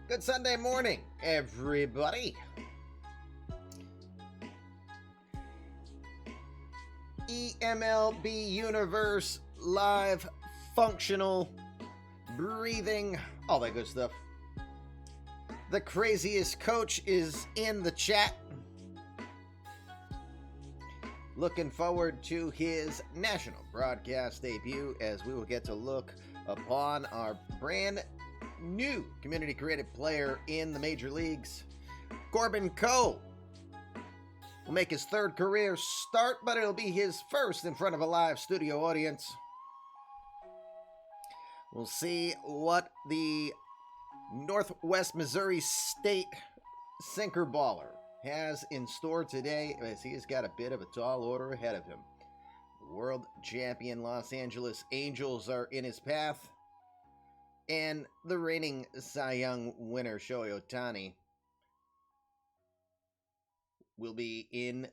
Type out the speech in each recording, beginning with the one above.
Good Sunday morning, everybody. eMLB Universe, live, functional, breathing, all that good stuff. The craziest coach is in the chat. Looking forward to his national broadcast debut as we will get to look upon our brand new community created player in the major leagues. Corbin Coe will make his third career start, but it'll be his first in front of a live studio audience. We'll see what the Northwest Missouri State sinker baller has in store today, as he's got a bit of a tall order ahead of him. World champion Los Angeles Angels are in his path, and the reigning Cy Young winner Shohei Ohtani will be in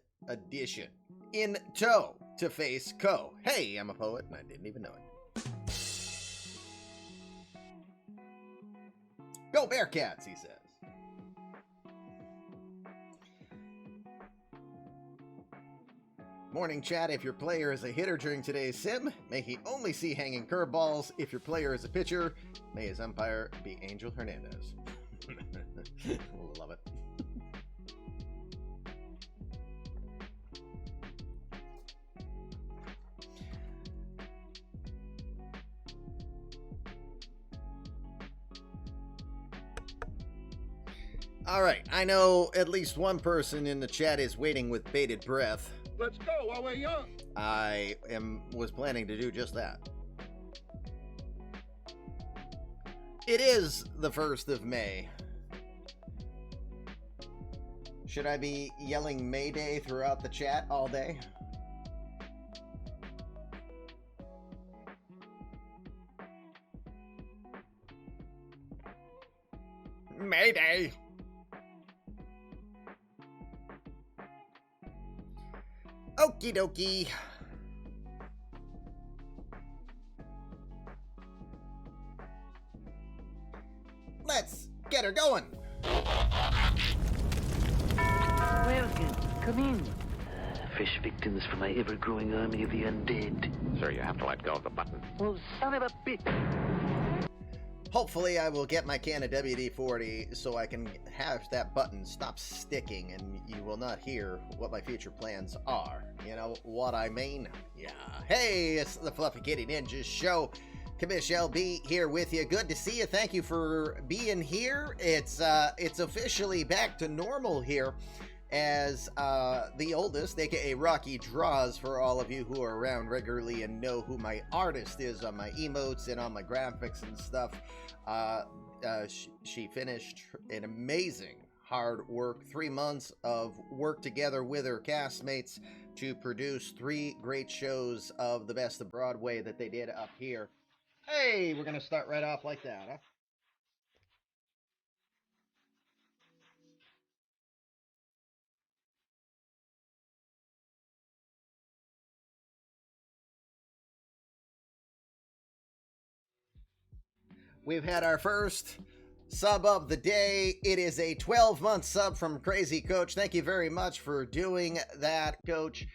tow to face Coe. Hey, I'm a poet, and I didn't even know it. Go Bearcats, he says. Morning chat. If your player is a hitter during today's sim, may he only see hanging curveballs. If your player is a pitcher, may his umpire be Angel Hernandez. Love it. All right, I know at least one person in the chat is waiting with bated breath. Let's go while we're young. I was planning to do just that. It is the 1st of May. Should I be yelling Mayday throughout the chat all day? Mayday! Okie dokie. Let's get her going. Welcome. Come in. Fresh victims for my ever-growing army of the undead. Sir, you have to let go of the button. Well, son of a bitch. Hopefully I will get my can of WD-40 so I can have that button stop sticking and you will not hear what my future plans are. You know what I mean? Yeah. Hey, it's the Fluffy Kitty Ninjas show. Commish LB here with you. Good to see you. Thank you for being here. It's officially back to normal here as the oldest, aka Rocky Draws, for all of you who are around regularly and know who my artist is on my emotes and on my graphics and stuff. She finished an amazing hard work, 3 months of work together with her castmates to produce 3 great shows of the best of Broadway that they did up here. Hey, we're gonna start right off like that, huh? We've had our first sub of the day. It is a 12-month sub from Crazy Coach. Thank you very much for doing that, Coach.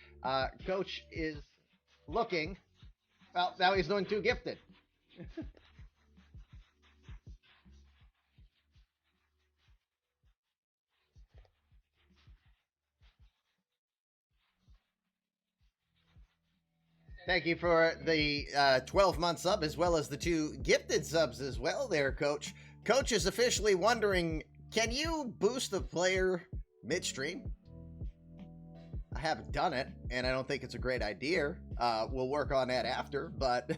Coach is looking, well, now he's doing Too Gifted. Thank you for the 12-month sub as well as the 2 gifted subs as well there, Coach. Coach is officially wondering, can you boost a player midstream? I haven't done it, and I don't think it's a great idea. We'll work on that after, but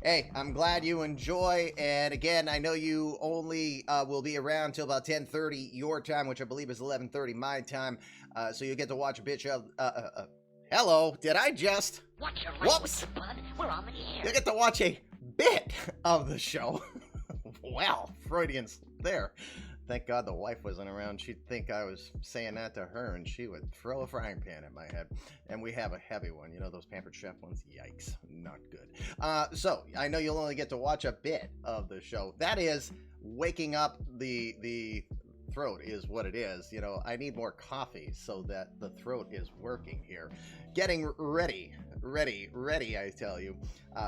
hey, I'm glad you enjoy. And again, I know you only will be around till about 10:30 your time, which I believe is 11:30 my time. So you get to watch a bitch of... hello, did I just... Watch your Whoops! bud. We're on the air. You get to watch a bit of the show. Well, Freudians there. Thank God the wife wasn't around. She'd think I was saying that to her, and she would throw a frying pan at my head. And we have a heavy one. You know those Pampered Chef ones? Yikes. Not good. So, I know you'll only get to watch a bit of the show. That is waking up the throat is what it is. You know, I need more coffee so that the throat is working here. Getting ready, I tell you,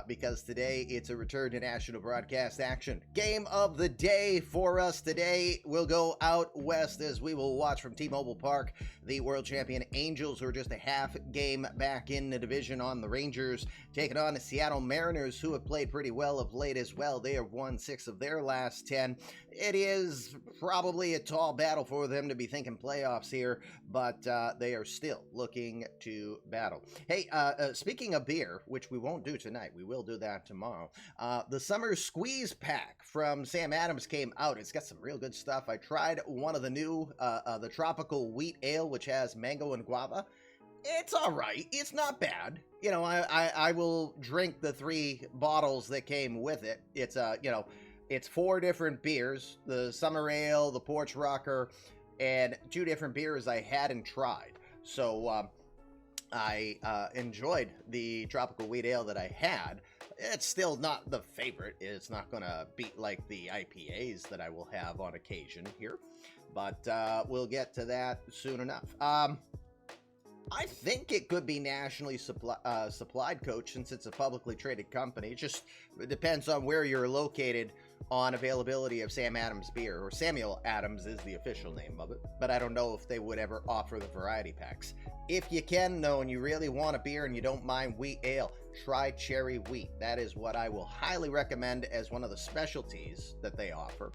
because today it's a return to national broadcast action. Game of the day for us today will go out west as we will watch from T-Mobile Park the world champion Angels, who are just a half game back in the division on the Rangers, taking on the Seattle Mariners, who have played pretty well of late as well. They have won 6 of their last 10. It is probably a tall battle for them to be thinking playoffs here, but they are still looking to battle. Hey, speaking of beer, which we won't do tonight, we will do that tomorrow. The Summer Squeeze Pack from Sam Adams came out. It's got some real good stuff. I tried one of the new, the Tropical Wheat Ale, which has mango and guava. It's all right. It's not bad. You know, I will drink the 3 bottles that came with it. It's, you know, it's 4 different beers, the Summer Ale, the Porch Rocker, and 2 different beers I hadn't tried. So, I enjoyed the Tropical Wheat Ale that I had. It's still not the favorite. It's not going to beat like the IPAs that I will have on occasion here, but we'll get to that soon enough. I think it could be nationally supplied, Coach, since it's a publicly traded company. It just depends on where you're located on availability of Sam Adams beer, or Samuel Adams is the official name of it, but I don't know if they would ever offer the variety packs. If you can, though, and you really want a beer and you don't mind wheat ale, try cherry wheat. That is what I will highly recommend as one of the specialties that they offer.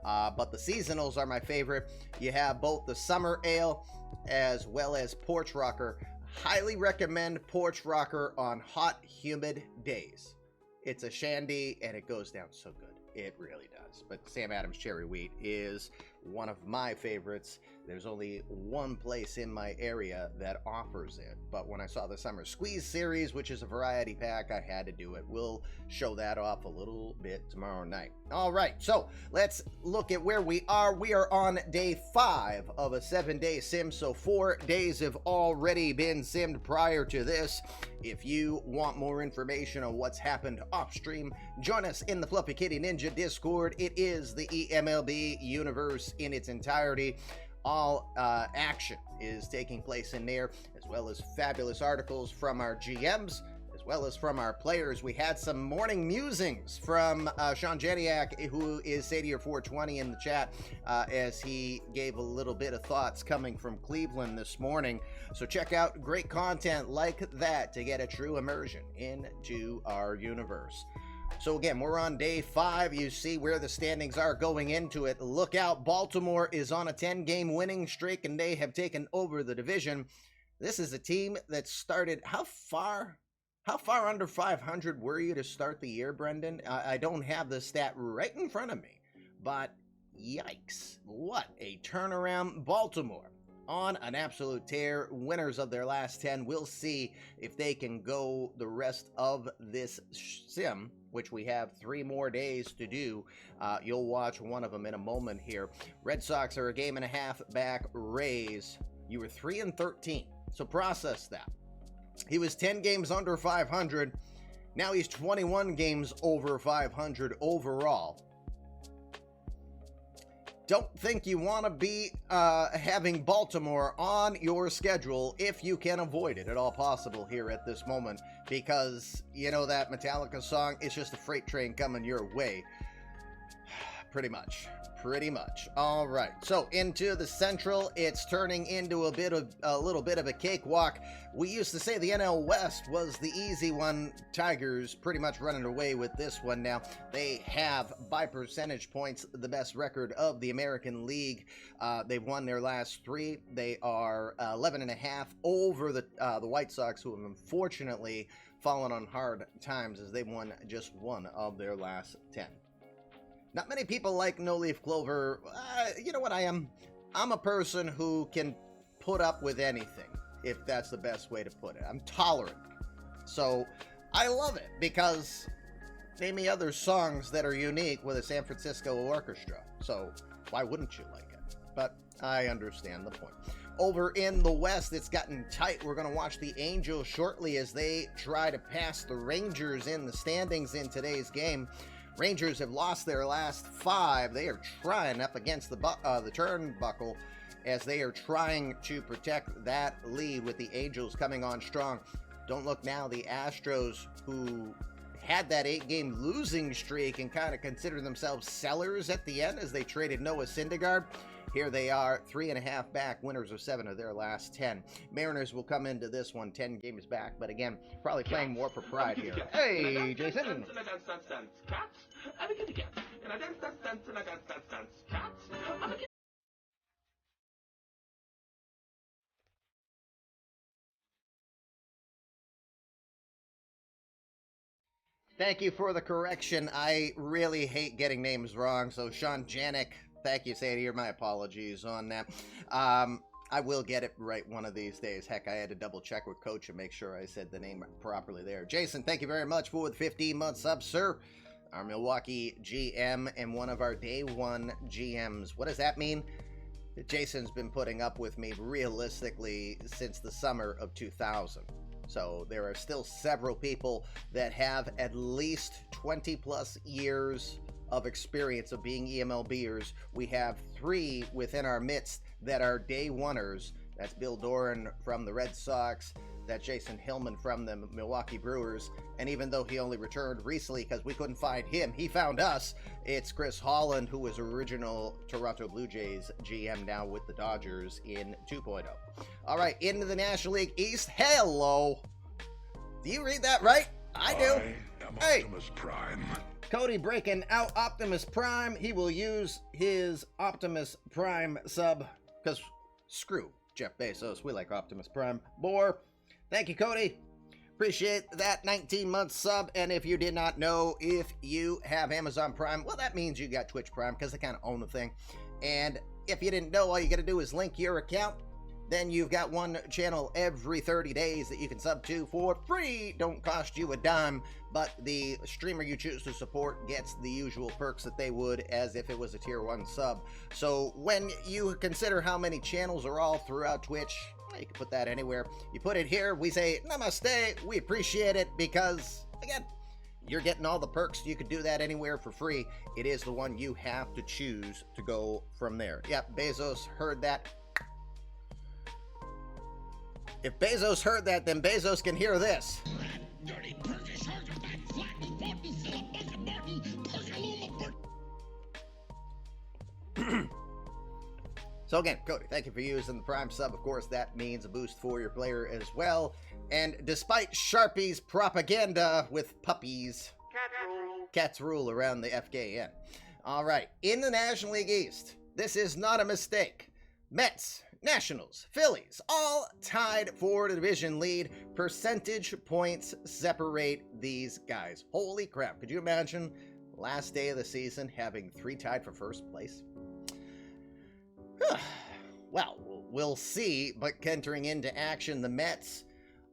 But the seasonals are my favorite. You have both the Summer Ale as well as Porch Rocker. Highly recommend Porch Rocker on hot, humid days. It's a shandy, and it goes down so good. It really does. But Sam Adams Cherry Wheat is one of my favorites. There's only one place in my area that offers it, but when I saw the Summer Squeeze series, which is a variety pack, I had to do it. We'll show that off a little bit tomorrow night. All right, so let's look at where we are. We are on day 5 of a 7-day sim, so 4 days have already been simmed prior to this. If you want more information on what's happened off stream, join us in the Fluffy Kitty Ninja Discord. It is the eMLB universe in its entirety. All action is taking place in there, as well as fabulous articles from our GMs, as well as from our players. We had some morning musings from Sean Janiak, who is Sadier420 in the chat, as he gave a little bit of thoughts coming from Cleveland this morning. So check out great content like that to get a true immersion into our universe. So again, we're on day 5. You see where the standings are going into it. Look out, Baltimore is on a 10-game winning streak, and they have taken over the division. This is a team that started, how far under 500 were you to start the year, Brendan? I don't have the stat right in front of me, but yikes, what a turnaround. Baltimore on an absolute tear, winners of their last 10. We'll see if they can go the rest of this sim, which we have 3 more days to do. You'll watch one of them in a moment here. Red Sox are a game and a half back. Rays, you were 3-13, so process that. He was 10 games under 500. Now he's 21 games over 500 overall. Don't think you want to be having Baltimore on your schedule if you can avoid it at all possible here at this moment, because you know that Metallica song, it's just a freight train coming your way. Pretty much. All right, so into the Central, it's turning into a little bit of a cakewalk. We used to say the NL West was the easy one. Tigers pretty much running away with this one now. They have, by percentage points, the best record of the American League. They've won their last 3. They are 11.5 over the White Sox, who have unfortunately fallen on hard times as they've won just 1 of their last 10. Not many people like no-leaf clover. You know what I am? I'm a person who can put up with anything, if that's the best way to put it. I'm tolerant. So I love it because name me other songs that are unique with a San Francisco orchestra. So Why wouldn't you like it? But I understand the point. Over in the West, it's gotten tight. We're going to watch the Angels shortly as they try to pass the Rangers in the standings in today's game. Rangers have lost their last 5. They are trying up against the turnbuckle as they are trying to protect that lead with the Angels coming on strong. Don't look now, the Astros, who had that 8-game losing streak and kind of consider themselves sellers at the end as they traded Noah Syndergaard. Here they are, 3.5 back, winners of 7 of their last 10. Mariners will come into this one 10 games back, but again, probably playing more for pride here. Hey, Jason! Thank you for the correction. I really hate getting names wrong, so Sean Janik, thank you, Sadie. My apologies on that. I will get it right one of these days. Heck, I had to double check with Coach and make sure I said the name properly there. Jason, thank you very much for the 15-month sub, sir. Our Milwaukee GM and one of our day one GMs. What does that mean? Jason's been putting up with me realistically since the summer of 2000. So there are still several people that have at least 20 plus years of experience of being eMLBers. We have 3 within our midst that are day oneers. That's Bill Doran from the Red Sox. That's Jason Hillman from the Milwaukee Brewers. And even though he only returned recently because we couldn't find him, he found us. It's Chris Holland, who was original Toronto Blue Jays GM, now with the Dodgers in 2.0. All right, into the National League East. Hello. Do you read that right? I do. I am Optimus Prime. Cody breaking out Optimus Prime. He will use his Optimus Prime sub because screw Jeff Bezos. We like Optimus Prime more. Thank you, Cody. Appreciate that 19-month sub. And if you did not know, if you have Amazon Prime, well, that means you got Twitch Prime because they kind of own the thing. And if you didn't know, all you got to do is link your account. Then you've got one channel every 30 days that you can sub to for free. Don't cost you a dime, but the streamer you choose to support gets the usual perks that they would as if it was a tier 1 sub. So when you consider how many channels are all throughout Twitch, well, you can put that anywhere. You put it here, we say namaste, we appreciate it because, again, you're getting all the perks. You could do that anywhere for free. It is the one you have to choose to go from there. Yep, Bezos heard that. If Bezos heard that, then Bezos can hear this. So again, Cody, thank you for using the Prime sub. Of course, that means a boost for your player as well. And despite Sharpie's propaganda with puppies, cats rule around the FKN. All right, in the National League East, this is not a mistake. Mets, Nationals, Phillies, all tied for the division lead. Percentage points separate these guys. Holy crap. Could you imagine last day of the season having 3 tied for first place? Well, we'll see, but entering into action, the Mets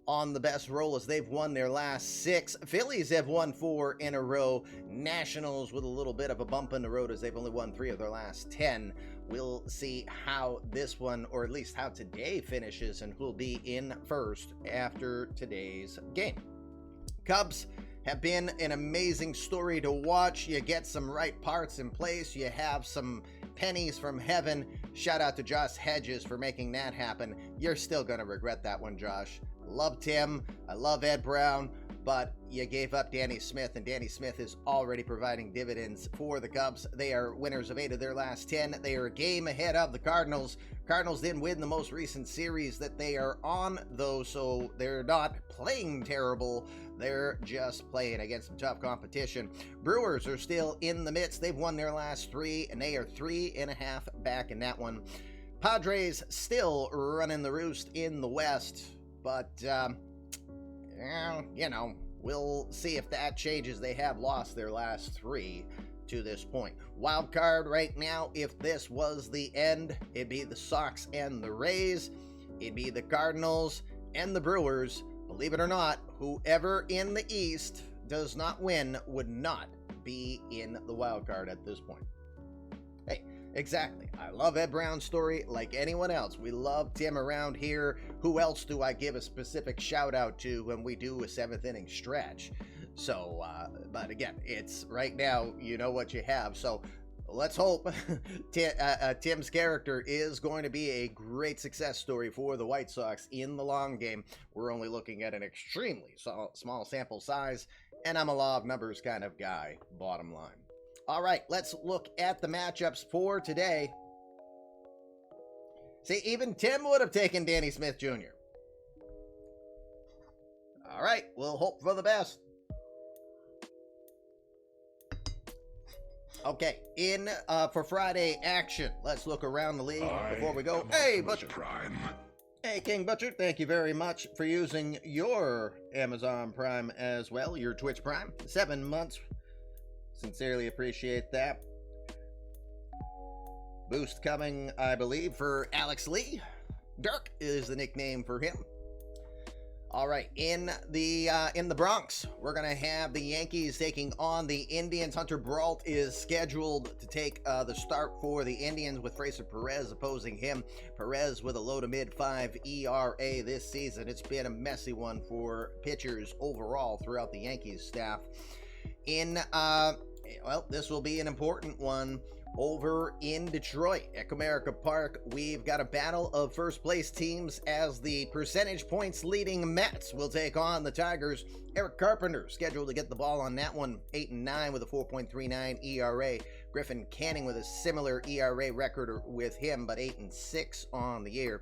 on the best roll as they've won their last 6. Phillies have won 4 in a row. Nationals with a little bit of a bump in the road as they've only won 3 of their last 10. We'll see how this one, or at least how today finishes, and who'll be in first after today's game. Cubs have been an amazing story to watch. You get some right parts in place. You have some pennies from heaven. Shout out to Josh Hedges for making that happen. You're still going to regret that one, Josh. Loved him. I love Ed Brown. But you gave up Danny Smith, and Danny Smith is already providing dividends for the Cubs. They are winners of 8 of their last 10. They are a game ahead of the Cardinals. Cardinals didn't win the most recent series that they are on, though, so they're not playing terrible. They're just playing against some tough competition. Brewers are still in the midst. They've won their last 3, and they are 3.5 back in that one. Padres still running the roost in the West, but you know, we'll see if that changes. They have lost their last 3 to this point. Wild card right now, if this was the end, it'd be the Sox and the Rays. It'd be the Cardinals and the Brewers. Believe it or not, whoever in the East does not win would not be in the wild card at this point. Hey, Exactly. I love Ed Brown's story like anyone else. We love Tim around here. Who else do I give a specific shout out to when we do a 7th inning stretch? So, but again, it's right now, you know what you have. So let's hope Tim's character is going to be a great success story for the White Sox in the long game. We're only looking at an extremely small sample size, and I'm a law of numbers kind of guy, bottom line. All right, let's look at the matchups for today. See, even Tim would have taken Danny Smith Jr. All right, we'll hope for the best. Okay, for Friday action, let's look around the league before we go. Hey, Butcher. Prime. Hey, King Butcher, thank you very much for using your Amazon Prime as well, your Twitch Prime. 7 months. Sincerely appreciate that. Boost coming, I believe, for Alex Lee. Dirk is the nickname for him. All right, in the Bronx, we're going to have the Yankees taking on the Indians. Hunter Brault is scheduled to take the start for the Indians with Fraser Perez opposing him. Perez with a low to mid 5 ERA this season. It's been a messy one for pitchers overall throughout the Yankees staff. This will be an important one over in Detroit at Comerica Park. We've got a battle of first place teams as the percentage points leading Mets will take on the Tigers. Eric Carpenter scheduled to get the ball on that one, 8-9 with a 4.39 ERA. Griffin Canning with a similar ERA record with him, but 8-6 on the year.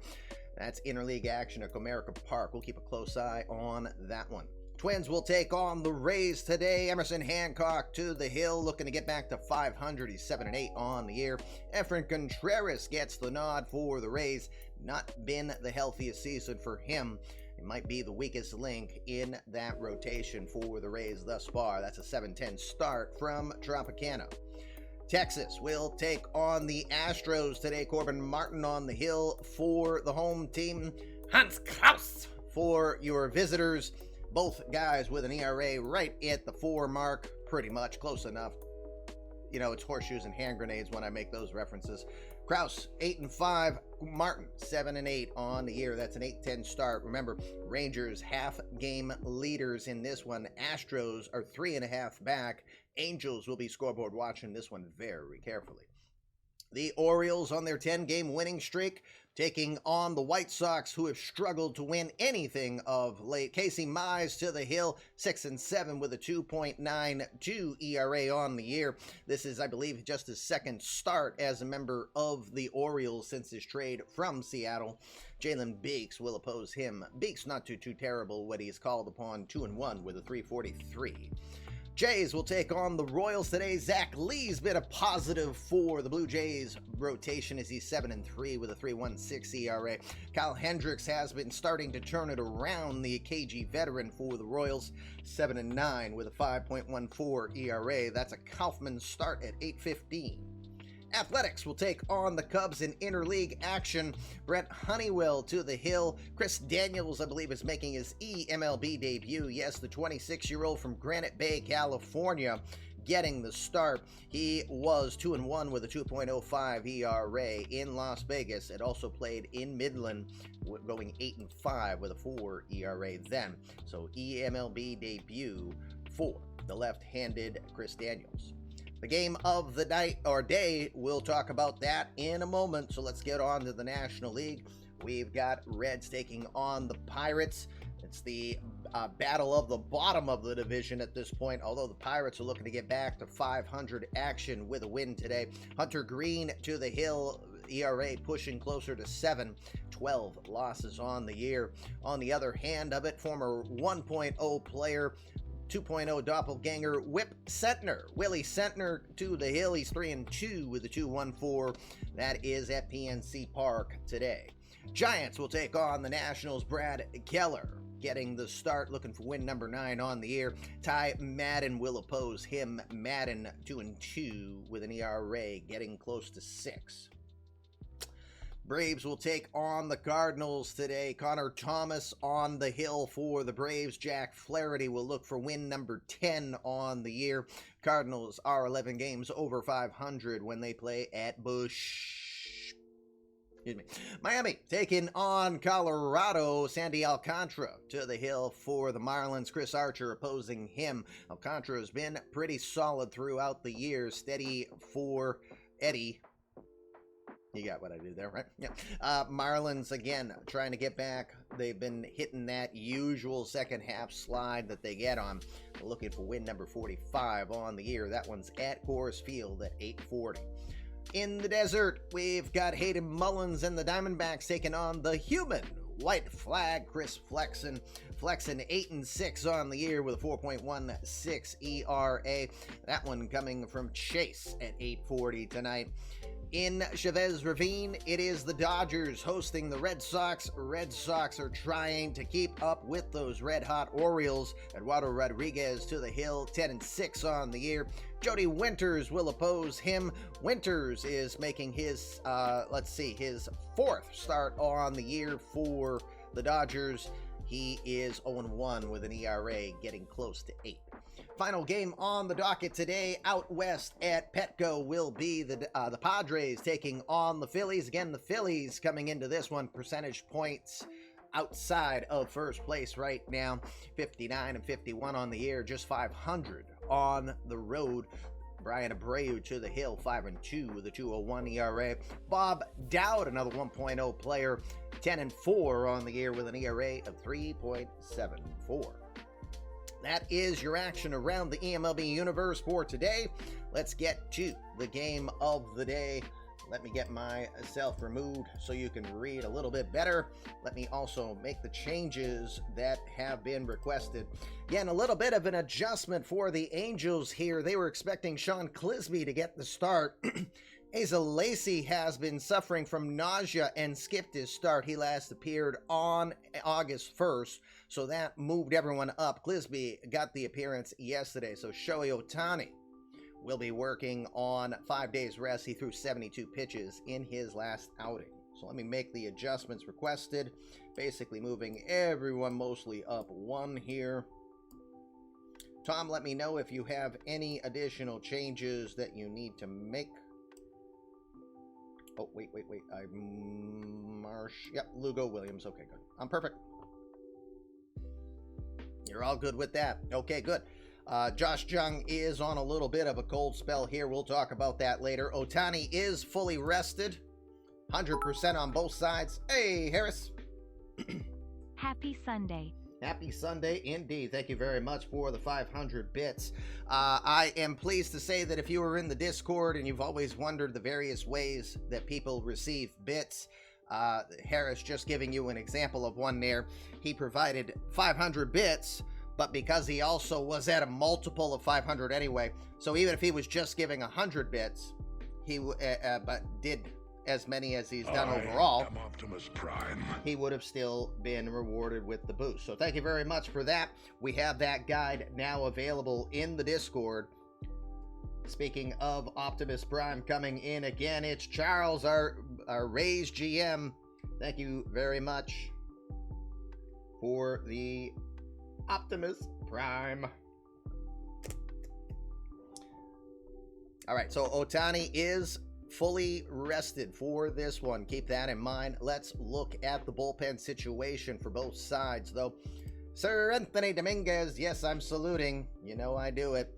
That's interleague action at Comerica Park. We'll keep a close eye on that one. Twins will take on the Rays today. Emerson Hancock to the hill, looking to get back to 500. He's 7-8 on the year. Efren Contreras gets the nod for the Rays. Not been the healthiest season for him. It might be the weakest link in that rotation for the Rays thus far. That's a 7-10 start from Tropicana. Texas will take on the Astros today. Corbin Martin on the hill for the home team. Hans Kraus for your visitors. Both guys with an ERA right at the 4 mark, pretty much close enough. You know, it's horseshoes and hand grenades when I make those references. Kraus, 8-5. Martin, 7-8 on the year. That's an 8-10 start. Remember, Rangers half-game leaders in this one. Astros are 3.5 back. Angels will be scoreboard watching this one very carefully. The Orioles on their 10-game winning streak, taking on the White Sox, who have struggled to win anything of late. Casey Mize to the hill, 6-7 with a 2.92 ERA on the year. This is, I believe, just his second start as a member of the Orioles since his trade from Seattle. Jalen Beeks will oppose him. Beeks not too terrible when he's called upon, 2-1 with a 3.43. Jays will take on the Royals today. Zach Lee's been a positive for the Blue Jays rotation as he's 7-3 with a 3.16 ERA. Kyle Hendricks has been starting to turn it around, the KG veteran for the Royals, 7-9 with a 5.14 ERA. That's a Kaufman start at 8.15. Athletics will take on the Cubs in interleague action. Brent Honeywell to the hill. Chris Daniels, I believe, is making his eMLB debut. Yes, the 26-year-old from Granite Bay, California, getting the start. He was 2-1 with a 2.05 ERA in Las Vegas. It also played in Midland, going 8-5 with a 4 ERA then. So eMLB debut for the left-handed Chris Daniels. The game of the night or day, we'll talk about that in a moment. So let's get on to the National League. We've got Reds taking on the Pirates. It's the battle of the bottom of the division at this point, although the Pirates are looking to get back to 500 action with a win today. Hunter Green to the hill, ERA pushing closer to 7, 12 losses on the year. On the other hand of it, former 1.0 player, 2.0 doppelganger Whip Sentner. Willie Sentner to the hill. He's 3-2 with a 2.14. That is at PNC Park today. Giants will take on the Nationals. Brad Keller getting the start, looking for win number 9 on the year. Ty Madden will oppose him. Madden 2-2 with an ERA getting close to 6. Braves will take on the Cardinals today. Connor Thomas on the hill for the Braves. Jack Flaherty will look for win number 10 on the year. Cardinals are 11 games over 500 when they play at Busch. Excuse me. Miami taking on Colorado. Sandy Alcantara to the hill for the Marlins. Chris Archer opposing him. Alcantara has been pretty solid throughout the year. Steady for Eddie. You got what I did there, right? Yeah. Marlins, again, trying to get back. They've been hitting that usual second half slide that they get on. Looking for win number 45 on the year. That one's at Coors Field at 8:40. In the desert, we've got Hayden Mullins and the Diamondbacks taking on the human white flag, Chris Flexen. Flexen 8-6 on the year with a 4.16 ERA. That one coming from Chase at 8:40 tonight. In Chavez Ravine, it is the Dodgers hosting the Red Sox. Red Sox are trying to keep up with those red-hot Orioles. Eduardo Rodriguez to the hill, 10-6 on the year. Jody Winters will oppose him. Winters is making his, his fourth start on the year for the Dodgers. He is 0-1 with an ERA getting close to 8. Final game on the docket today out west at Petco will be the Padres taking on the Phillies. Again, the Phillies coming into this one percentage points outside of first place right now. 59-51 on the year, just 500 on the road. Brian Abreu to the hill, 5-2 with a 2.01 ERA. Bob Dowd, another 1.0 player, 10-4 on the year with an ERA of 3.74. That is your action around the eMLB universe for today. Let's get to the game of the day. Let me get myself removed so you can read a little bit better. Let me also make the changes that have been requested. Again, a little bit of an adjustment for the Angels here. They were expecting Sean Clisby to get the start. Asa Lacy has been suffering from nausea and skipped his start. He last appeared on August 1st, so that moved everyone up. Clisby got the appearance yesterday, so Shohei Ohtani will be working on 5 days rest. He threw 72 pitches in his last outing. So let me make the adjustments requested. Basically moving everyone mostly up one here. Tom, let me know if you have any additional changes that you need to make. Oh, wait. Marsh. Yep, Lugo Williams. Okay, good. I'm perfect. You're all good with that. Okay, good. Josh Jung is on a little bit of a cold spell here. We'll talk about that later. Ohtani is fully rested. 100% on both sides. Hey, Harris. Happy Sunday. Happy Sunday indeed. Thank you very much for the 500 bits. I am pleased to say that if you were in the Discord and you've always wondered the various ways that people receive bits, Harris just giving you an example of one there. He provided 500 bits, but because he also was at a multiple of 500 anyway, so even if he was just giving 100 bits, he but did as many as he's done overall, Optimus Prime. he would have still been rewarded with the boost. So thank you very much for that. We have that guide now available in the Discord. Speaking of Optimus Prime coming in again, it's Charles, our Rays GM. Thank you very much for the Optimus Prime. All right, so Ohtani is fully rested for this one. Keep that in mind. Let's look at the bullpen situation for both sides, though. Sir Anthony Dominguez, yes, I'm saluting. You know I do it.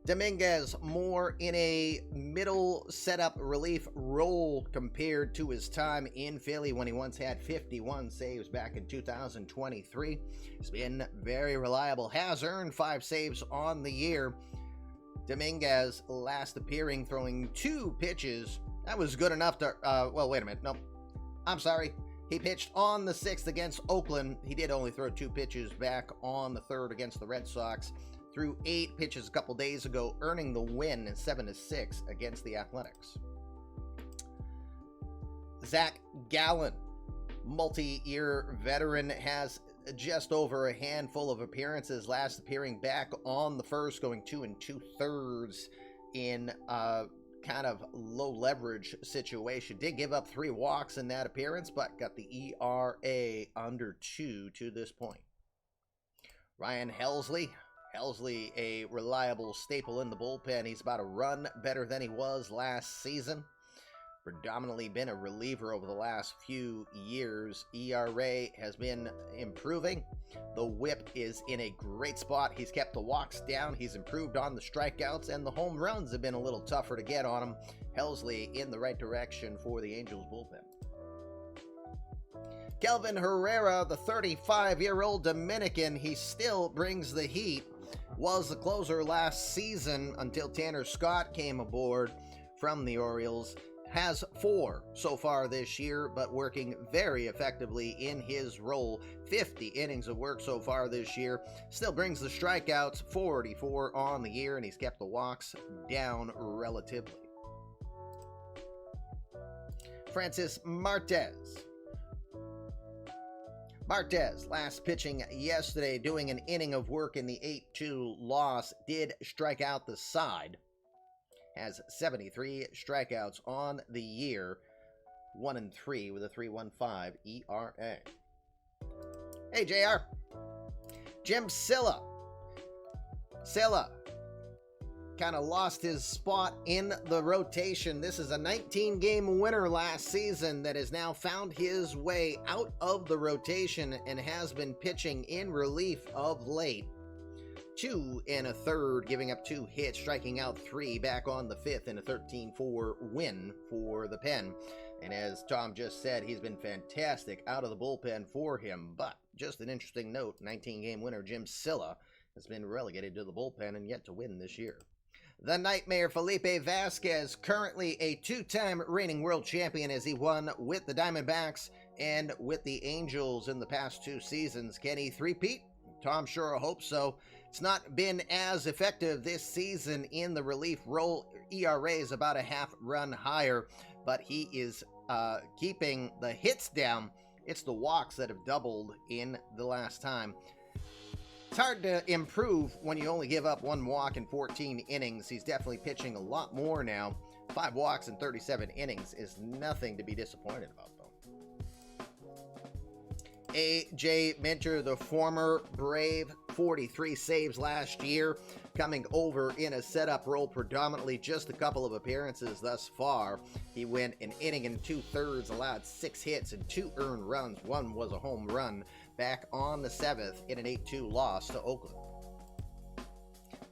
Dominguez more in a middle setup relief role compared to his time in Philly when he once had 51 saves back in 2023. He's been very reliable, has earned 5 saves on the year. Dominguez last appearing throwing 2 pitches. That was good enough to, well, wait a minute. No, I'm sorry. He pitched on the 6th against Oakland. He did only throw 2 pitches back on the 3rd against the Red Sox. Threw 8 pitches a couple days ago, earning the win 7-6 against the Athletics. Zach Gallen, multi-year veteran, has just over a handful of appearances, last appearing back on the 1st, going 2 2/3 in kind of low leverage situation. Did give up 3 walks in that appearance, but got the ERA under 2 to this point. Ryan Helsley. Helsley, a reliable staple in the bullpen. He's about a run better than he was last season. Predominantly been a reliever over the last few years. ERA has been improving. The whip is in a great spot. He's kept the walks down. He's improved on the strikeouts, and the home runs have been a little tougher to get on him. Helsley in the right direction for the Angels bullpen. Kelvin Herrera, the 35-year-old Dominican, he still brings the heat. Was the closer last season until Tanner Scott came aboard from the Orioles. Has 4 so far this year, but working very effectively in his role. 50 innings of work so far this year. Still brings the strikeouts, 44 on the year, and he's kept the walks down relatively. Francis Martes. Martes, last pitching yesterday, doing an inning of work in the 8-2 loss, did strike out the side. Has 73 strikeouts on the year, 1-3 with a 3.15 ERA. Hey, JR. Jim Silla. Silla kind of lost his spot in the rotation. This is a 19-game winner last season that has now found his way out of the rotation and has been pitching in relief of late. 2 1/3, giving up 2 hits, striking out 3 back on the 5th in a 13-4 win for the Pen. And as Tom just said, he's been fantastic out of the bullpen for him. But just an interesting note, 19-game winner Jim Silla has been relegated to the bullpen and yet to win this year. The Nightmare Felipe Vazquez, currently a 2-time reigning world champion as he won with the Diamondbacks and with the Angels in the past 2 seasons. Can he three-peat? Tom sure hopes so. It's not been as effective this season in the relief role. ERA is about a half run higher, but he is keeping the hits down. It's the walks that have doubled in the last time. It's hard to improve when you only give up 1 walk in 14 innings. He's definitely pitching a lot more now. 5 walks in 37 innings is nothing to be disappointed about, though. A.J. Minter, the former Brave, 43 saves last year, coming over in a setup role, predominantly just a couple of appearances thus far. He went an inning and 2/3, allowed 6 hits and 2 earned runs. 1 was a home run back on the 7th in an 8-2 loss to Oakland.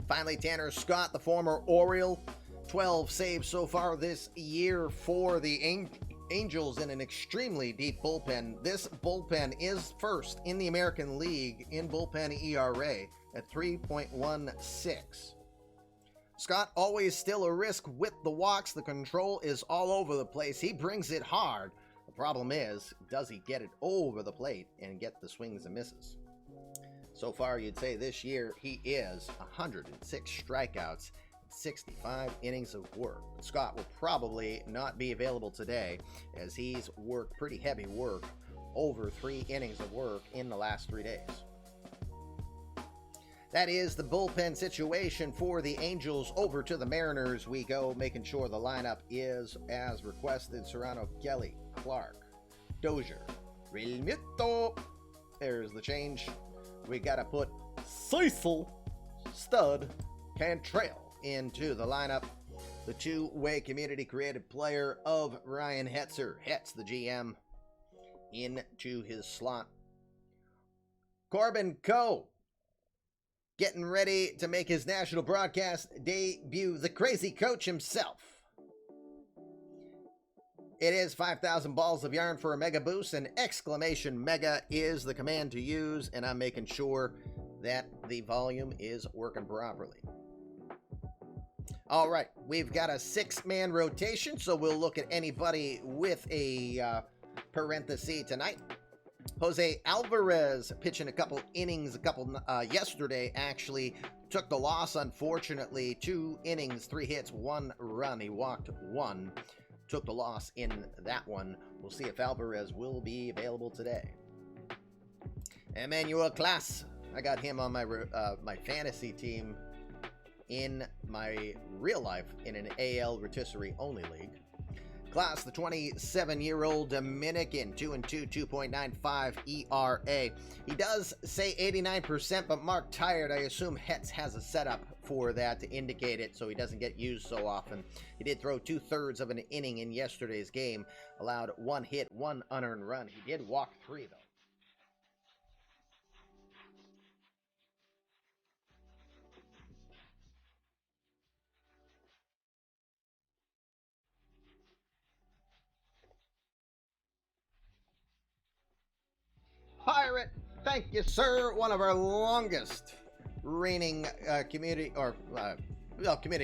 Finally, Tanner Scott, the former Oriole, 12 saves so far this year for the Angels in an extremely deep bullpen. This bullpen is first in the American League in bullpen ERA at 3.16. Scott always still a risk with the walks. The control is all over the place. He brings it hard. The problem is, does he get it over the plate and get the swings and misses? So far, you'd say this year he is 106 strikeouts, 65 innings of work. Scott will probably not be available today as he's worked pretty heavy work, over 3 innings of work in the last 3 days. That is the bullpen situation for the Angels. Over to the Mariners we go, making sure the lineup is as requested. Cerrano, Kelly, Clark, Dozier, Realmuto. There's the change. We got to put Cecil, Stud, Cantrell into the lineup. The 2-way community-created player of Ryan Hetzer, Hetz, the GM, into his slot. Corbin Coe, getting ready to make his national broadcast debut, the crazy coach himself. It is 5,000 balls of yarn for a mega boost, and exclamation mega is the command to use, and I'm making sure that the volume is working properly. All right, we've got a 6-man rotation, so we'll look at anybody with a parenthesis tonight. Jose Alvarez pitching a couple innings, yesterday actually. Took the loss, unfortunately. 2 innings, 3 hits, 1 run. He walked 1. Took the loss in that one. We'll see if Alvarez will be available today. Emmanuel Class. I got him on my fantasy team in my real life in an AL rotisserie only league. Class, the 27-year-old Dominican, 2-2, 2.95 ERA. He does say 89%, but marked tired. I assume Hetz has a setup for that to indicate it, so he doesn't get used so often. He did throw 2/3 of an inning in yesterday's game, allowed 1 hit, 1 unearned run. He did walk 3, though. Pirate, thank you, sir. One of our longest reigning community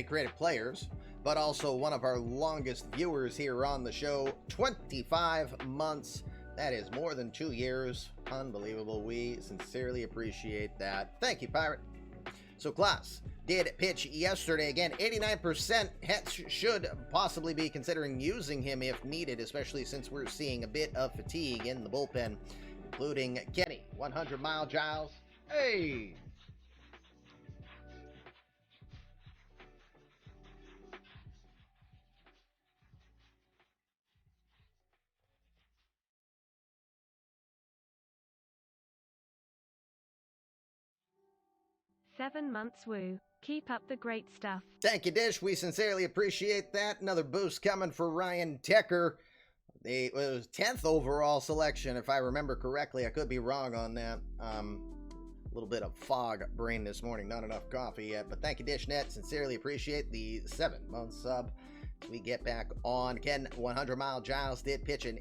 creative players, but also one of our longest viewers here on the show. 25 months. That is more than 2 years. Unbelievable. We sincerely appreciate that. Thank you, Pirate. So, class did pitch yesterday. Again, 89%. Hetz should possibly be considering using him if needed, especially since we're seeing a bit of fatigue in the bullpen, including Kenny, 100-mile Giles. Hey! Seven months woo. Keep up the great stuff. Thank you, Dish. We sincerely appreciate that. Another boost coming for Ryan Tecker. It was 10th overall selection, if I remember correctly. I could be wrong on that. A little bit of fog brain this morning. Not enough coffee yet. But thank you, DishNet. Sincerely appreciate the 7-month sub. We get back on. Ken, 100-mile Giles did pitch an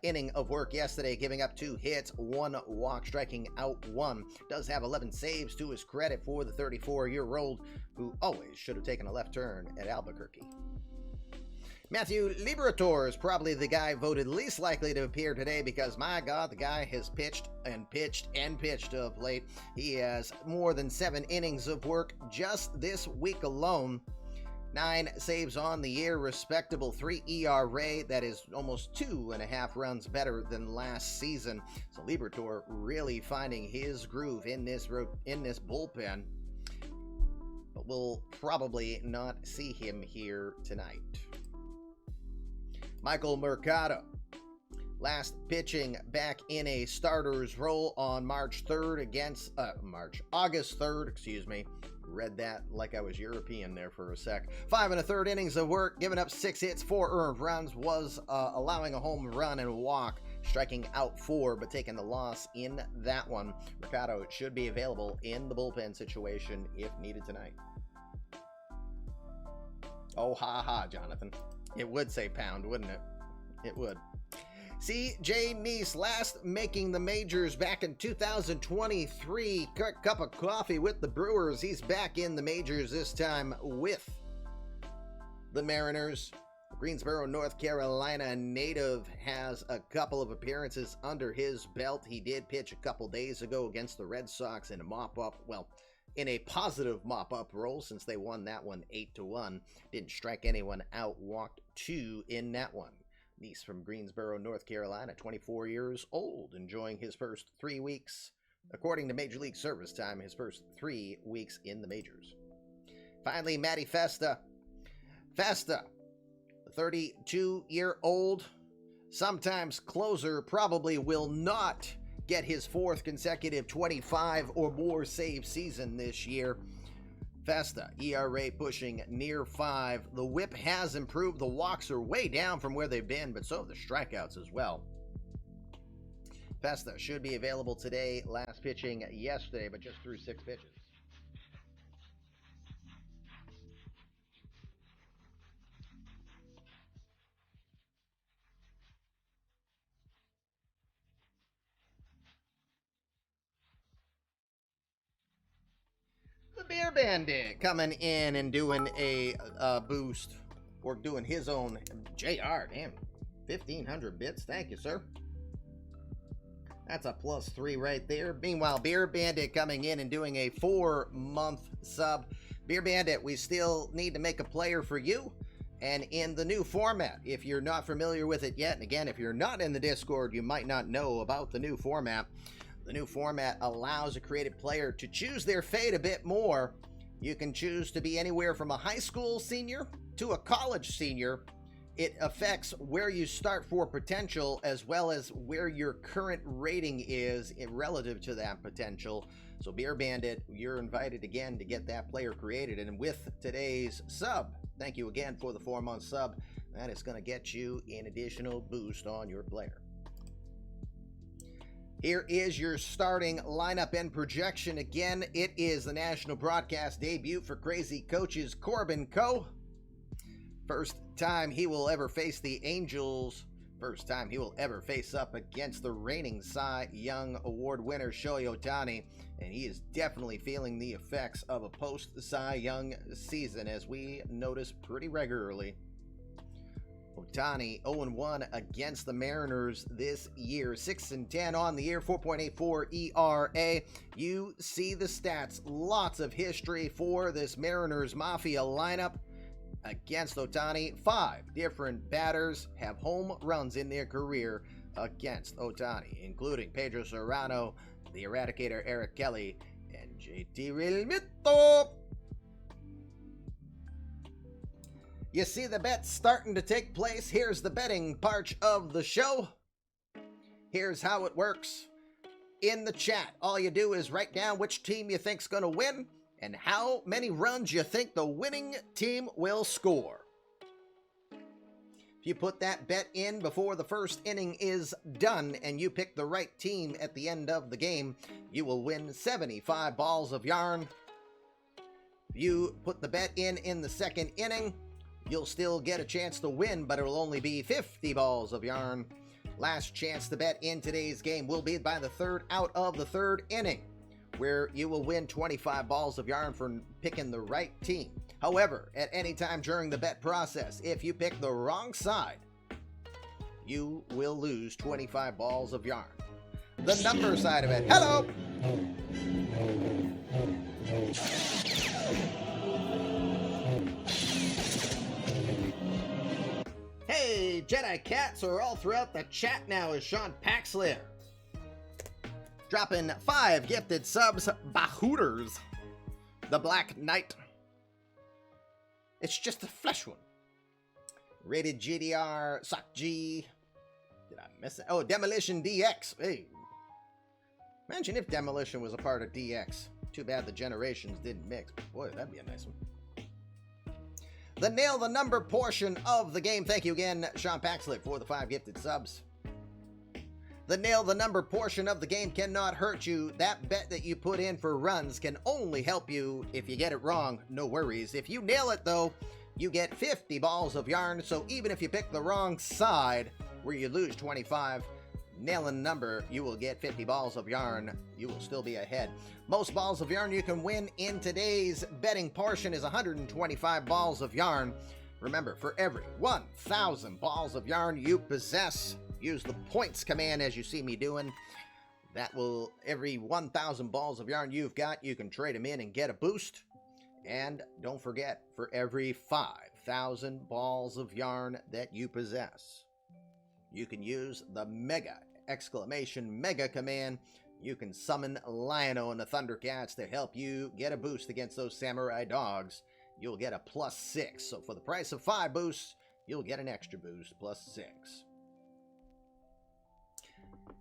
inning of work yesterday, giving up 2 hits, 1 walk, striking out 1. Does have 11 saves to his credit for the 34-year-old, who always should have taken a left turn at Albuquerque. Matthew Liberatore is probably the guy voted least likely to appear today because, my God, the guy has pitched and pitched and pitched of late. He has more than 7 innings of work just this week alone. 9 saves on the year, respectable 3 ERA. That is almost 2.5 runs better than last season. So Liberatore really finding his groove in this bullpen. But we'll probably not see him here tonight. Michael Mercado, last pitching back in a starter's role on August 3rd, excuse me. Read that like I was European there for a sec. 5 1/3 innings of work, giving up 6 hits, 4 earned runs, was allowing a home run and a walk, striking out 4, but taking the loss in that one. Mercado should be available in the bullpen situation if needed tonight. Oh, ha ha, Jonathan. It would say pound, wouldn't it? It would. C.J. Neese, last making the majors back in 2023. Cup of coffee with the Brewers. He's back in the majors this time with the Mariners. Greensboro, North Carolina native has a couple of appearances under his belt. He did pitch a couple days ago against the Red Sox in a mop-up. Well, in a positive mop-up role since they won that one 8-1. Didn't strike anyone out, walked 2 in that one. Neese from Greensboro, North Carolina, 24 years old, enjoying his first 3 weeks, according to Major League Service Time, his first 3 weeks in the majors. Finally, Matty Festa. Festa, 32-year-old, sometimes closer, probably will not get his 4th consecutive 25 or more save season this year. Festa, ERA pushing near 5. The whip has improved. The walks are way down from where they've been, but so have the strikeouts as well. Festa should be available today. Last pitching yesterday, but just threw 6 pitches. Beer Bandit coming in and doing a boost, or doing his own. JR, damn, 1,500 bits. Thank you, sir. That's a +3 right there. Meanwhile, Beer Bandit coming in and doing a 4-month sub. Beer Bandit, we still need to make a player for you, and in the new format. If you're not familiar with it yet, and again, if you're not in the Discord, you might not know about the new format. The new format allows a creative player to choose their fate a bit more You can choose to be anywhere from a high school senior to a college senior. It affects where you start for potential as well as where your current rating is relative to that potential. So Beer Bandit, you're invited again to get that player created. And with today's sub, thank you again for the 4-month sub. That is going to get you an additional boost on your player. Here is your starting lineup and projection. Again, it is the national broadcast debut for Crazy Coaches Corbin Coe. First time he will ever face the Angels. First time he will ever face up against the reigning Cy Young Award winner Shohei Ohtani. And he is definitely feeling the effects of a post-Cy Young season, as we notice pretty regularly. Ohtani 0-1 against the Mariners this year, 6-10 on the year, 4.84 ERA. You see the stats, lots of history for this Mariners Mafia lineup against Ohtani. 5 different batters have home runs in their career against Ohtani, including Pedro Cerrano, the Eradicator Eric Kelly, and JT Realmuto. You see the bets starting to take place. Here's the betting part of the show. Here's how it works. In the chat, all you do is write down which team you think's going to win and how many runs you think the winning team will score. If you put that bet in before the first inning is done and you pick the right team at the end of the game, you will win 75 balls of yarn. If you put the bet in the second inning, you'll still get a chance to win, but it will only be 50 balls of yarn. Last chance to bet in today's game will be by the third out of the third inning, where you will win 25 balls of yarn for picking the right team. However, at any time during the bet process, if you pick the wrong side, you will lose 25 balls of yarn. The number side of it. Hello! Hey, Jedi Cats are all throughout the chat now as Sean Paxler. Dropping 5 gifted subs. Bahooters. The Black Knight. It's just a flesh one. Rated GDR. Sakji. Did I miss it? Oh, Demolition DX. Hey. Imagine if Demolition was a part of DX. Too bad the generations didn't mix. Boy, that'd be a nice one. The Nail the Number portion of the game. Thank you again, Sean Paxley, for the 5 gifted subs. The Nail the Number portion of the game cannot hurt you. That bet that you put in for runs can only help you if you get it wrong. No worries. If you nail it, though, you get 50 balls of yarn. So even if you pick the wrong side, where you lose 25, nailing the number, you will get 50 balls of yarn. You will still be ahead. Most balls of yarn you can win in today's betting portion is 125 balls of yarn. Remember, for every 1,000 balls of yarn you possess, use the points command as you see me doing. That will, every 1,000 balls of yarn you've got, you can trade them in and get a boost. And don't forget, for every 5,000 balls of yarn that you possess, you can use the mega command. You can summon Lion-O and the Thundercats to help you get a boost against those samurai dogs. You'll get a +6. So for the price of 5 boosts, you'll get an extra boost, +6.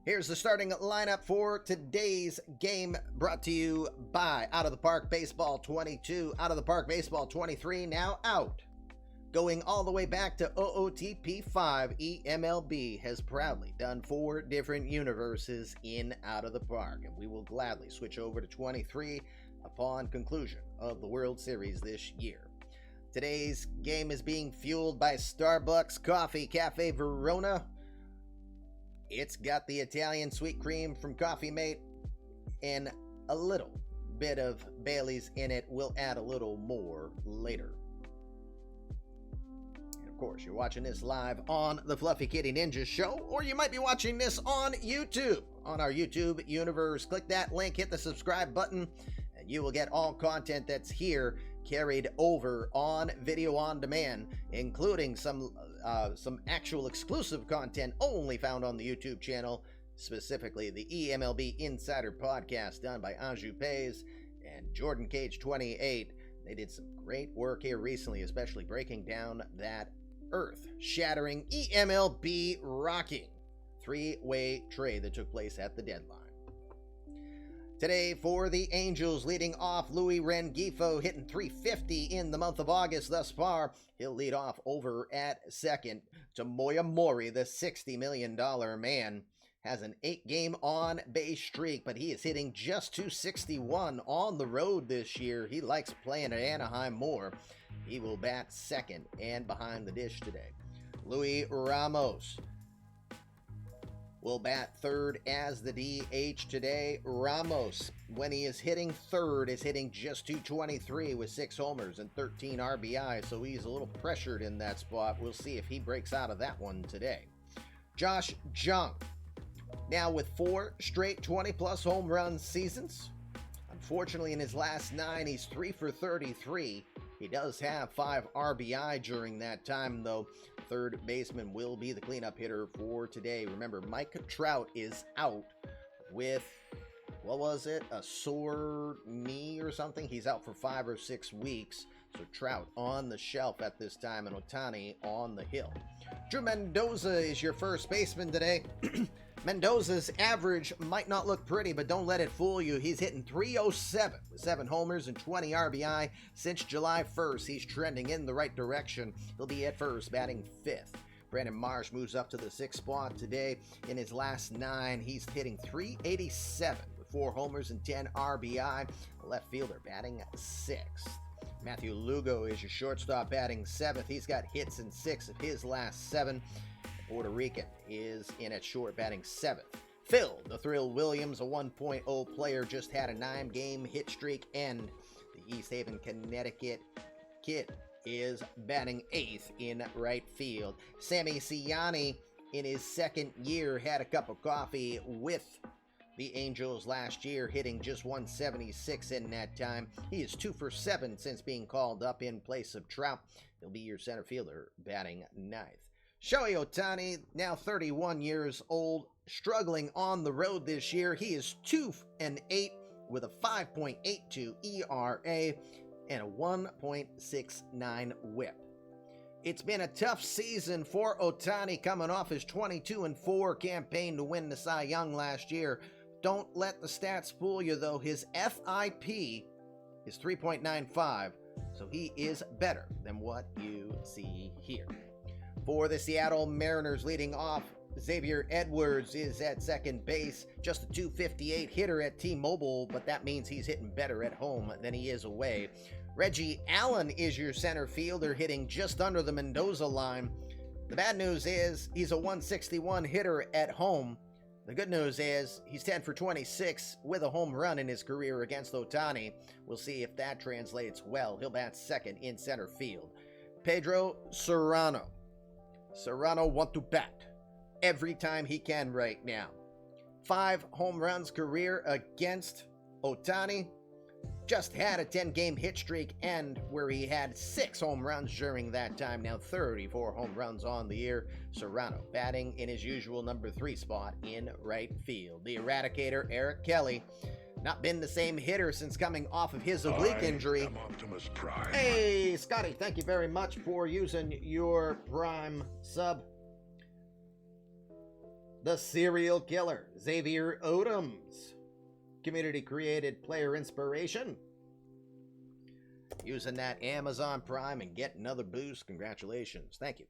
Here's the starting lineup for today's game, brought to you by Out of the Park Baseball 22, Out of the Park Baseball 23, now out. Going all the way back to OOTP 5, eMLB has proudly done 4 different universes in Out of the Park, and we will gladly switch over to 23 upon conclusion of the World Series this year. Today's game is being fueled by Starbucks Coffee Cafe Verona. It's got the Italian sweet cream from Coffee Mate and a little bit of Bailey's in it. We'll add a little more later. Of course, you're watching this live on the Fluffy Kitty Ninja Show, or you might be watching this on YouTube, on our YouTube universe. Click that link, hit the subscribe button, and you will get all content that's here carried over on video on demand, including some actual exclusive content only found on the YouTube channel, specifically the eMLB Insider Podcast done by Anju Pays and Jordan Cage 28. They did some great work here recently, especially breaking down that earth-shattering eMLB rocking three-way trade that took place at the deadline. Today for the Angels, leading off Luis Rengifou, hitting .350 in the month of August thus far. He'll lead off over at second. Damoia Mori, the $60 million man, has an 8-game on-base streak, but he is hitting just .261 on the road this year. He likes playing at Anaheim more. He will bat second and behind the dish today. Luis Ramos will bat third as the DH today. Ramos, when he is hitting third, is hitting just .223 with 6 homers and 13 RBI, so he's a little pressured in that spot. We'll see if he breaks out of that one today. Josh Jung, now with 4 straight 20-plus home run seasons. Unfortunately, in his last 9, he's 3 for 33. He does have 5 RBI during that time, though. Third baseman will be the cleanup hitter for today. Remember, Mike Trout is out with, what was it, a sore knee or something? He's out for 5 or 6 weeks. So Trout on the shelf at this time and Ohtani on the hill. Drew Mendoza is your first baseman today. Mendoza's average might not look pretty, but don't let it fool you. He's hitting .307 with 7 homers and 20 RBI since July 1st. He's trending in the right direction. He'll be at first, batting 5th. Brandon Marsh moves up to the 6th spot today. In his last 9, he's hitting .387 with 4 homers and 10 RBI. Left fielder batting 6th. Matthew Lugo is your shortstop, batting 7th. He's got hits in 6 of his last 7. Puerto Rican is in at short, batting 7th. Phil, the Thrill Williams, a 1.0 player, just had a 9-game hit streak end. The East Haven, Connecticut kid is batting 8th in right field. Sammy Ciani, in his 2nd year, had a cup of coffee with the Angels last year, hitting just .176 in that time. He is 2 for 7 since being called up in place of Trout. He'll be your center fielder, batting 9th. Shohei Ohtani, now 31 years old, struggling on the road this year. He is 2-8 with a 5.82 ERA and a 1.69 WHIP. It's been a tough season for Ohtani, coming off his 22-4 campaign to win the Cy Young last year. Don't let the stats fool you, though. His FIP is 3.95, so he is better than what you see here. For the Seattle Mariners, leading off, Xavier Edwards is at second base, just a .258 hitter at T-Mobile, but that means he's hitting better at home than he is away. Reggie Allen is your center fielder, hitting just under the Mendoza line. The bad news is he's a .161 hitter at home. The good news is he's 10 for 26 with a home run in his career against Ohtani. We'll see if that translates well. He'll bat second in center field. Pedro Cerrano. Cerrano wants to bat every time he can right now. 5 home runs career against Ohtani. Just had a 10-game hit streak end where he had 6 home runs during that time. Now 34 home runs on the year. Cerrano batting in his usual number 3 spot in right field. The Eradicator, Eric Kelly, not been the same hitter since coming off of his oblique injury. Optimus Prime. Hey, Scotty, thank you very much for using your Prime sub. The Serial Killer, Xavier Edwards. Community-created player inspiration. Using that Amazon Prime and getting another boost. Congratulations. Thank you.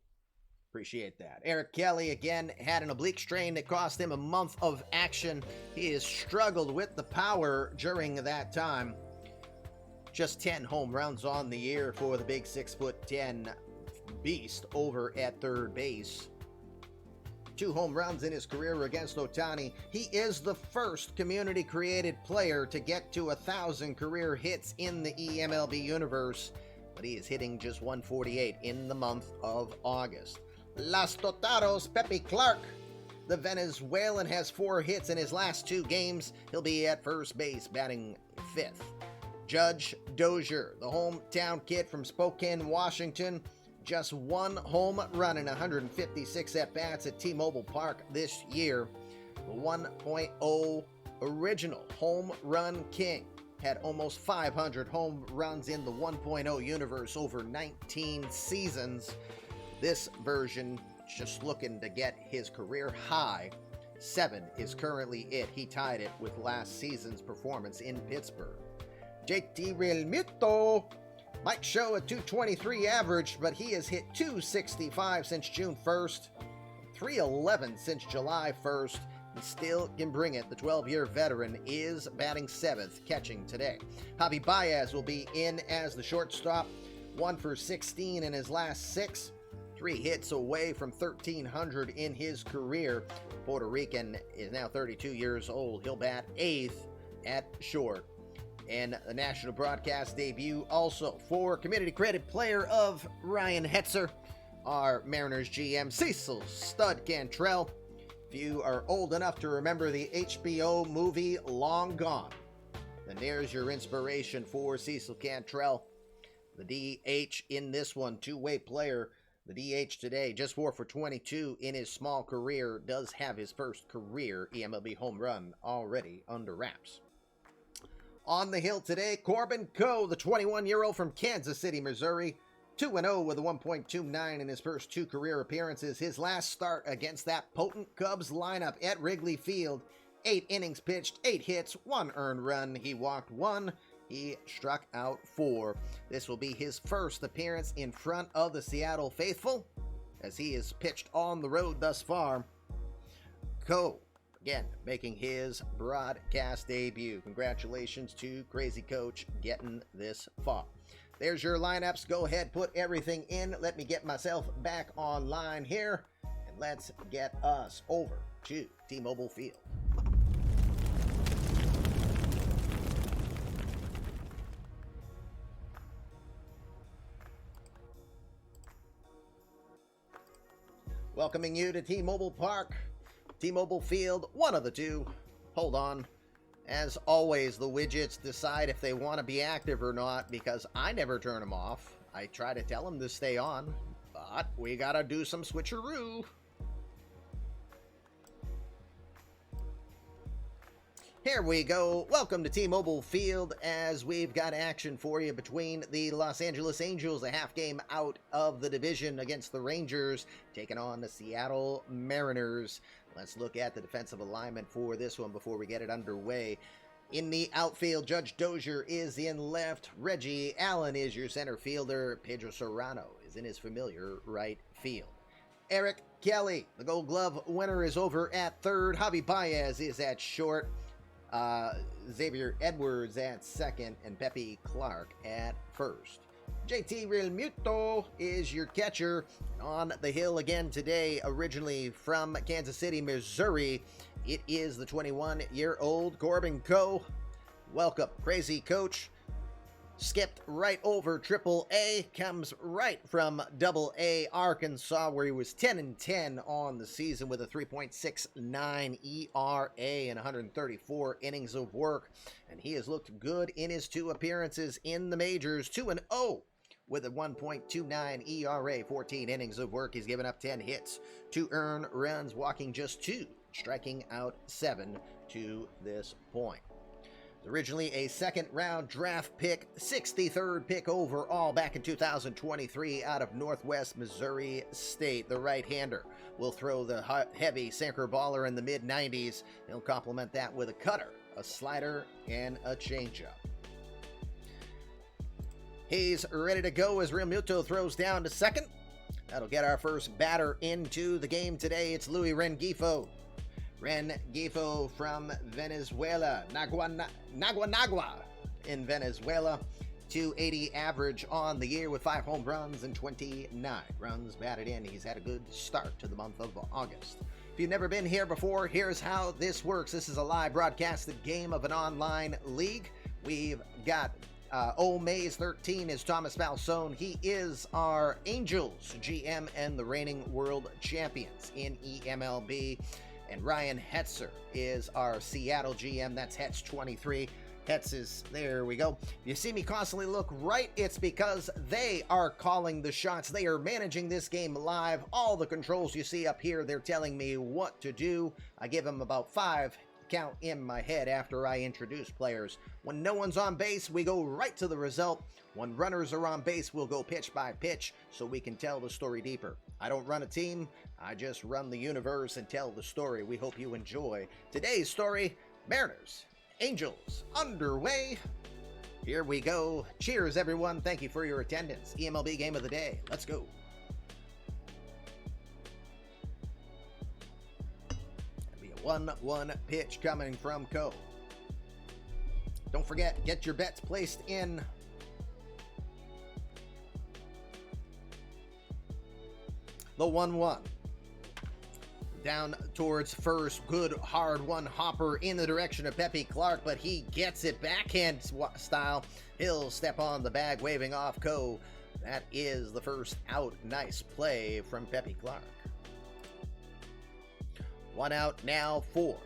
Appreciate that. Eric Kelly, again, had an oblique strain that cost him a month of action. He has struggled with the power during that time. Just 10 home runs on the year for the big 6'10" beast over at third base. 2 home runs in his career against Ohtani. He is the first community-created player to get to 1,000 career hits in the eMLB universe, but he is hitting just .148 in the month of August. Las Totaros, Pepe Clark. The Venezuelan has 4 hits in his last 2 games. He'll be at first base, batting 5th. Judge Dozier, the hometown kid from Spokane, Washington, just 1 home run in 156 at-bats at T-Mobile Park this year. The 1.0 original home run king. had almost 500 home runs in the 1.0 universe over 19 seasons. This version just looking to get his career high. 7 is currently it. He tied it with last season's performance in Pittsburgh. JT Realmuto might show a 223 average, but he has hit 265 since June 1st, 311 since July 1st. He still can bring it. The 12-year veteran is batting 7th, catching today. Javi Baez will be in as the shortstop, 1 for 16 in his last 6. 3 hits away from 1,300 in his career. Puerto Rican is now 32 years old. He'll bat 8th at short. And the national broadcast debut also for community credit player of Ryan Hetzer, our Mariners GM Cecil Stud Cantrell. If you are old enough to remember the HBO movie Long Gone, then there's your inspiration for Cecil Cantrell. The DH in this one, two-way player. The DH today, just 4 for 22 in his small career, does have his first career eMLB home run already under wraps. On the hill today, Corbin Coe, the 21-year-old from Kansas City, Missouri, 2-0 with a 1.29 in his first 2 career appearances. His last start against that potent Cubs lineup at Wrigley Field, 8 innings pitched, 8 hits, 1 earned run. He walked 1. He struck out 4. This will be his first appearance in front of the Seattle faithful, as he has pitched on the road thus far. Coe, again, making his broadcast debut. Congratulations to Crazy Coach getting this far. There's your lineups. Go ahead, put everything in. Let me get myself back online here, and let's get us over to T-Mobile Field. Welcoming you to T-Mobile Park, T-Mobile Field, one of the two. Hold on. As always, the widgets decide if they want to be active or not, because I never turn them off. I try to tell them to stay on, but we gotta do some switcheroo. Here we go. Welcome to T-Mobile Field, as we've got action for you between the Los Angeles Angels, a half game out of the division against the Rangers, taking on the Seattle Mariners. Let's look at the defensive alignment for this one before we get it underway. In the outfield, Judge Dozier is in left. Reggie Allen is your center fielder. Pedro Cerrano is in his familiar right field. Eric Kelly, the Gold Glove winner, is over at third. Javi Baez is at short. Xavier Edwards at second, and Pepe Clark at first. JT Realmuto is your catcher. On the hill again today, originally from Kansas City, Missouri, it is the 21-year-old Corbin Coe. Welcome, Crazy Coach. Skipped right over Triple-A, comes right from Double-A Arkansas, where he was 10-10 on the season with a 3.69 ERA and 134 innings of work. And he has looked good in his 2 appearances in the majors, 2-0 with a 1.29 ERA, 14 innings of work. He's given up 10 hits, 2 earned runs, walking just 2, striking out 7 to this point. Originally a second-round draft pick, 63rd pick overall back in 2023 out of Northwest Missouri State. The right-hander will throw the heavy sinker baller in the mid-90s. He'll complement that with a cutter, a slider, and a changeup. He's ready to go as Realmuto throws down to second. That'll get our first batter into the game today. It's Luis Rengifou. Rengifou from Venezuela, Nagua in Venezuela. 280 average on the year with 5 home runs and 29 runs batted in. He's had a good start to the month of August. If you've never been here before, here's how this works. This is a live broadcasted game of an online league. We've got Mays 13 is Thomas Falsone. He is our Angels GM and the reigning world champions in eMLB. And Ryan Hetzer is our Seattle GM. That's Hetz 23. Hetz is, there we go. You see me constantly look right, it's because they are calling the shots. They are managing this game live. All the controls you see up here, they're telling me what to do. I give them about 5 count in my head after I introduce players. When no one's on base, we go right to the result. When runners are on base, we'll go pitch by pitch so we can tell the story deeper. I don't run a team, I just run the universe and tell the story. We hope you enjoy today's story. Mariners, Angels, underway. Here we go. Cheers, everyone. Thank you for your attendance. eMLB game of the day. Let's go. That'll be a 1-1 pitch coming from Co. Don't forget, get your bets placed in. The 1-1. Down towards first. Good hard one hopper in the direction of Pepe Clark, but he gets it backhand style. He'll step on the bag, waving off Co. That is the first out. Nice play from Pepe Clark. One out now for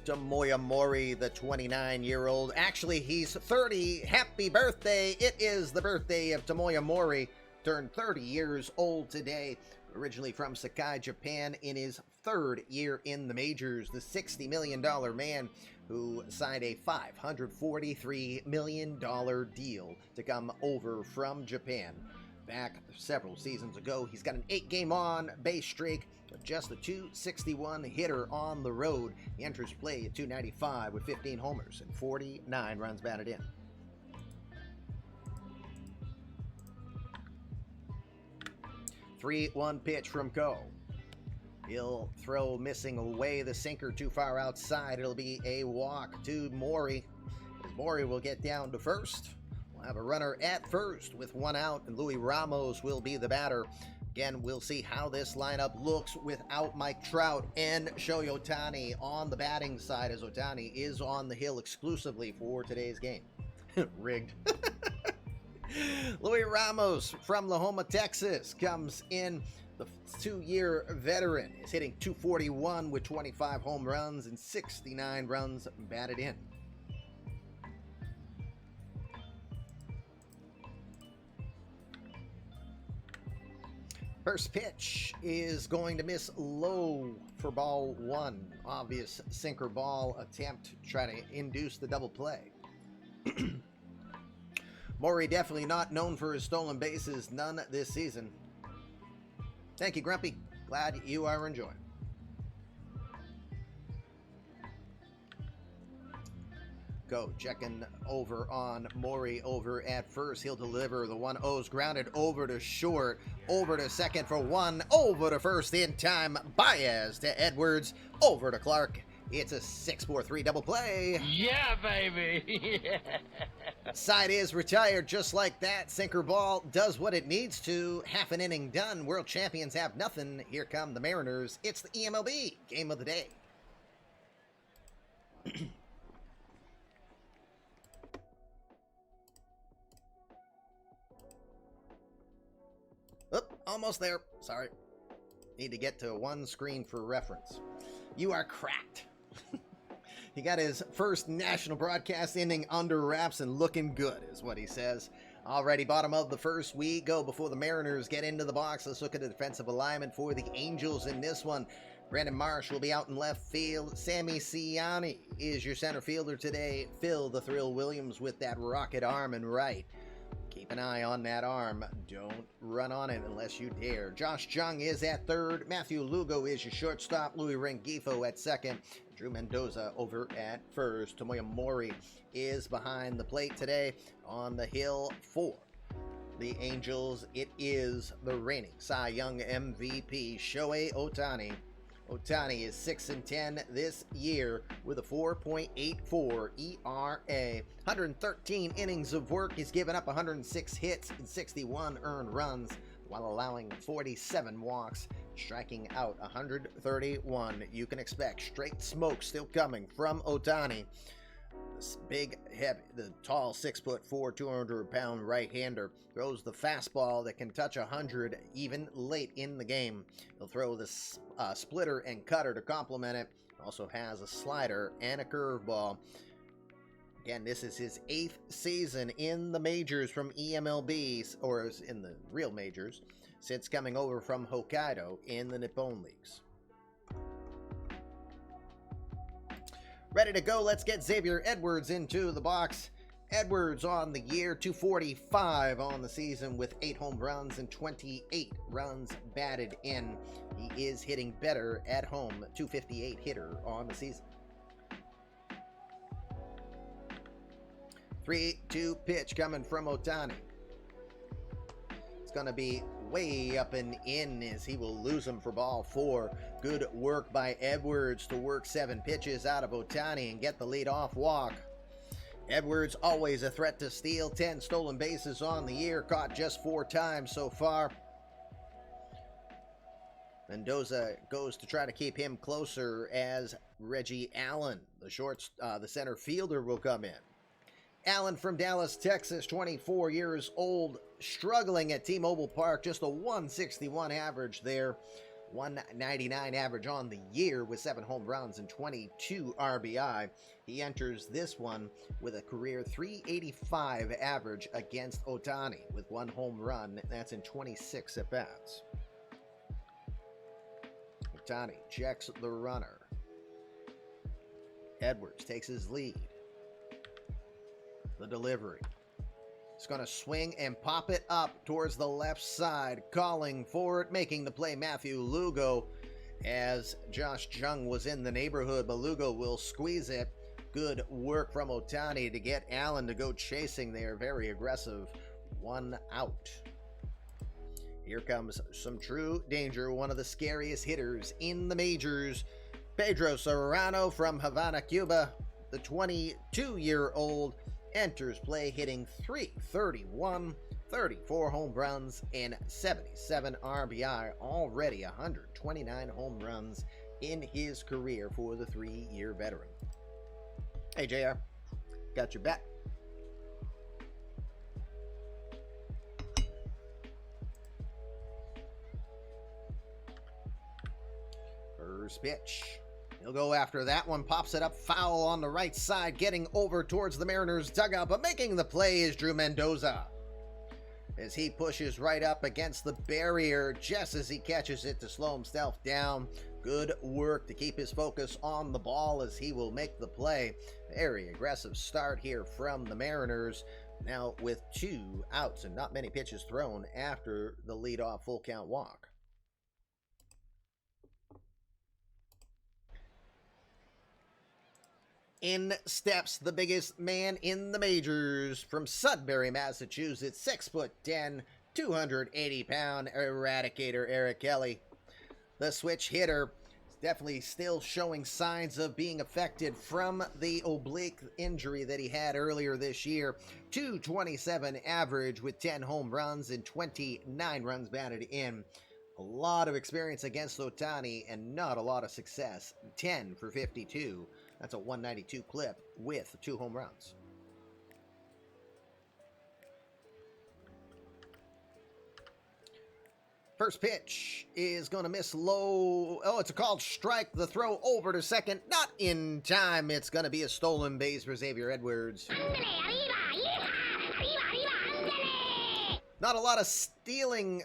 Damoia Mori, the 29-year-old. Actually, he's 30. Happy birthday. It is the birthday of Damoia Mori. Turned 30 years old today. Originally from Sakai, Japan, in his third year in the majors, the $60 million man who signed a $543 million deal to come over from Japan back several seasons ago. He's got an 8-game on-base streak, with just a .261 hitter on the road. He enters play at .295 with 15 homers and 49 runs batted in. One pitch from Co. He'll throw, missing away the sinker too far outside. It'll be a walk to Mori. Mori will get down to first. We'll have a runner at first with one out, and Luis Ramos will be the batter. Again, we'll see how this lineup looks without Mike Trout and Shohei Ohtani on the batting side, as Ohtani is on the hill exclusively for today's game. Rigged. Luis Ramos from La Homa, Texas, comes in. The 2-year veteran is hitting .241 with 25 home runs and 69 runs batted in. First pitch is going to miss low for ball one. Obvious sinker ball attempt to try to induce the double play. Mori definitely not known for his stolen bases, none this season. Thank you, Grumpy. Glad you are enjoying. Go checking over on Mori over at first. He'll deliver. The 1-0's grounded over to short, over to second for one, over to first in time. Baez to Edwards, over to Clark. It's a 6-4-3 double play. Yeah, baby. Side is retired just like that. Sinker ball does what it needs to. Half an inning done. World champions have nothing. Here come the Mariners. It's the eMLB game of the day. Oop, almost there. Sorry. Need to get to one screen for reference. You are cracked. He got his first national broadcast inning under wraps and looking good, is what he says. Alrighty, bottom of the first, we go before the Mariners get into the box. Let's look at the defensive alignment for the Angels in this one. Brandon Marsh will be out in left field. Sammy Ciani is your center fielder today. Phil the Thrill Williams with that rocket arm in right. Keep an eye on that arm. Don't run on it unless you dare. Josh Jung is at third. Matthew Lugo is your shortstop. Louis Rengifou at second. Drew Mendoza over at first. Damoia Mori is behind the plate today on the hill for the Angels. It is the reigning Cy Young MVP, Shohei Ohtani. Ohtani is 6-10 this year with a 4.84 ERA. 113 innings of work. He's given up 106 hits and 61 earned runs while allowing 47 walks, striking out 131. You can expect straight smoke still coming from Ohtani. This big, heavy, the tall 6'4", 200-pound right-hander throws the fastball that can touch 100 even late in the game. He'll throw the splitter and cutter to complement it. Also has a slider and a curveball. Again, this is his 8th season in the majors from eMLB, or in the real majors, since coming over from Hokkaido in the Nippon Leagues. Ready to go. Let's get Xavier Edwards into the box. Edwards on the year, 245 on the season with 8 home runs and 28 runs batted in. He is hitting better at home, 258 hitter on the season. 3-2 pitch coming from Ohtani. It's going to be way up and in as he will lose him for ball 4. Good work by Edwards to work 7 pitches out of Ohtani and get the leadoff walk. Edwards always a threat to steal, 10 stolen bases on the year, caught just 4 times so far. Mendoza goes to try to keep him closer as Reggie Allen, the center fielder, will come in. Allen from Dallas, Texas, 24 years old, struggling at T-Mobile Park, just a 161 average there. 199 average on the year with 7 home runs and 22 RBI. He enters this one with a career 385 average against Ohtani with 1 home run. That's in 26 at-bats. Ohtani checks the runner. Edwards takes his lead. The delivery. He's going to swing and pop it up towards the left side. Calling for it, making the play, Matthew Lugo. As Josh Jung was in the neighborhood, but Lugo will squeeze it. Good work from Ohtani to get Allen to go chasing there. Very aggressive. 1 out. Here comes some true danger. One of the scariest hitters in the majors. Pedro Cerrano from Havana, Cuba. The 22-year-old enters play hitting .331, 34 home runs, and 77 RBI. Already 129 home runs in his career for the 3-year veteran. Hey, JR, got your bet? First pitch. He'll go after that one, pops it up foul on the right side, getting over towards the Mariners' dugout, but making the play is Drew Mendoza. As he pushes right up against the barrier, just as he catches it to slow himself down. Good work to keep his focus on the ball as he will make the play. Very aggressive start here from the Mariners. Now with 2 outs and not many pitches thrown after the leadoff full count walk. In steps the biggest man in the majors from Sudbury, Massachusetts, 6'10", 280-pound Eradicator Eric Kelly. The switch hitter is definitely still showing signs of being affected from the oblique injury that he had earlier this year. 227 average with 10 home runs and 29 runs batted in. A lot of experience against Ohtani and not a lot of success. 10 for 52. That's a 192 clip with 2 home runs. First pitch is going to miss low. Oh, it's a called strike. The throw over to second. Not in time. It's going to be a stolen base for Xavier Edwards. Not a lot of stealing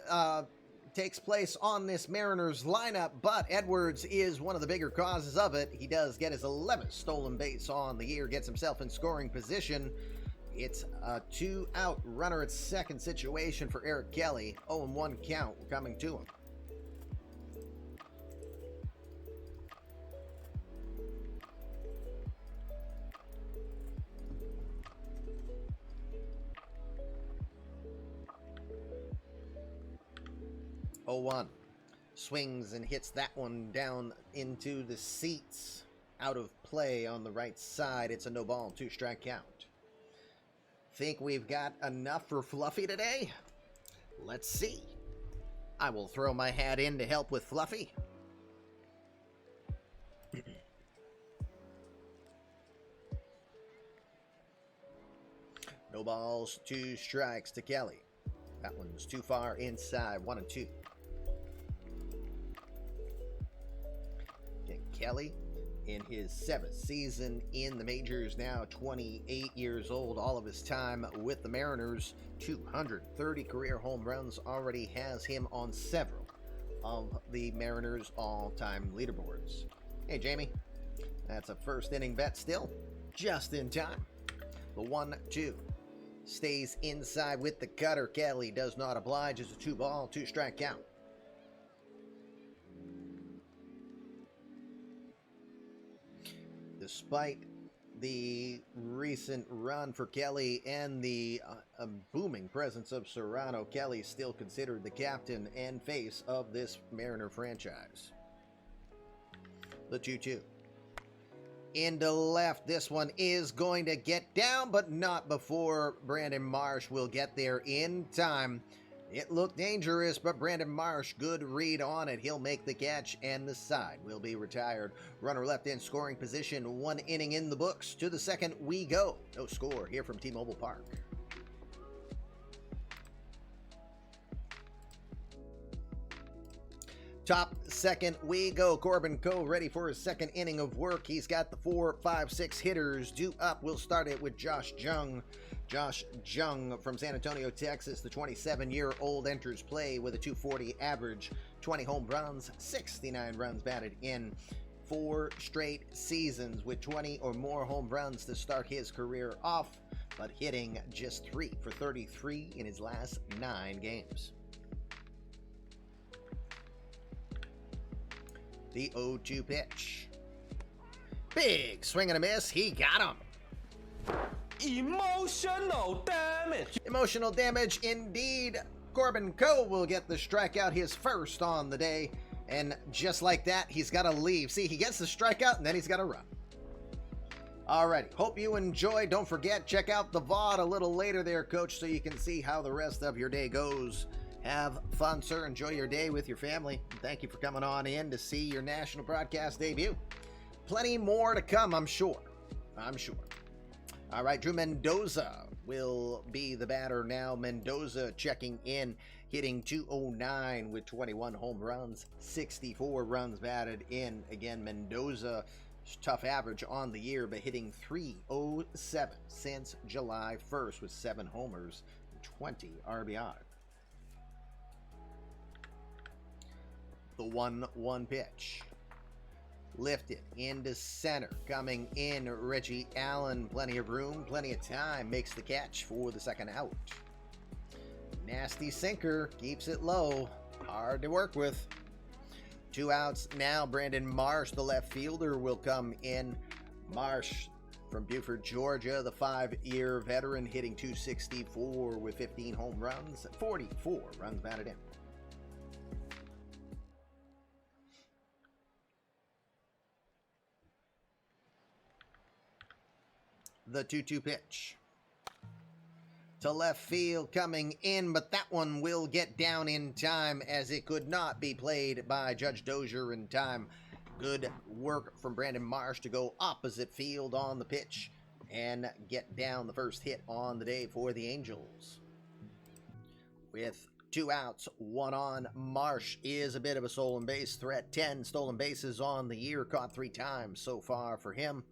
takes place on this Mariners lineup, but Edwards is one of the bigger causes of it. He does get his 11th stolen base on the year, gets himself in scoring position. It's a 2-out runner at second situation for Eric Kelly. 0-1 count coming to him. Oh-1. Swings and hits that one down into the seats. Out of play on the right side. It's a no ball, 2-strike count. Think we've got enough for Fluffy today? Let's see. I will throw my hat in to help with Fluffy. No balls, 2 strikes to Kelly. That one's too far inside, 1-2. Kelly in his 7th season in the majors, now 28 years old, all of his time with the Mariners. 230 career home runs, already has him on several of the Mariners all-time leaderboards. Hey, Jamie, That's a first inning bet still. Just in time. The 1-2. Stays inside with the cutter. Kelly does not oblige. It's a 2-ball, 2-strike count. Despite the recent run for Kelly and the booming presence of Cerrano, Kelly still considered the captain and face of this Mariner franchise. The 2-2. Into left. This one is going to get down, but not before Brandon Marsh will get there in time. It looked dangerous, but Brandon Marsh, good read on it. He'll make the catch, and the side will be retired. Runner left in scoring position. 1 inning in the books. To the second we go. No score here from T-Mobile Park. Top second we go. Corbin Coe ready for his second inning of work. He's got the 4, 5, 6 hitters due up. We'll start it with Josh Jung. Josh Jung from San Antonio, Texas. The 27-year-old enters play with a .240 average, 20 home runs, 69 runs batted in. 4 straight seasons with 20 or more home runs to start his career off, but hitting just 3 for 33 in his last 9 games. The 0-2 pitch. Big swing and a miss. He got him. Emotional damage. Emotional damage indeed. Corbin Coe will get the strikeout, his first on the day. And just like that, he's got to leave. See, he gets the strikeout and then he's got to run. Alrighty, hope you enjoyed. Don't forget, check out the VOD a little later there, Coach, so you can see how the rest of your day goes. Have fun, sir. Enjoy your day with your family. Thank you for coming on in to see your national broadcast debut. Plenty more to come, I'm sure. All right, Drew Mendoza will be the batter now. Mendoza checking in, hitting .209 with 21 home runs, 64 runs batted in. Again, Mendoza, tough average on the year, but hitting .307 since July 1st with 7 homers, 20 RBI. The 1-1 pitch. Lifted into center. Coming in, Reggie Allen. Plenty of room, plenty of time. Makes the catch for the second out. Nasty sinker. Keeps it low. Hard to work with. 2 outs now. Brandon Marsh, the left fielder, will come in. Marsh from Buford, Georgia. The 5-year veteran hitting .264 with 15 home runs. 44 runs batted in. The 2-2 pitch. To left field coming in, but that one will get down in time as it could not be played by Judge Dozier in time. Good work from Brandon Marsh to go opposite field on the pitch and get down the first hit on the day for the Angels. With 2 outs, 1 on, Marsh is a bit of a stolen base threat. 10 stolen bases on the year, caught 3 times so far for him.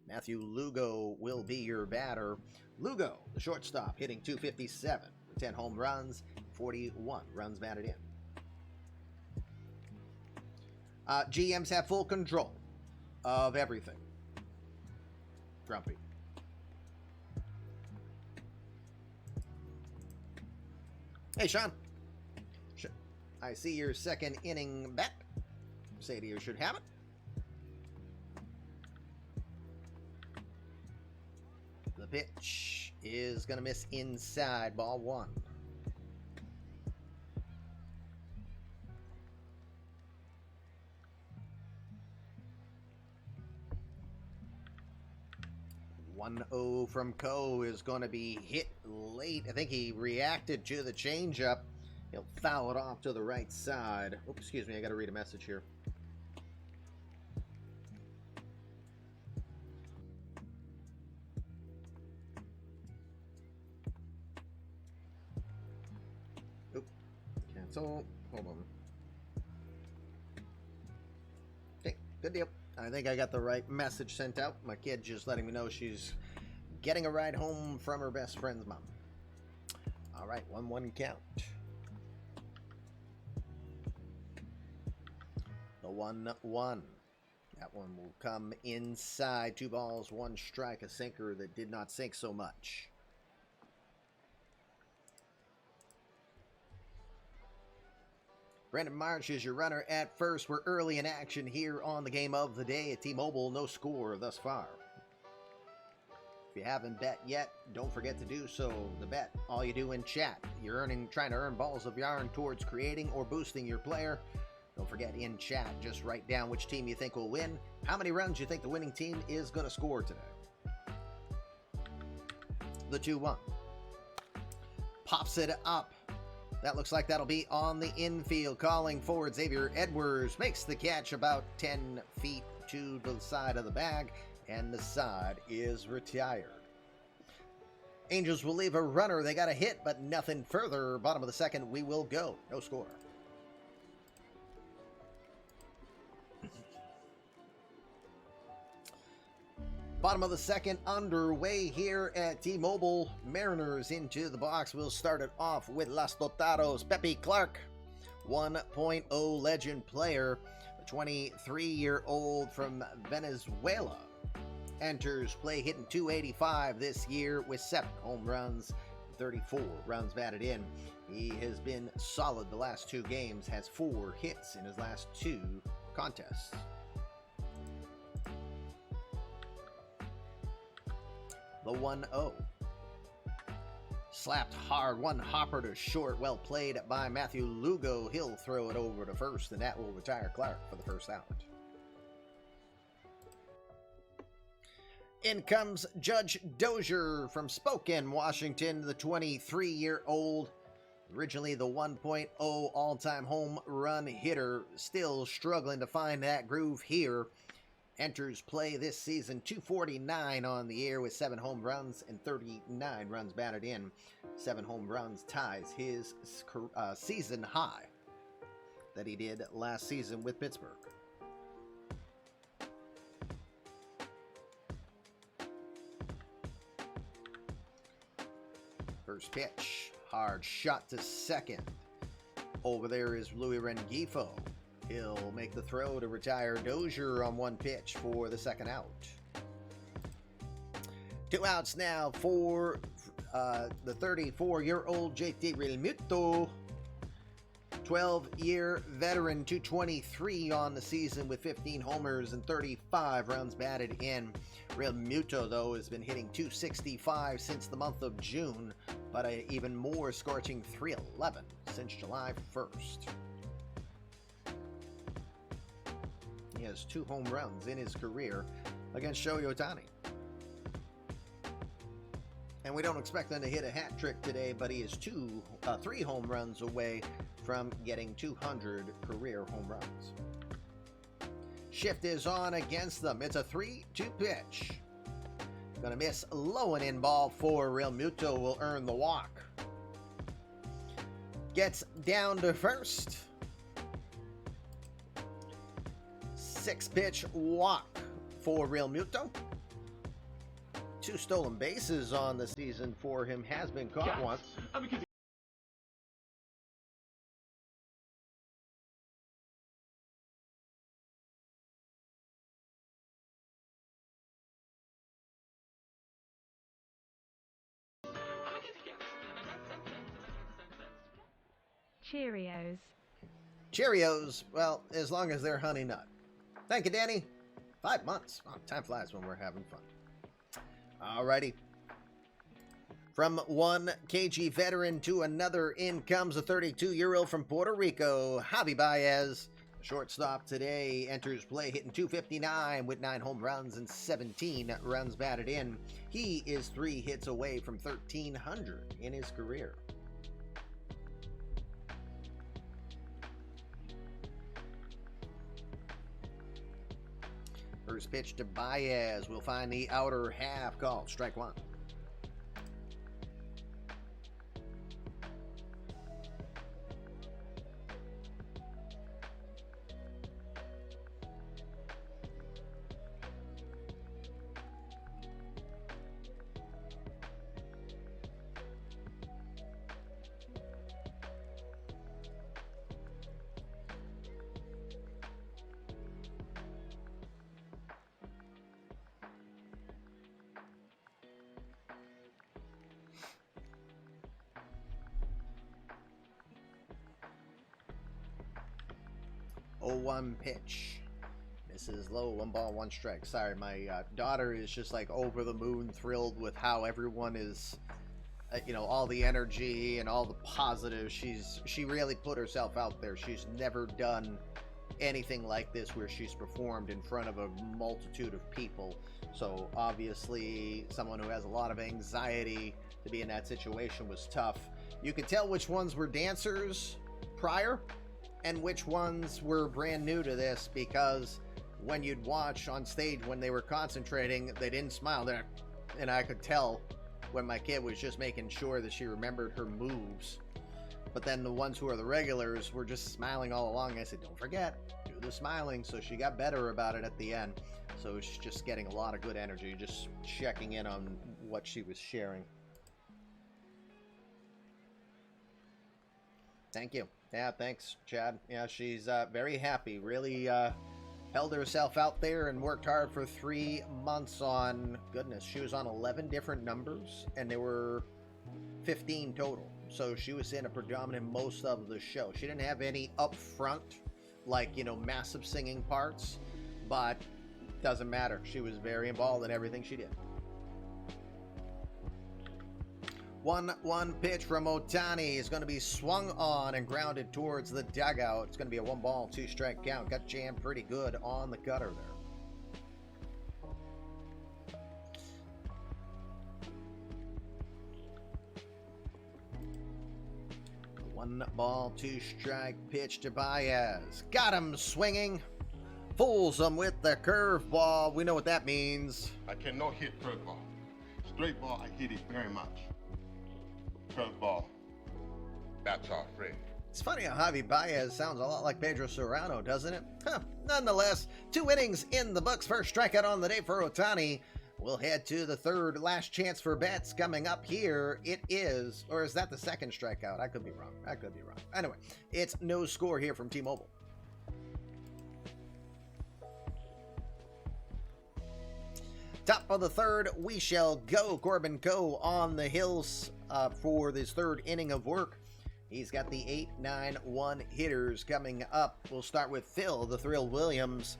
Matthew Lugo will be your batter. Lugo, the shortstop, hitting .257 with 10 home runs, 41 runs batted in. GMs have full control of everything. Grumpy. Hey, Sean. I see your second inning bet. Sadie, you should have it. The pitch is going to miss inside, ball 1. .1-0 from Coe is going to be hit late. I think he reacted to the changeup. He'll foul it off to the right side. Oops, excuse me, I got to read a message here. So, hold on. Okay, good deal. I think I got the right message sent out. My kid just letting me know she's getting a ride home from her best friend's mom. All right, 1-1 count. The 1-1. That one will come inside. 2 balls, 1 strike, a sinker that did not sink so much. Brandon Marsh is your runner at first. We're early in action here on the game of the day at T-Mobile. No score thus far. If you haven't bet yet, don't forget to do so. The bet, all you do in chat. You're trying to earn balls of yarn towards creating or boosting your player. Don't forget in chat, just write down which team you think will win, how many runs you think the winning team is going to score today. The 2-1. Pops it up. That looks like that'll be on the infield. Calling forward, Xavier Edwards makes the catch about 10 feet to the side of the bag, and the side is retired. Angels will leave a runner. They got a hit, but nothing further. Bottom of the second, we will go. No score. Bottom of the second underway here at T-Mobile. Mariners into the box. We'll start it off with Los Totaros. Pepe Clark, 1.0 legend player, a 23-year-old from Venezuela. Enters play hitting .285 this year with 7 home runs, 34 runs batted in. He has been solid the last 2 games, has 4 hits in his last 2 contests. The 1-0. Slapped hard, one hopper to short, well played by Matthew Lugo. He'll throw it over to first, and that will retire Clark for the first out. In comes Judge Dozier from Spokane, Washington, the 23-year-old. Originally the 1.0 all-time home run hitter, still struggling to find that groove here. Enters play this season .249 on the year with 7 home runs and 39 runs batted in. 7 home runs ties his season high that he did last season with Pittsburgh. First pitch, hard shot to second. Over there is Louis Rengifou. He'll make the throw to retire Dozier on 1 pitch for the second out. 2 outs now for the 34-year-old JT Realmuto. 12-year veteran, .223 on the season with 15 homers and 35 runs batted in. Realmuto, though, has been hitting .265 since the month of June, but an even more scorching .311 since July 1st. He has 2 home runs in his career against Shohei Ohtani. And we don't expect him to hit a hat trick today, but he is 3 home runs away from getting 200 career home runs. Shift is on against them. It's a 3-2 pitch. Gonna miss low and in ball 4. Realmuto will earn the walk. Gets down to first. 6-pitch walk for Realmuto. 2 stolen bases on the season for him. Has been caught once. Cheerios. Cheerios, well, as long as they're honey nut. Thank you, Danny. 5 months. Wow, time flies when we're having fun. Alrighty. From one KG veteran to another, in comes a 32-year-old from Puerto Rico, Javi Baez. Shortstop today enters play hitting .259 with 9 home runs and 17 runs batted in. He is 3 hits away from 1,300 in his career. First pitch to Baez will find the outer half, called strike 1. 0-1 pitch. Misses low, 1 ball, 1 strike. Sorry, my daughter is just like over the moon thrilled with how everyone is, you know, all the energy and all the positives. She really put herself out there. She's never done anything like this where she's performed in front of a multitude of people. So obviously someone who has a lot of anxiety to be in that situation was tough. You could tell which ones were dancers prior and which ones were brand new to this, because when you'd watch on stage when they were concentrating, they didn't smile there, and I could tell when my kid was just making sure that she remembered her moves. But then the ones who are the regulars were just smiling all along. I said, don't forget, do the smiling. So she got better about it at the end. So she's just getting a lot of good energy, just checking in on what she was sharing. Thank you. Yeah, thanks, Chad. Yeah, she's very happy. Really held herself out there and worked hard for 3 months on, goodness, she was on 11 different numbers, and there were 15 total. So she was in a predominant most of the show. She didn't have any up front, like, you know, massive singing parts, but doesn't matter. She was very involved in everything she did. 1-1 pitch from Ohtani is going to be swung on and grounded towards the dugout. It's going to be a 1 ball, 2 strike count. Got jammed pretty good on the gutter there. 1 ball, 2 strike pitch to Baez. Got him swinging. Fools him with the curveball. We know what that means. I cannot hit curveball. Straight ball, I hit it very much. Curveball, that's our friend. It's funny how Javi Baez sounds a lot like Pedro Cerrano, doesn't it? Huh. Nonetheless, 2 innings in the books. First strikeout on the day for Ohtani. We'll head to the third. Last chance for bets coming up here. It is, or is that the second strikeout? I could be wrong. Anyway, it's no score here from T-Mobile. Top of the third, we shall go. Corbin Coe on the hills for this third inning of work. He's got the 8-9-1 hitters coming up. We'll start with Phil, the Thrill Williams.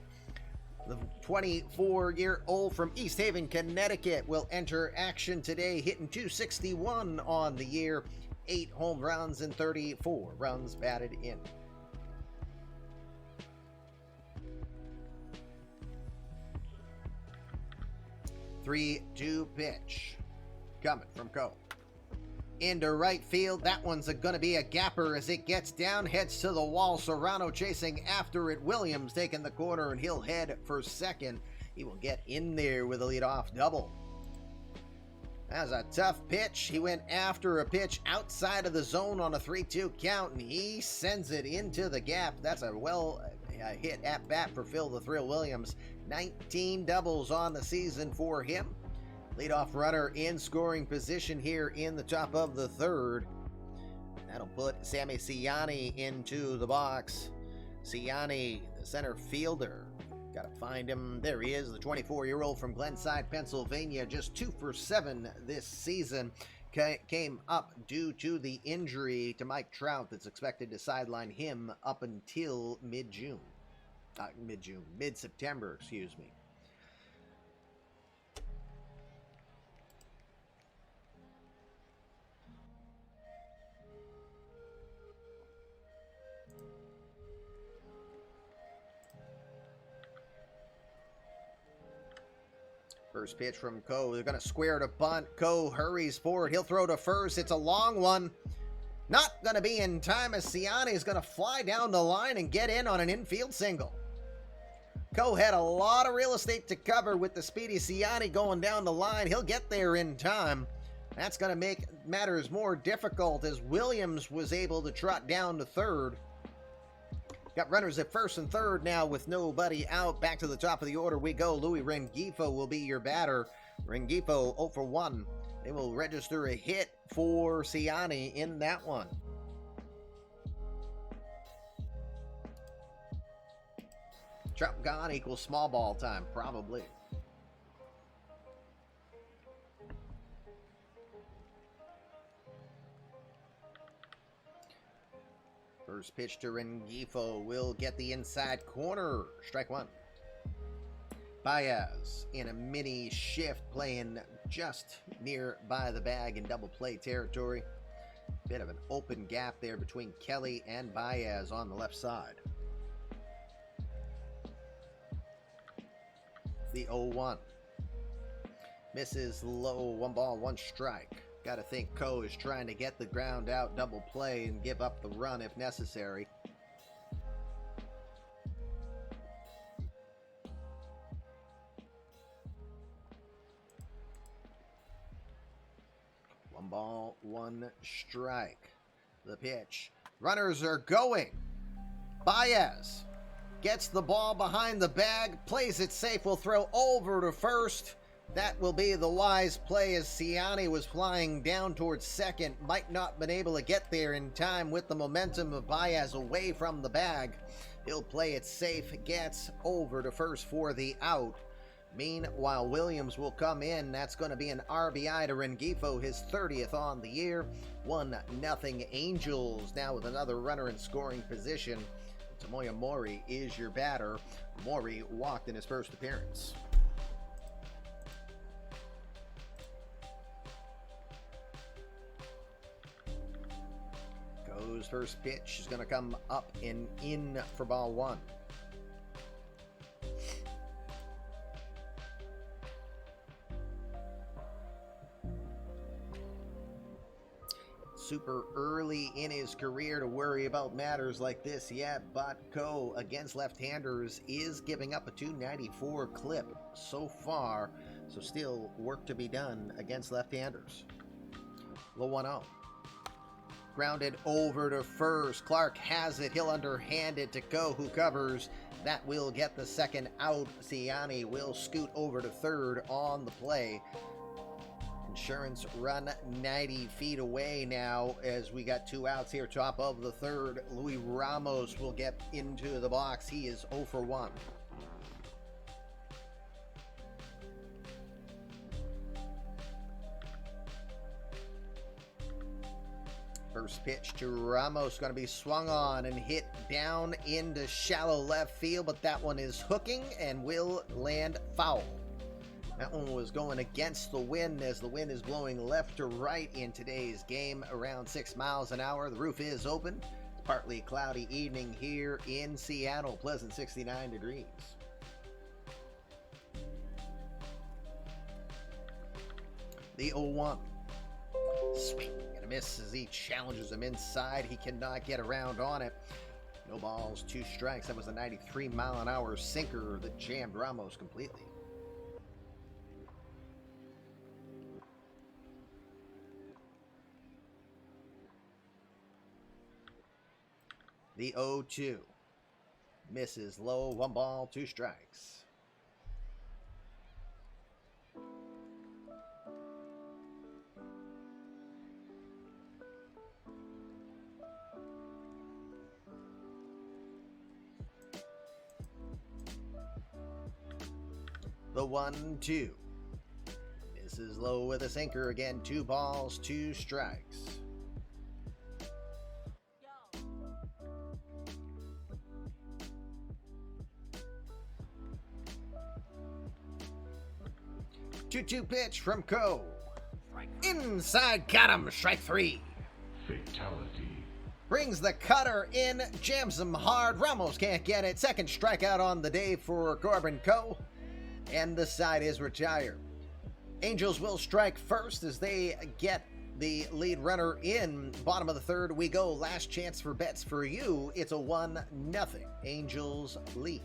The 24-year-old from East Haven, Connecticut, will enter action today, hitting .261 on the year. 8 home runs and 34 runs batted in. 3-2 pitch coming from Coe. Into right field. That one's going to be a gapper as it gets down, heads to the wall. Serrano chasing after it. Williams taking the corner, and he'll head for second. He will get in there with a leadoff double. That's a tough pitch. He went after a pitch outside of the zone on a 3-2 count, and he sends it into the gap. That's a hit at bat for Phil the Thrill Williams. 19 doubles on the season for him. Leadoff runner in scoring position here in the top of the third. That'll put Sammy Ciani into the box. Ciani, the center fielder. Got to find him. There he is, the 24-year-old from Glenside, Pennsylvania. Just 2 for 7 this season. Came up due to the injury to Mike Trout that's expected to sideline him up until mid-September, excuse me. First pitch from Coe. They're going to square to bunt. Coe hurries forward. He'll throw to first. It's a long one. Not going to be in time as Ciani is going to fly down the line and get in on an infield single. Coe had a lot of real estate to cover with the speedy Ciani going down the line. He'll get there in time. That's going to make matters more difficult as Williams was able to trot down to third. Got runners at first and third now with nobody out. Back to the top of the order we go. Louis Rengifou will be your batter. Rengifou 0 for 1. They will register a hit for Ciani in that one. Trout gone equals small ball time, probably. First pitch to Rengifou will get the inside corner. Strike one. Baez in a mini shift, playing just nearby the bag in double play territory. Bit of an open gap there between Kelly and Baez on the left side. The 0-1. Misses low, 1 ball, 1 strike. Gotta think Ko is trying to get the ground out, double play, and give up the run if necessary. One ball, 1 strike. The pitch. Runners are going. Baez gets the ball behind the bag, plays it safe, will throw over to first. That will be the wise play as Ciani was flying down towards second. Might not been able to get there in time with the momentum of Baez away from the bag. He'll play it safe, gets over to first for the out. Meanwhile, Williams will come in. That's going to be an RBI to Rengifou, his 30th on the year. 1-0 Angels now with another runner in scoring position. Damoia Mori is your batter. Mori walked in his first appearance. Ko's first pitch is going to come up and in for ball 1. Super early in his career to worry about matters like this yet, but Ko against left-handers is giving up a 294 clip so far, so still work to be done against left-handers. Low 1-0. Grounded over to first. Clark has it. He'll underhand it to Ko, who covers. That will get the second out. Ciani will scoot over to third on the play. Insurance run 90 feet away now as we got 2 outs here. Top of the third. Luis Ramos will get into the box. He is 0 for 1. First pitch to Ramos going to be swung on and hit down into shallow left field, but that one is hooking and will land foul. That one was going against the wind as the wind is blowing left to right in today's game around 6 miles an hour. The roof is open. It's partly cloudy evening here in Seattle, pleasant 69 degrees. The 0-1. Sweet. Gonna miss as he challenges him inside. He cannot get around on it. No balls, 2 strikes. That was a 93 mile an hour sinker that jammed Ramos completely. The 0-2. Misses low, 1 ball, 2 strikes. The 1-2. Misses low with a sinker again, 2 balls, 2 strikes. Two pitch from Ko. Inside, got him. Strike 3. Fatality. Brings the cutter in, jams him hard. Ramos can't get it. Second strikeout on the day for Corbin Ko. And the side is retired. Angels will strike first as they get the lead runner in. Bottom of the third we go. Last chance for bets for you. It's a 1-0 Angels lead.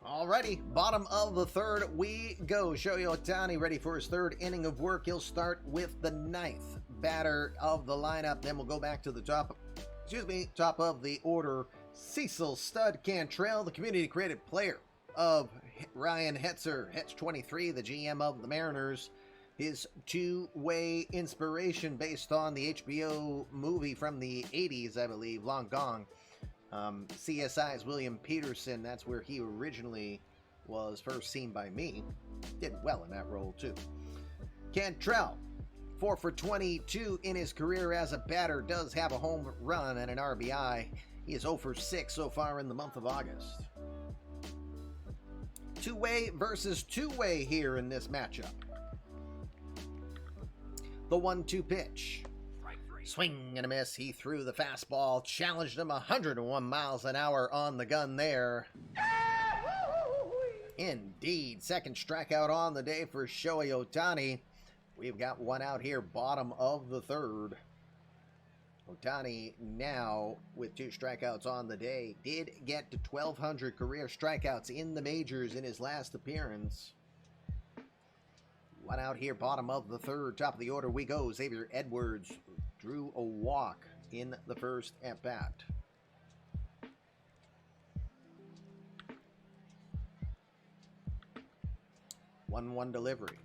Alrighty, bottom of the third we go. Shohei Ohtani ready for his 3rd inning of work. He'll start with the 9th batter of the lineup. Then we'll go back to the top of the order. Cecil Stud Cantrell, the community-created player of Ryan Hetzer. Hetz 23, the GM of the Mariners. His 2-way inspiration based on the HBO movie from the 80s, I believe, Long Gone. CSI's William Peterson, that's where he originally was first seen by me. Did well in that role, too. Cantrell, 4 for 22 in his career as a batter, does have a home run and an RBI. He is 0 for 6 so far in the month of August. Two-way versus two-way here in this matchup. The 1-2 pitch. Swing and a miss. He threw the fastball, challenged him 101 miles an hour on the gun there. Indeed, second strikeout on the day for Shohei Ohtani. We've got one out here, bottom of the third. Ohtani now with 2 strikeouts on the day. Did get to 1,200 career strikeouts in the majors in his last appearance. One out here, bottom of the third. Top of the order we go. Xavier Edwards drew a walk in the first at bat. One delivery.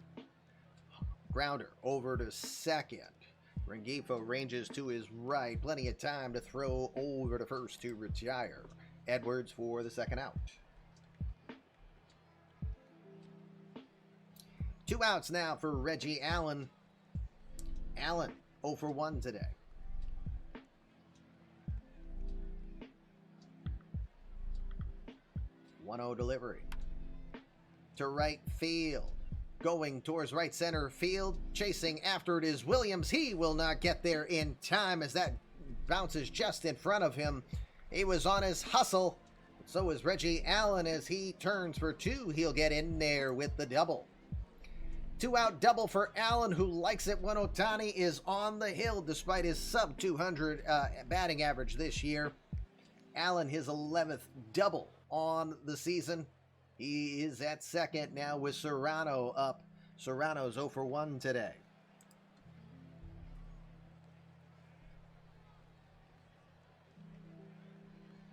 Grounder over to second. Rengifou ranges to his right. Plenty of time to throw over to first to retire. Edwards for the second out. 2 outs now for Reggie Allen. Allen 0 for 1 today. 1-0 delivery. To right field. Going towards right center field. Chasing after it is Williams. He will not get there in time as that bounces just in front of him. He was on his hustle. So is Reggie Allen as he turns for 2. He'll get in there with the double. 2-out double for Allen, who likes it when Ohtani is on the hill despite his sub-200 batting average this year. Allen, his 11th double on the season. He is at second now with Cerrano up. Serrano's 0 for 1 today.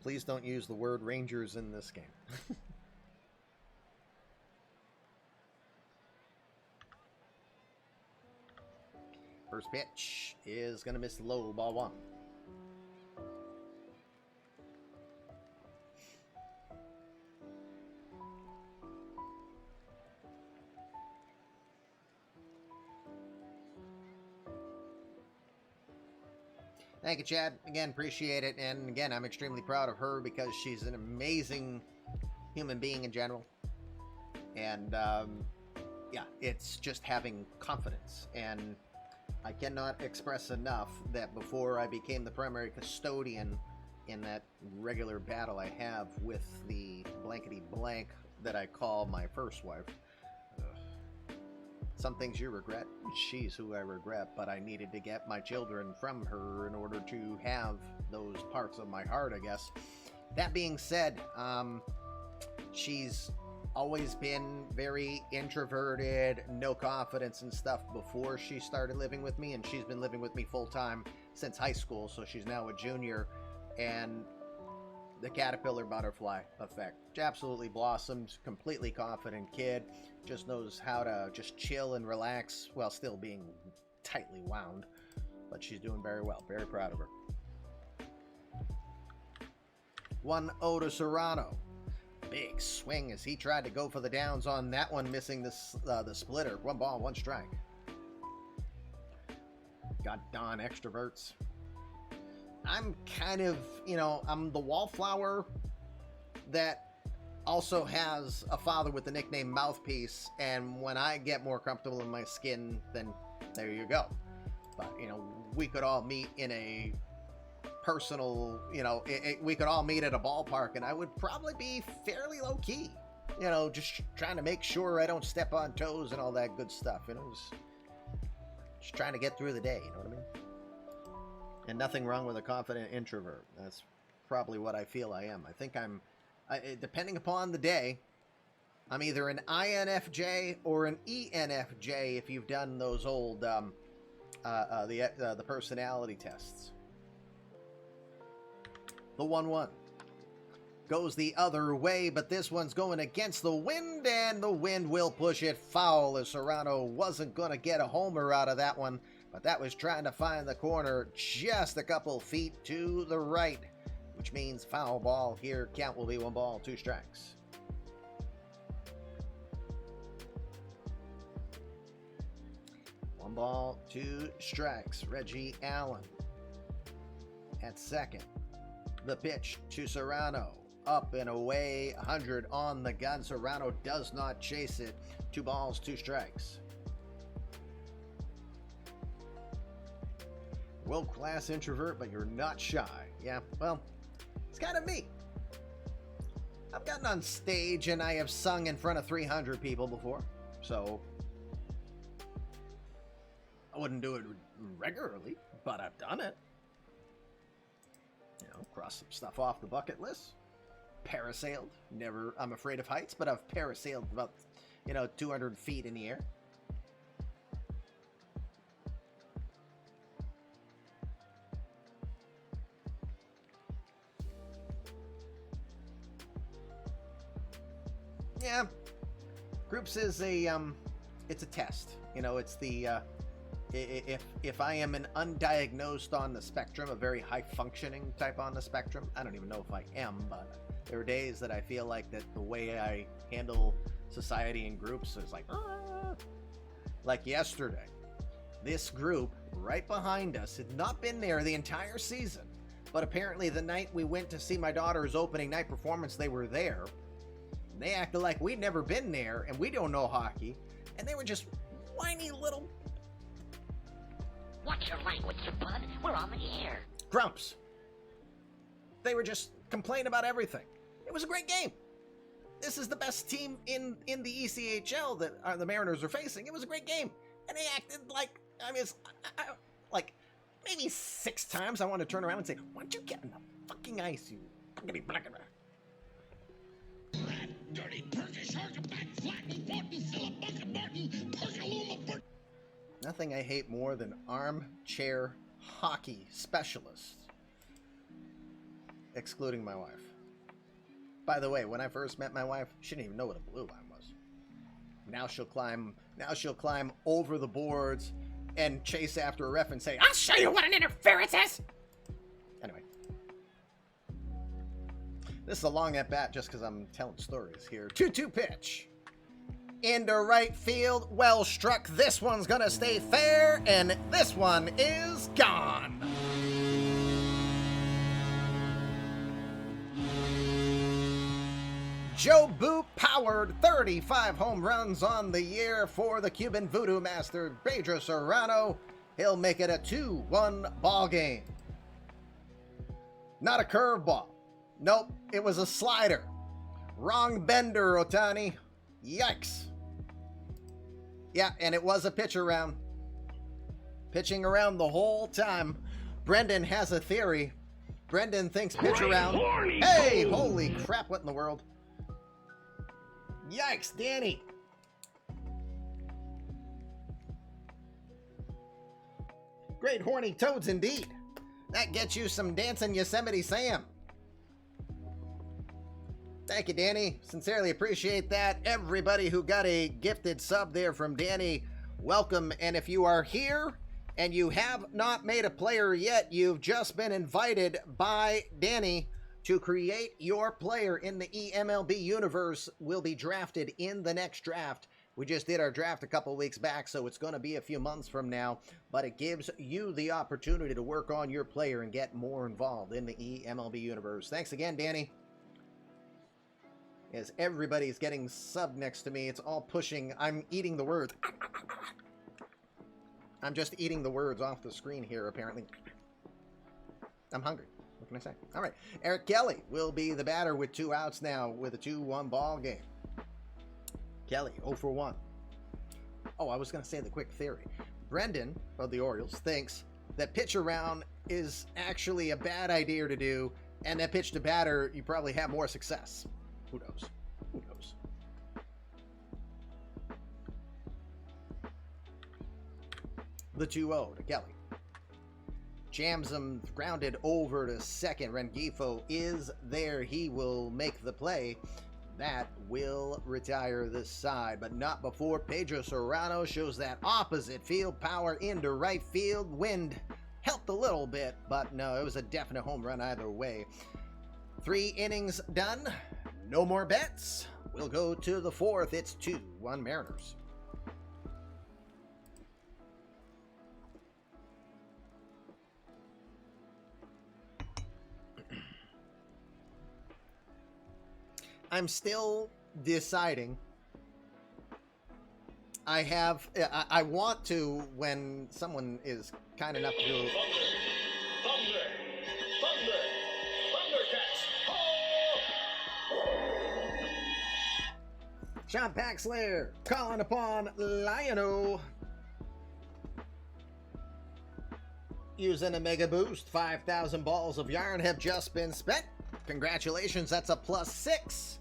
Please don't use the word Rangers in this game. First pitch is going to miss low, ball 1. Thank you, Chad. Again, appreciate it. And again, I'm extremely proud of her because she's an amazing human being in general. And yeah, it's just having confidence. And I cannot express enough that before I became the primary custodian in that regular battle I have with the blankety blank that I call my first wife. Some things you regret. She's who I regret, but I needed to get my children from her in order to have those parts of my heart, I guess. That being said, she's always been very introverted, no confidence and stuff before she started living with me, and she's been living with me full-time since high school, so she's now a junior, and the caterpillar butterfly effect. She absolutely blossomed, completely confident kid, just knows how to just chill and relax while still being tightly wound, but she's doing very well. Very proud of her. 1-0 to Serrano. Big swing as he tried to go for the downs on that one, missing the splitter. 1 ball, 1 strike. Got Don extroverts. I'm kind of, I'm the wallflower that also has a father with the nickname Mouthpiece, and when I get more comfortable in my skin, then there you go. But, we could all meet in a personal, we could all meet at a ballpark, and I would probably be fairly low-key, just trying to make sure I don't step on toes and all that good stuff, just trying to get through the day, you know what I mean? And nothing wrong with a confident introvert. That's probably what I feel I am. I think depending upon the day, I'm either an INFJ or an ENFJ if you've done those old, the personality tests. The 1-1 goes the other way, but this one's going against the wind, and the wind will push it foul as Serrano wasn't going to get a homer out of that one. But that was trying to find the corner just a couple feet to the right, which means foul ball here. Count will be 1 ball, 2 strikes. 1 ball, 2 strikes. Reggie Allen at second. The pitch to Cerrano. Up and away, 100 on the gun. Cerrano does not chase it. 2 balls, 2 strikes. World-class introvert, but you're not shy. Yeah, well, it's kind of me. I've gotten on stage and I have sung in front of 300 people before, so I wouldn't do it regularly, but I've done it. You know, cross some stuff off the bucket list. Parasailed. Never, I'm afraid of heights, but I've parasailed about, 200 feet in the air. Yeah, groups is it's a test. It's the, if I am an undiagnosed on the spectrum, a very high functioning type on the spectrum, I don't even know if I am, but there are days that I feel like that the way I handle society in groups is like yesterday. This group right behind us had not been there the entire season, but apparently the night we went to see my daughter's opening night performance, they were there. They acted like we'd never been there and we don't know hockey, and they were just whiny little... Watch your language, you bud. We're on the air. Grumps. They were just complaining about everything. It was a great game. This is the best team in the ECHL that the Mariners are facing. It was a great game. And they acted like, like maybe 6 times I want to turn around and say, why don't you get in the fucking ice, you buckety blacker. Dirty Turkish architect, flatten, fortin, Philip Martin, Perkaluma. Nothing I hate more than armchair hockey specialists. Excluding my wife. By the way, when I first met my wife, she didn't even know what a blue line was. Now she'll climb over the boards and chase after a ref and say, I'll show you what an interference is! Anyway. This is a long at bat just because I'm telling stories here. 2-2 pitch. Into right field. Well struck. This one's going to stay fair. And this one is gone. Joe Boo powered 35 home runs on the year for the Cuban Voodoo Master, Pedro Cerrano. He'll make it a 2-1 ball game. Not a curveball. Nope, it was a slider. Wrong bender, Ohtani. Yikes. Yeah, and it was a pitch around. Pitching around the whole time. Brendan has a theory. Brendan thinks pitch around. Hey, holy crap, what in the world? Yikes, Danny. Great horny toads indeed. That gets you some dancing Yosemite Sam. Thank you, Danny. Sincerely appreciate that. Everybody who got a gifted sub there from Danny, welcome. And if you are here and you have not made a player yet, you've just been invited by Danny to create your player in the eMLB universe. Will be drafted in the next draft. We just did our draft a couple weeks back, so it's going to be a few months from now, but it gives you the opportunity to work on your player and get more involved in the eMLB universe. Thanks again, Danny. As everybody's getting sub next to me, it's all pushing. I'm eating the words. I'm just eating the words off the screen here, apparently. I'm hungry. What can I say? All right. Eric Kelly will be the batter with 2 outs now with a 2-1 ball game. Kelly, 0 for 1. Oh, I was going to say the quick theory. Brendan of the Orioles thinks that pitch around is actually a bad idea to do, and that pitch to batter, you probably have more success. Who knows? Who knows? The 2-0 to Kelly. Jams him, grounded over to second. Rengifou is there. He will make the play. That will retire this side, but not before Pedro Cerrano shows that opposite field power into right field. Wind helped a little bit, but no, it was a definite home run either way. 3 innings done. No more bets. We'll go to the 4th. It's 2-1 Mariners. I'm still deciding. I want to, when someone is kind enough to... Sean Paxler calling upon Lion-O. Using a mega boost, 5,000 balls of yarn have just been spent. Congratulations, that's a +6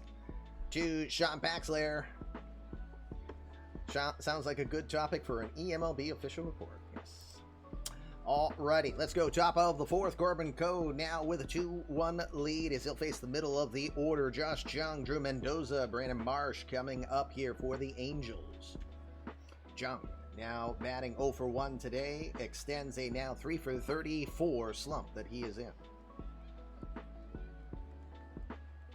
to Sean Paxler. Sounds like a good topic for an eMLB official report. Yes. Alrighty, let's go. Top of the fourth, Corbin Coe now with a 2-1 lead as he'll face the middle of the order. Josh Jung, Drew Mendoza, Brandon Marsh coming up here for the Angels. Jung now batting 0 for 1 today, extends a now 3 for 34 slump that he is in.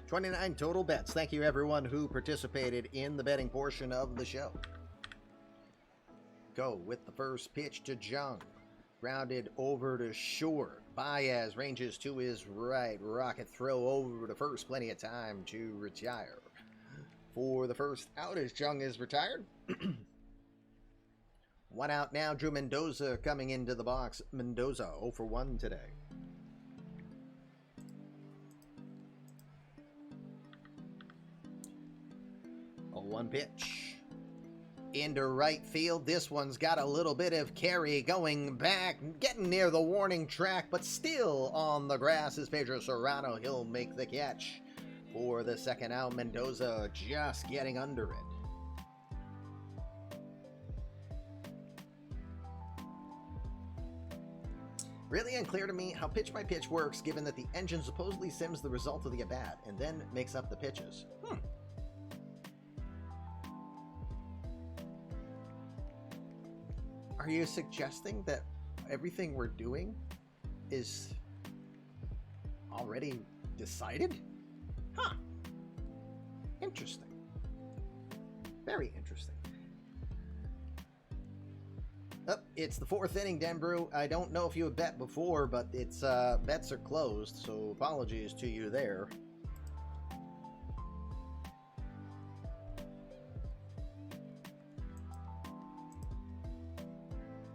29 total bets. Thank you everyone who participated in the betting portion of the show. Go with the first pitch to Jung. Grounded over to short. Baez ranges to his right. Rocket throw over to first. Plenty of time to retire. For the first out as Jung is retired. 1 out now. Drew Mendoza coming into the box. Mendoza 0 for 1 today. A 1 pitch. Into right field. This one's got a little bit of carry going back, getting near the warning track, but still on the grass is Pedro Cerrano. He'll make the catch for the second out. Mendoza just getting under it. Really unclear to me how pitch by pitch works, given that the engine supposedly sims the result of the at-bat and then makes up the pitches. Are you suggesting that everything we're doing is already decided? Huh. Interesting. Very interesting. Oh, it's the 4th inning, Denbrew. I don't know if you have bet before, but it's bets are closed, so apologies to you there.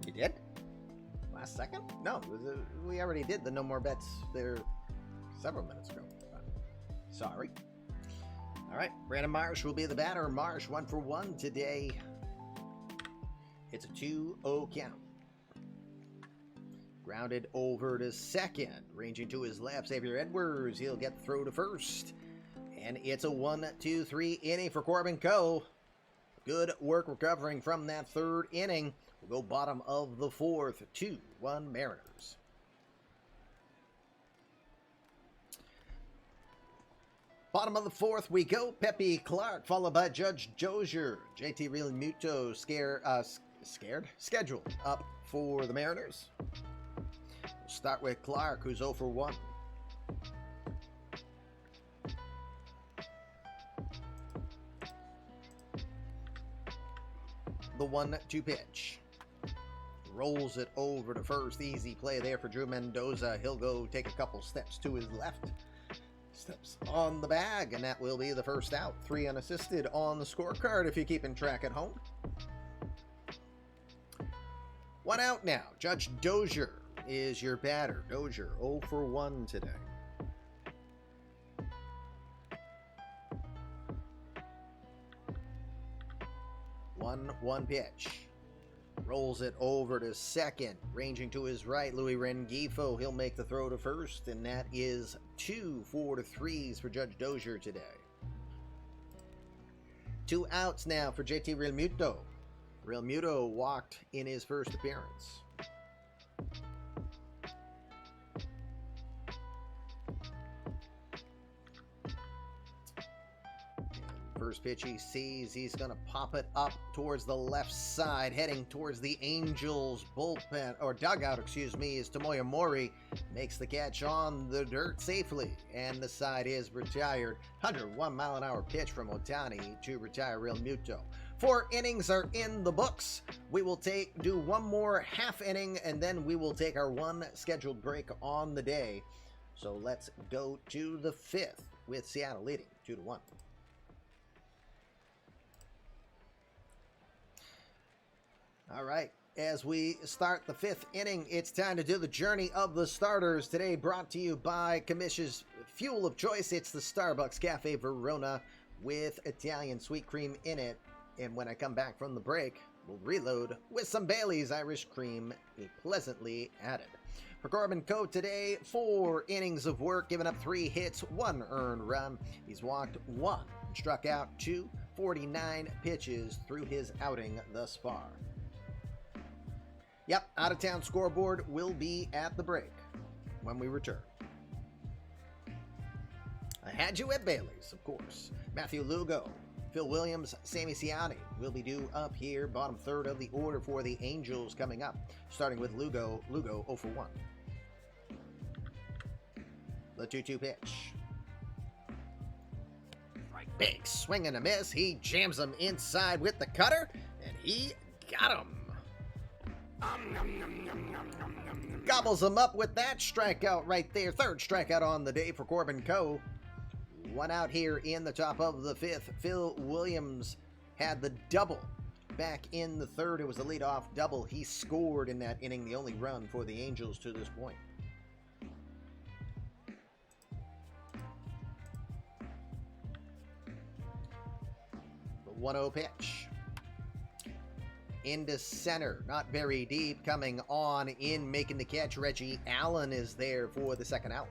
You did? Last second? No, we already did the no more bets there several minutes ago. Sorry. All right, Brandon Marsh will be the batter. Marsh 1 for 1 today. It's a 2-0 count. Grounded over to second. Ranging to his left, Xavier Edwards. He'll get the throw to first. And it's a 1-2-3 inning for Corbin Coe. Good work recovering from that 3rd inning. We'll go bottom of the 4th, 2-1 Mariners. Bottom of the 4th we go. Pepe Clark followed by Judge Dozier. JT Realmuto scheduled up for the Mariners. We'll start with Clark, who's 0 for 1. The 1-2 pitch. Rolls it over to first. Easy play there for Drew Mendoza. He'll go take a couple steps to his left. Steps on the bag, and that will be the first out. 3 unassisted on the scorecard if you're keeping track at home. 1 out now. Judge Dozier is your batter. Dozier 0 for 1 today. 1-1 pitch. Rolls it over to second. Ranging to his right, Louis Rengifou. He'll make the throw to first, and that is 2 4-3s for Judge Dozier today. 2 outs now for JT Realmuto. Realmuto walked in his first appearance. First pitch he sees, he's going to pop it up towards the left side, heading towards the Angels bullpen, or dugout, excuse me, as Damoia Mori makes the catch on the dirt safely, and the side is retired. 101-mile-an-hour pitch from Otani to retire Realmuto. 4 innings are in the books. We will do 1 more half inning, and then we will take our 1 scheduled break on the day. So let's go to the 5th with Seattle leading 2-1. All right, as we start the 5th inning, it's time to do the journey of the starters. Today brought to you by Commish's fuel of choice. It's the Starbucks Cafe Verona with Italian sweet cream in it. And when I come back from the break, we'll reload with some Bailey's Irish Cream pleasantly added. For Corbin Coe today, 4 innings of work, giving up 3 hits, 1 earned run. He's walked 1 and struck out 2, 49 pitches through his outing thus far. Yep, out-of-town scoreboard will be at the break when we return. I had you at Bailey's, of course. Matthew Lugo, Phil Williams, Sammy Ciani will be due up here, bottom third of the order for the Angels coming up. Starting with Lugo 0 for 1. The 2-2 pitch. Big swing and a miss. He jams him inside with the cutter, and he got him. Gobbles him up with that strikeout right there. 3rd strikeout on the day for Corbin Coe. 1 out here in the top of the 5th. Phil Williams had the double back in the 3rd. It was a leadoff double. He scored in that inning, the only run for the Angels to this point. The 1-0 pitch. Into center, not very deep, coming on in, making the catch. Reggie Allen is there for the 2nd out.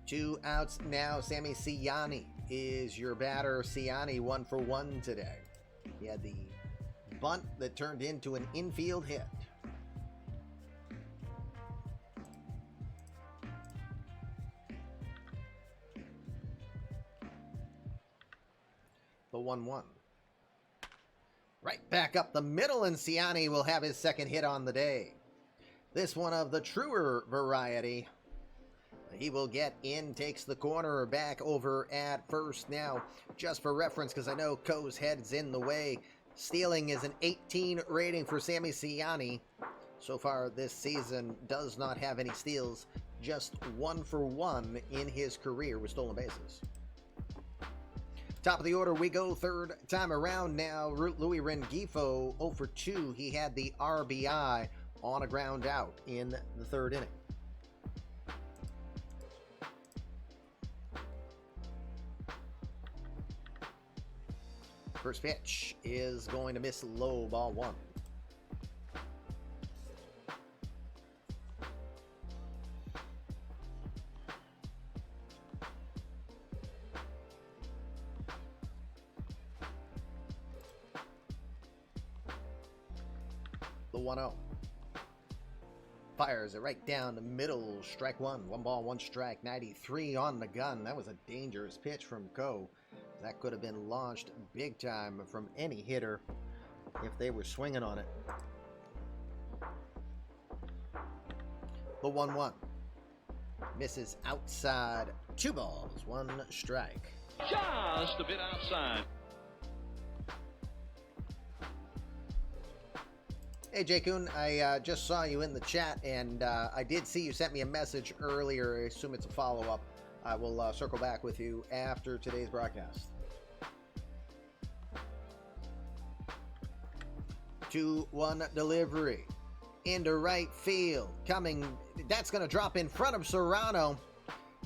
2 outs now. Sammy Ciani is your batter. Ciani 1 for 1 today. He had the bunt that turned into an infield hit. The 1-1. Right back up the middle, and Ciani will have his 2nd hit on the day. This one of the truer variety. He will get in, takes the corner back over at first now. Just for reference, because I know Coe's head's in the way. Stealing is an 18 rating for Sammy Ciani. So far this season does not have any steals. Just 1 for 1 in his career with stolen bases. Top of the order we go, 3rd time around now. Louis Rengifou 0 for 2. He had the RBI on a ground out in the 3rd inning. First pitch is going to miss low, ball 1. The 1-0. Fires it right down the middle. Strike 1. 1 ball, 1 strike. 93 on the gun. That was a dangerous pitch from Coe. That could have been launched big time from any hitter if they were swinging on it. The 1-1. Misses outside. 2 balls, 1 strike. Just a bit outside. Hey, Jay Kuhn, I just saw you in the chat, and I did see you sent me a message earlier. I assume it's a follow-up. I will circle back with you after today's broadcast. 2-1 delivery into right field. Coming, that's going to drop in front of Cerrano.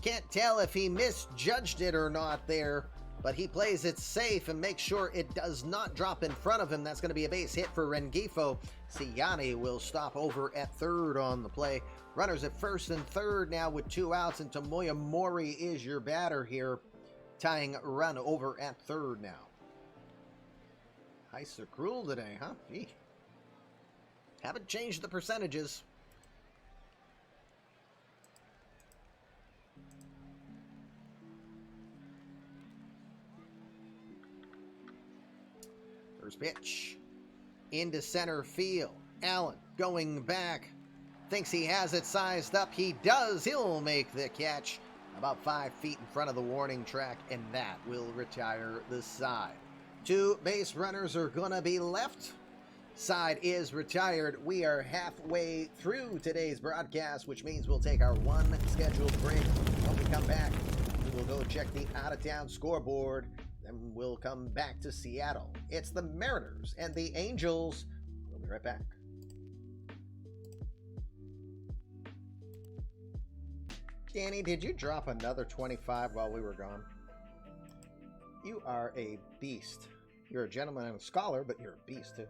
Can't tell if he misjudged it or not there, but he plays it safe and makes sure it does not drop in front of him. That's going to be a base hit for Rengifou. Ciani will stop over at 3rd on the play. Runners at 1st and 3rd now with 2 outs, and Damoia Mori is your batter here, tying a run over at 3rd now. Ice are cruel today, huh? Gee. Haven't changed the percentages. First pitch. Into center field. Allen going back. Thinks he has it sized up. He does. He'll make the catch about 5 feet in front of the warning track, and that will retire the side. 2 base runners are going to be left. Side is retired. We are halfway through today's broadcast, which means we'll take our 1 scheduled break. When we come back, we go check the out-of-town scoreboard. Then we'll come back to Seattle. It's the Mariners and the Angels. We'll be right back. Danny, did you drop another 25 while we were gone? You are a beast. You're a gentleman and a scholar, but you're a beast, too.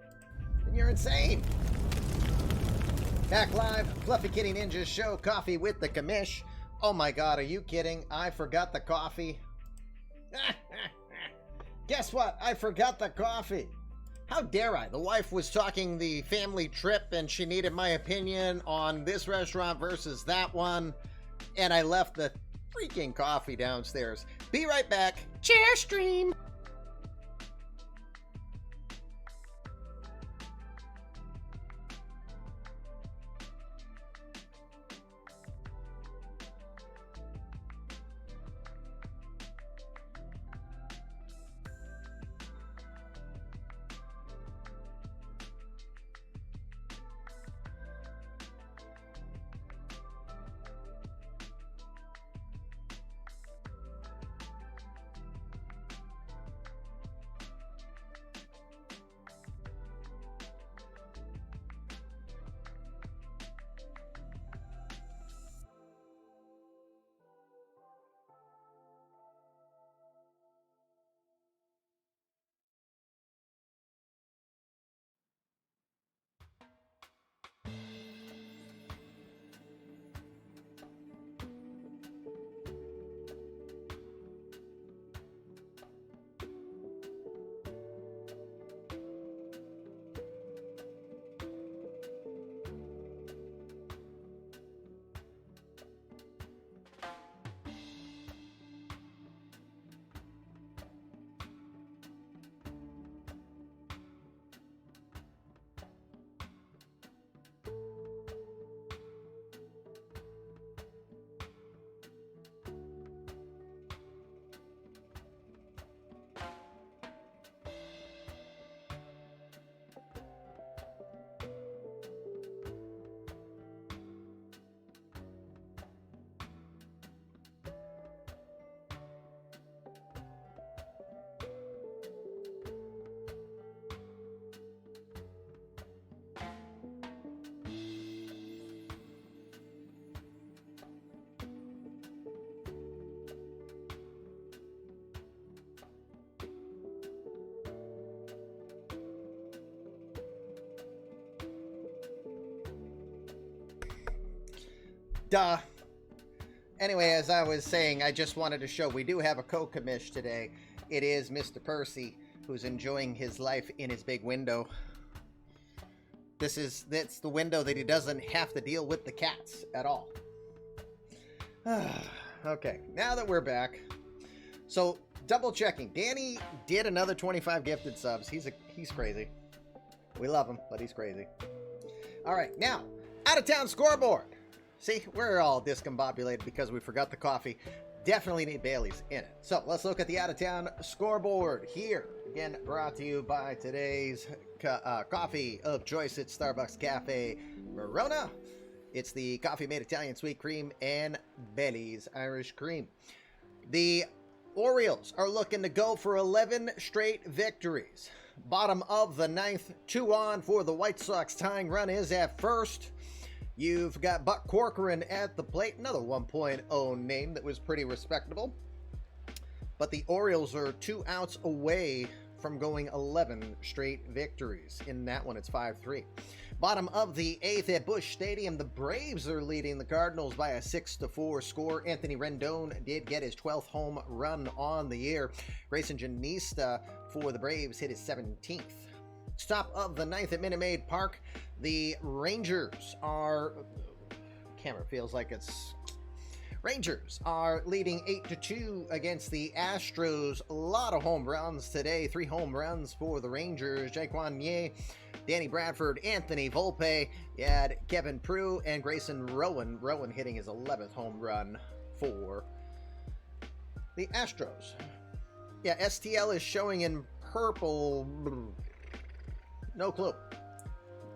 And you're insane! Back live, Fluffy Kitty Ninja Show, Coffee with the Commish. Oh my god, are you kidding? I forgot the coffee. Guess what? I forgot the coffee. How dare I? The wife was talking the family trip and she needed my opinion on this restaurant versus that one. And I left the freaking coffee downstairs. Be right back. Chair stream. Duh. Anyway, as I was saying, I just wanted to show we do have a co-commish today. It is Mr. Percy, who's enjoying his life in his big window. That's the window that he doesn't have to deal with the cats at all. Okay, now that we're back. So, double checking. Danny did another 25 gifted subs. He's crazy. We love him, but he's crazy. All right, now, out of town scoreboard. See, we're all discombobulated because we forgot the coffee. Definitely need Bailey's in it. So let's look at the out-of-town scoreboard here. Again, brought to you by today's coffee of choice at Starbucks Cafe Verona. It's the coffee made Italian sweet cream and Bailey's Irish cream. The Orioles are looking to go for 11 straight victories. Bottom of the ninth, 2 on for the White Sox. Tying run is at first. You've got Buck Corcoran at the plate, another 1.0 name that was pretty respectable. But the Orioles are 2 outs away from going 11 straight victories. In that one, it's 5-3. Bottom of the 8th at Busch Stadium, the Braves are leading the Cardinals by a 6-4 score. Anthony Rendon did get his 12th home run on the year. Grayson Janista for the Braves hit his 17th. Top of the 9th at Minute Maid Park, the Rangers are... Camera feels like it's... Rangers are leading 8-2 against the Astros. A lot of home runs today. 3 home runs for the Rangers. Jaquan Nye, Danny Bradford, Anthony Volpe. You had Kevin Prue and Grayson Rowan. Rowan hitting his 11th home run for the Astros. Yeah, STL is showing in purple... No clue.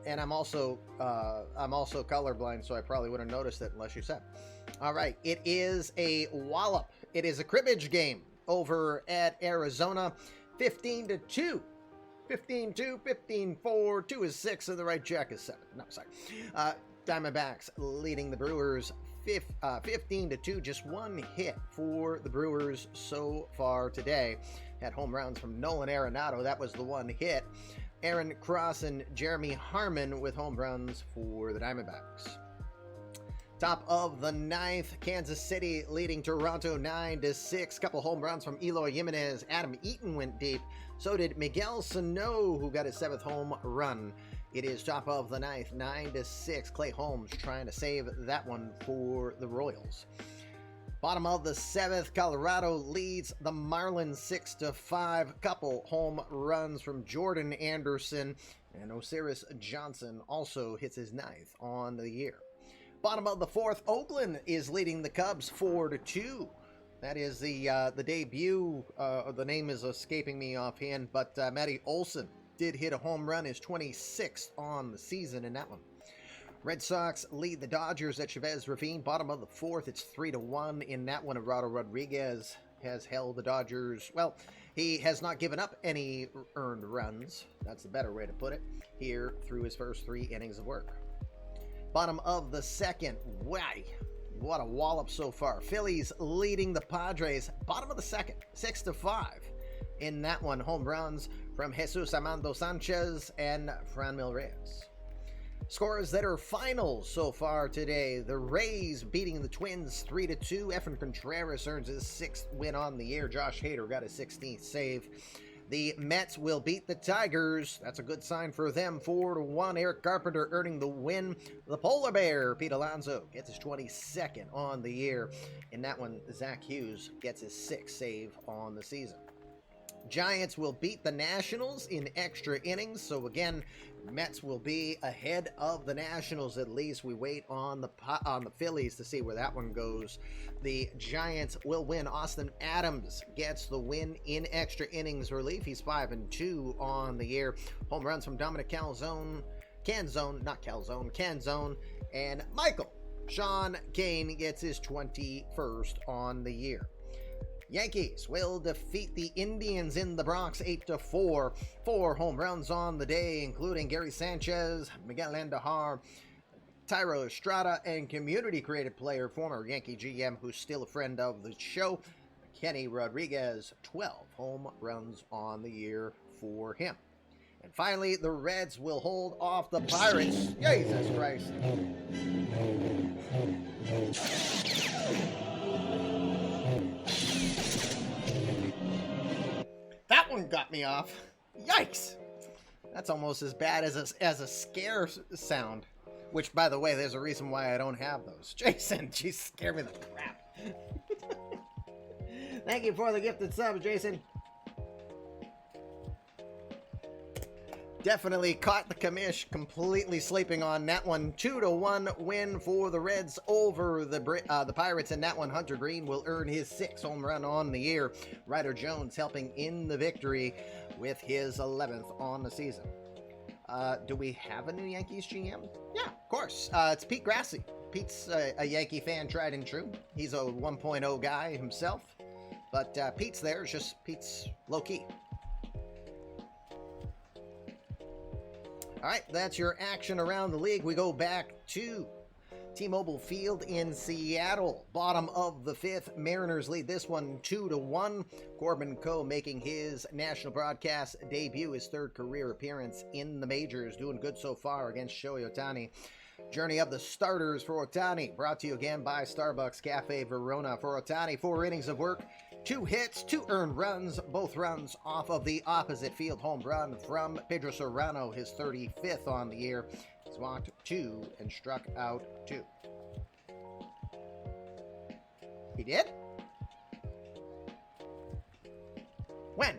And I'm also colorblind, so I probably would have noticed it unless you said. All right, it is a wallop It is a cribbage game over at Arizona, 15-2. 15-2, 15-4, 2 is 6, and the right check is 7. No, sorry. Diamondbacks leading the Brewers 15-2. Just one hit for the Brewers so far today. Had home runs from Nolan Arenado. That was the one hit. Aaron Cross and Jeremy Harmon with home runs for the Diamondbacks. Top of the ninth, Kansas City leading Toronto 9-6. Couple home runs from Eloy Jimenez. Adam Eaton went deep. So did Miguel Sano, who got his 7th home run. It is top of the ninth, 9-6. Clay Holmes trying to save that one for the Royals. Bottom of the 7th, Colorado leads the Marlins 6-5. Couple home runs from Jordan Anderson, and Osiris Johnson also hits his 9th on the year. Bottom of the 4th, Oakland is leading the Cubs 4-2. That is the debut. The name is escaping me offhand, but Matty Olson did hit a home run, his 26th on the season in that one. Red Sox lead the Dodgers at Chavez Ravine. Bottom of the 4th, it's 3-1 in that one. Eduardo Rodriguez has held the Dodgers. Well, he has not given up any earned runs. That's the better way to put it. Here through his first 3 innings of work. Bottom of the 2nd, why? What a wallop so far. Phillies leading the Padres. Bottom of the 2nd, 6-5. In that one, home runs from Jesus Armando Sanchez and Franmil Reyes. Scores that are finals so far today. The Rays beating the Twins 3-2. Efren Contreras earns his 6th win on the year. Josh Hader got his 16th save. The Mets will beat the Tigers. That's a good sign for them. 4-1. Eric Carpenter earning the win. The Polar Bear, Pete Alonso, gets his 22nd on the year. In that one, Zach Hughes gets his 6th save on the season. Giants will beat the Nationals in extra innings. So again, Mets will be ahead of the Nationals at least. We wait on the Phillies to see where that one goes. The Giants will win. Austin Adams gets the win in extra innings relief. He's 5-2 on the year. Home runs from Dominic Canzone, and Michael Sean Kane gets his 21st on the year. Yankees will defeat the Indians in the Bronx 8-4. 4 home runs on the day, including Gary Sanchez, Miguel Andujar, Tyro Estrada, and community-created player, former Yankee GM, who's still a friend of the show, Kenny Rodriguez. 12 home runs on the year for him. And finally, the Reds will hold off the Pirates. Jesus Christ. That one got me off. Yikes! That's almost as bad as a scare sound. Which, by the way, there's a reason why I don't have those. Jason, geez, scare me the crap. Thank you for the gifted subs, Jason. Definitely caught the commish completely sleeping on that one. 2-1 win for the Reds over the Pirates. And that one, Hunter Green will earn his 6th home run on the year. Ryder Jones helping in the victory with his 11th on the season. Do we have a new Yankees GM? Yeah, of course. It's Pete Grassi. Pete's a Yankee fan, tried and true. He's a 1.0 guy himself. But Pete's there. It's just Pete's low-key. All right, that's your action around the league. We go back to T-Mobile Field in Seattle. Bottom of the 5th, Mariners lead this one 2-1. Corbin Coe making his national broadcast debut, his 3rd career appearance in the majors. Doing good so far against Shohei Ohtani. Journey of the starters for Ohtani, brought to you again by Starbucks Cafe Verona. For Ohtani, 4 innings of work, 2 hits, 2 earned runs, both runs off of the opposite field home run from Pedro Cerrano, his 35th on the year. He's walked 2 and struck out 2. He did? When?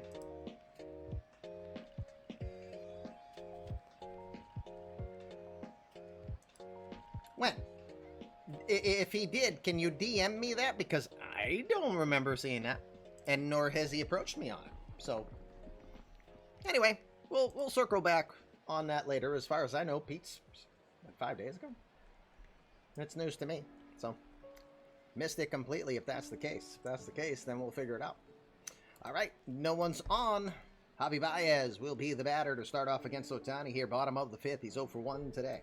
When? If he did, can you DM me that? Because I don't remember seeing that. And nor has he approached me on it. So, anyway, we'll circle back on that later. As far as I know, Pete's like 5 days ago. That's news to me. So, missed it completely if that's the case. If that's the case, then we'll figure it out. All right, no one's on. Javi Baez will be the batter to start off against Ohtani here, bottom of the 5th. He's 0 for 1 today.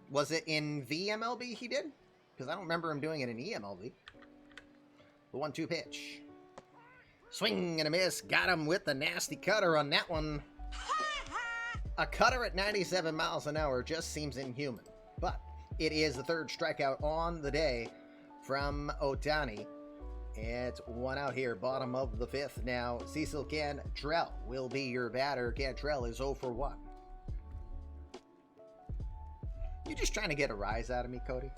Was it in VMLB he did? Because I don't remember him doing it in eMLB. The 1-2 pitch. Swing and a miss. Got him with the nasty cutter on that one. A cutter at 97 miles an hour just seems inhuman. But it is the 3rd strikeout on the day from Ohtani. It's 1 out here, bottom of the 5th. Now, Cecil Cantrell will be your batter. Cantrell is 0 for 1. You just trying to get a rise out of me, Cody?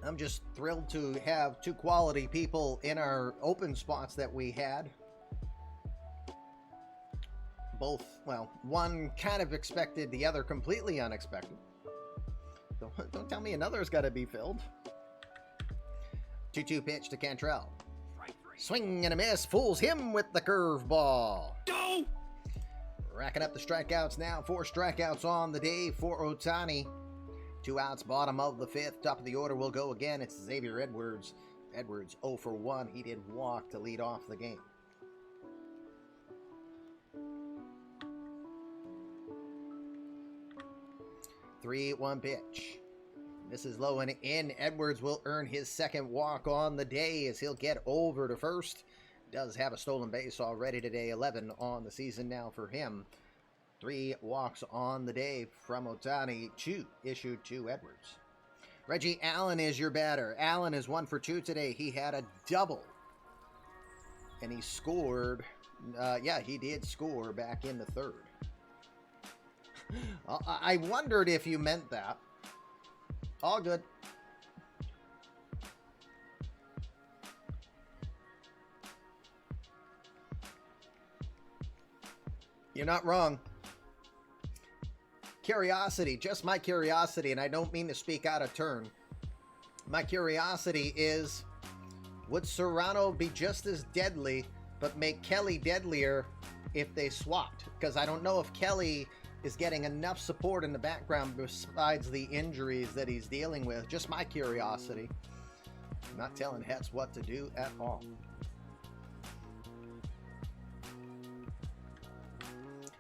I'm just thrilled to have 2 quality people in our open spots that we had. Both, well, one kind of expected, the other completely unexpected. Don't tell me another's got to be filled. 2-2 pitch to Cantrell. Swing and a miss. Fools him with the curveball. No! Racking up the strikeouts now. 4 strikeouts on the day for Ohtani. 2 outs, bottom of the 5th. Top of the order will go again. It's Xavier Edwards. Edwards 0 for 1. He did walk to lead off the game. 3-1 pitch. This is low and in. Edwards will earn his 2nd walk on the day as he'll get over to first. Does have a stolen base already today. 11 on the season now for him. 3 walks on the day from Ohtani. 2 issued to Edwards. Reggie Allen is your batter. Allen is 1 for 2 today. He had a double. And he scored. Yeah, he did score back in the 3rd. I wondered if you meant that. All good. You're not wrong. Curiosity, just my curiosity, and I don't mean to speak out of turn. My curiosity is, would Cerrano be just as deadly, but make Kelly deadlier if they swapped? Because I don't know if Kelly is getting enough support in the background besides the injuries that he's dealing with. Just my curiosity. I'm not telling Hetz what to do at all.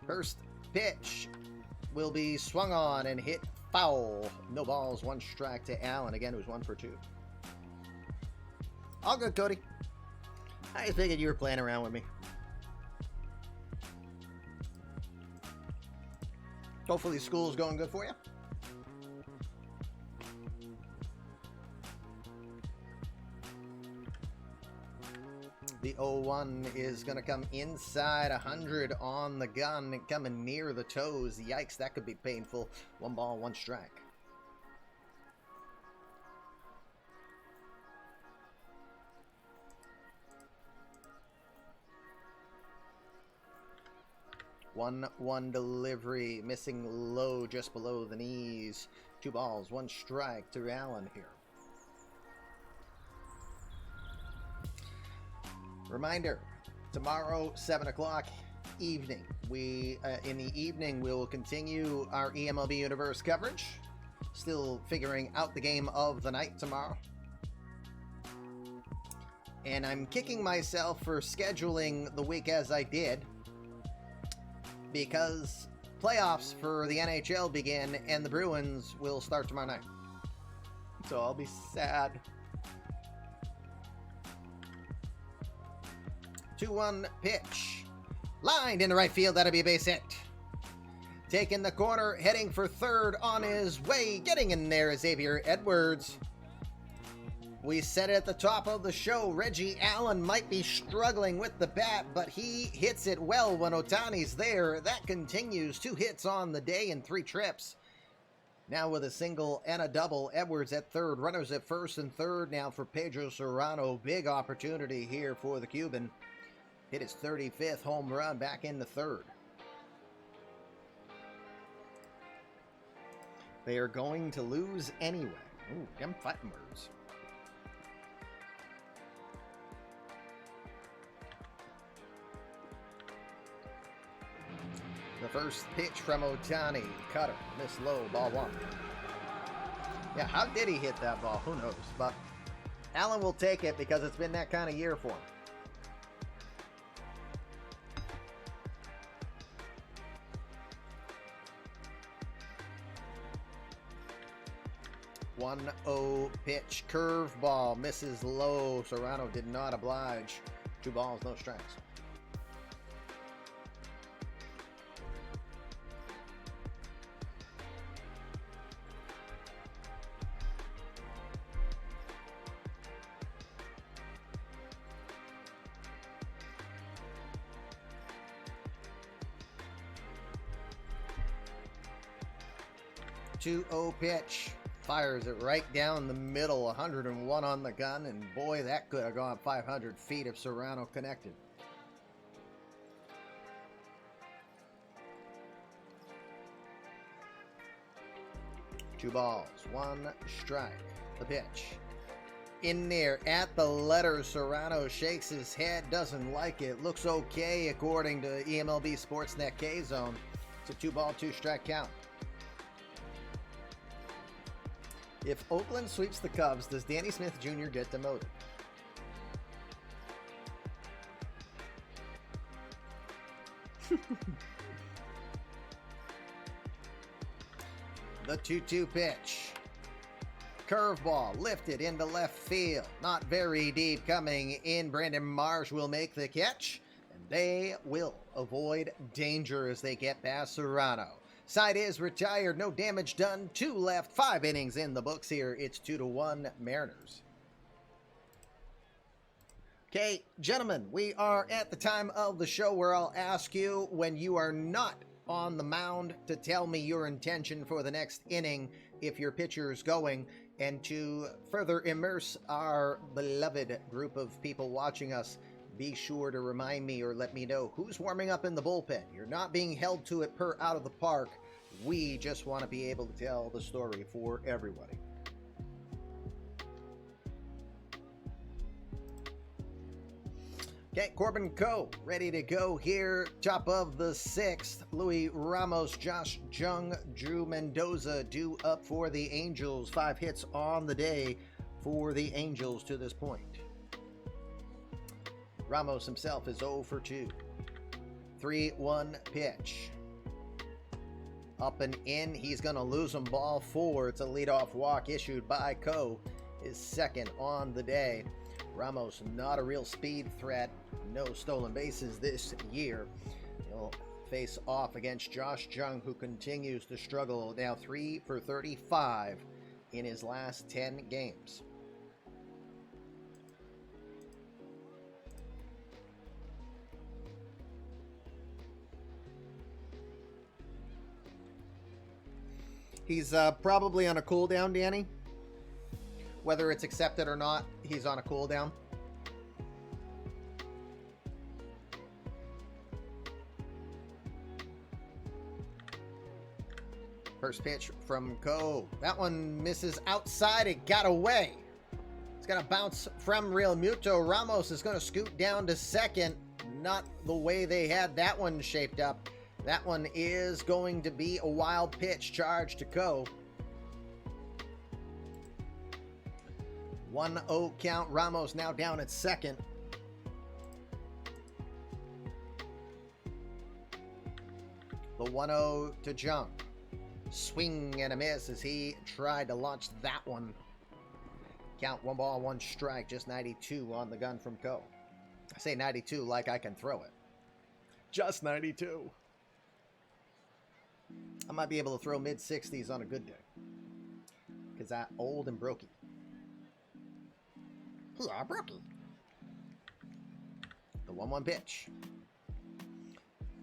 First pitch will be swung on and hit foul. No balls, 1 strike to Allen. Again, it was 1 for 2. All good, Cody. I figured you were playing around with me. Hopefully school's going good for you. The 0-1 is going to come inside. 100 on the gun, coming near the toes. Yikes, that could be painful. 1 ball, 1 strike. One delivery, missing low just below the knees. 2 balls, 1 strike to Allen here. Reminder, tomorrow, 7 o'clock evening. In the evening, we will continue our eMLB Universe coverage. Still figuring out the game of the night tomorrow. And I'm kicking myself for scheduling the week as I did, because playoffs for the NHL begin and the Bruins will start tomorrow night. So I'll be sad. 2-1 pitch. Lined into right field. That'll be a base hit. Taking the corner, heading for 3rd on his way. Getting in there is Xavier Edwards. We said it at the top of the show, Reggie Allen might be struggling with the bat, but he hits it well when Ohtani's there. That continues. 2 hits on the day and 3 trips. Now with a single and a double, Edwards at 3rd. Runners at 1st and 3rd now for Pedro Cerrano. Big opportunity here for the Cuban. Hit his 35th home run back in the 3rd. They are going to lose anyway. Ooh, them fighting words. The first pitch from Ohtani. Cutter. Miss low. Ball 1. Yeah, how did he hit that ball? Who knows? But Allen will take it because it's been that kind of year for him. One 0 pitch. Curveball. Misses low. Cerrano did not oblige. 2 balls, no strikes. Two 0 pitch. Fires it right down the middle. 101 on the gun, and boy, that could have gone 500 feet if Cerrano connected. Two balls, 1 strike. The pitch. In there at the letter, Cerrano shakes his head, doesn't like it. Looks okay according to eMLB Sportsnet K-Zone. It's a 2-ball, 2-strike count. If Oakland sweeps the Cubs, does Danny Smith Jr. get demoted? The 2-2 pitch. Curveball lifted into left field. Not very deep coming in. Brandon Marsh will make the catch, and they will avoid danger as they get past Cerrano. Side is retired, no damage done, 2 left, 5 innings in the books here. It's 2-1 Mariners. Okay, gentlemen, we are at the time of the show where I'll ask you, when you are not on the mound, to tell me your intention for the next inning if your pitcher's going, and to further immerse our beloved group of people watching us, be sure to remind me or let me know who's warming up in the bullpen. You're not being held to it per out of the park. We just want to be able to tell the story for everybody. Okay, Corbin Coe ready to go here. Top of the 6th. Louis Ramos, Josh Jung, Drew Mendoza due up for the Angels. 5 hits on the day for the Angels to this point. Ramos himself is 0 for 2. 3-1 pitch. Up and in. He's going to lose him. Ball 4. It's a leadoff walk issued by Coe. His second on the day. Ramos not a real speed threat. No stolen bases this year. He'll face off against Josh Jung, who continues to struggle. Now 3 for 35 in his last 10 games. He's probably on a cool down, Danny. Whether it's accepted or not, he's on a cool down. First pitch from Coe. That one misses outside. It got away. It's going to bounce from Real Muto. Ramos is going to scoot down to second. Not the way they had that one shaped up. That one is going to be a wild pitch charge to Coe. 1-0 count. Ramos now down at second. The 1-0 to Jung. Swing and a miss as he tried to launch that one. Count 1 ball, 1 strike. Just 92 on the gun from Coe. I say 92 like I can throw it. Just 92. I might be able to throw mid-60s on a good day. Because I'm old and brokey. Yeah, brookie. The 1-1 pitch.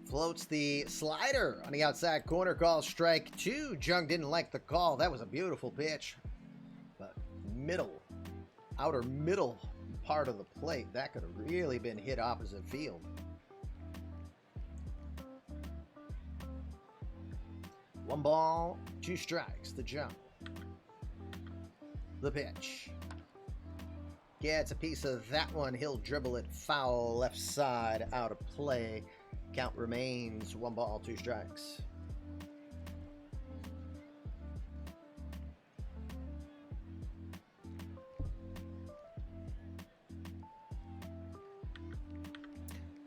Floats the slider on the outside corner. Call strike 2. Jung didn't like the call. That was a beautiful pitch. But outer middle part of the plate, that could have really been hit opposite field. One ball, 2 strikes. The jump. The pitch. Gets a piece of that one. He'll dribble it foul left side out of play. Count remains 1 ball, 2 strikes.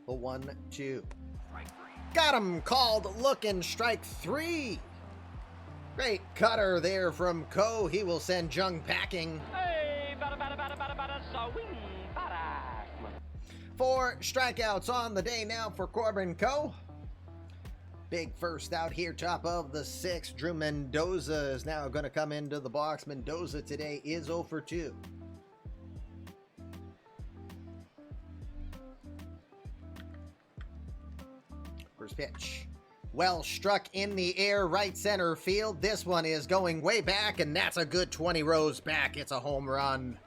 A 1-2. Got him, called, looking, strike 3. Great cutter there from Ko. He will send Jung packing. Hey, bada, swing, bada. 4 strikeouts on the day now for Corbin Ko. Big first out here, top of the 6th. Drew Mendoza is now going to come into the box. Mendoza today is 0 for 2. First pitch. Well struck in the air, right center field. This one is going way back, and that's a good 20 rows back. It's a home run.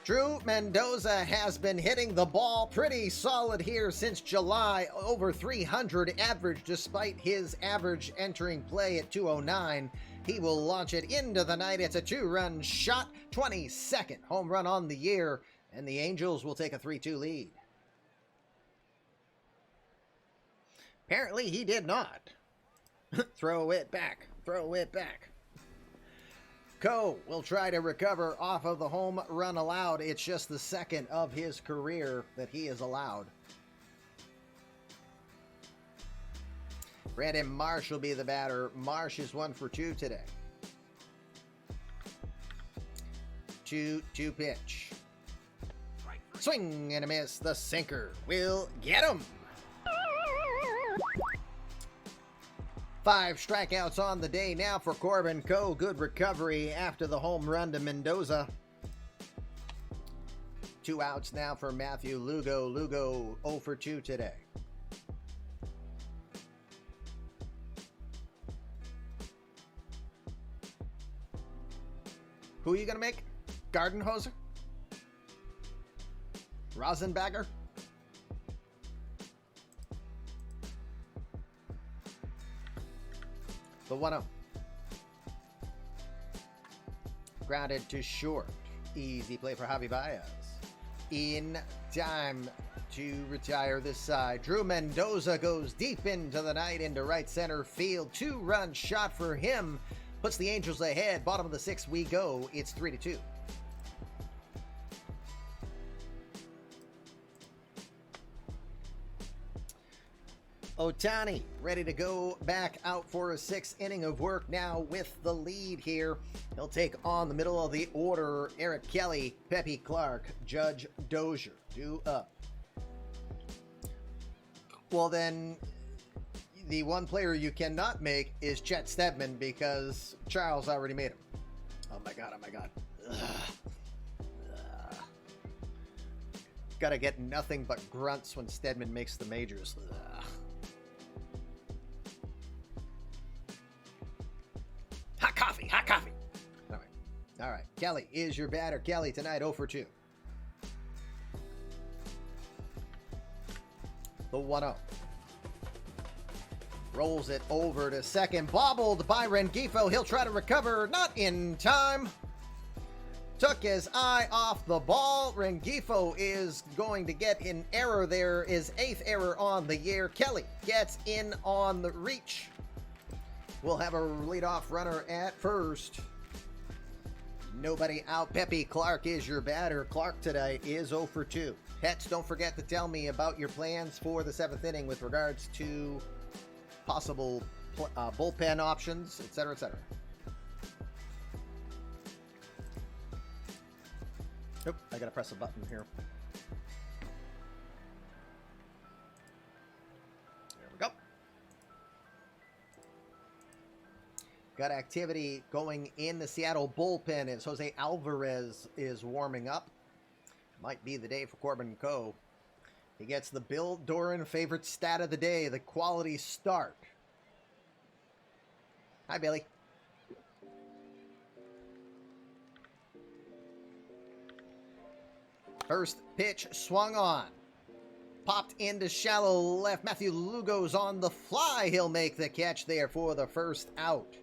Drew Mendoza has been hitting the ball pretty solid here since July. Over 300 average despite his average entering play at 209. He will launch it into the night. It's a 2-run shot, 22nd home run on the year, and the Angels will take a 3-2 lead. Apparently he did not. Throw it back. Throw it back. Ko will try to recover off of the home run allowed. It's just the 2nd of his career that he is allowed. Brandon Marsh will be the batter. Marsh is 1 for 2 today. 2-2 pitch. Swing and a miss. The sinker will get him. 5 strikeouts on the day now for Corbin Ko. Good recovery after the home run to Mendoza. 2 outs now for Matthew Lugo. Lugo 0 for 2 today. Who are you going to make? Gardenhoser? Rosenbagger? The 1-0. Grounded to short. Easy play for Javi Baez. In time to retire this side. Drew Mendoza goes deep into the night into right center field. 2-run shot for him. Puts the Angels ahead. Bottom of the 6th we go. It's 3-2. Ohtani ready to go back out for a 6th inning of work now with the lead here. He'll take on the middle of the order. Eric Kelly, Pepe Clark, Judge Dozier. Due up. Well then, the one player you cannot make is Chet Steadman because Charles already made him. Oh my god, oh my god. Gotta get nothing but grunts when Steadman makes the majors. Hot coffee, hot coffee. All right. Kelly is your batter. Kelly tonight 0 for 2. The 1-0. Rolls it over to second. Bobbled by Rengifou. He'll try to recover. Not in time. Took his eye off the ball. Rengifou is going to get an error there. His 8th error on the year. Kelly gets in on the reach. We'll have a leadoff runner at first. Nobody out. Pepe Clark is your batter. Clark today is 0 for 2. Hets, don't forget to tell me about your plans for the 7th inning with regards to possible bullpen options, etc., etc. Oop, I gotta press a button here. There we go. Got activity going in the Seattle bullpen as Jose Alvarez is warming up. Might be the day for Corbin Ko. He gets the Bill Doran favorite stat of the day, the quality start. Hi, Billy. First pitch swung on. Popped into shallow left. Matthew Lugo's on the fly. He'll make the catch there for the first out.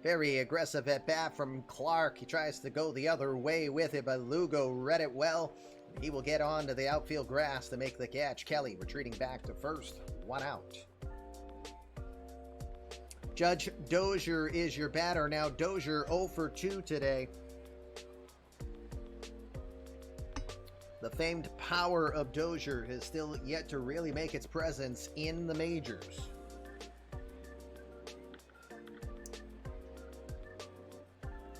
Very aggressive at bat from Clark. He tries to go the other way with it, but Lugo read it well. He will get on to the outfield grass to make the catch. Kelly retreating back to first. 1 out. Judge Dozier is your batter. Now Dozier 0 for 2 today. The famed power of Dozier has still yet to really make its presence in the majors.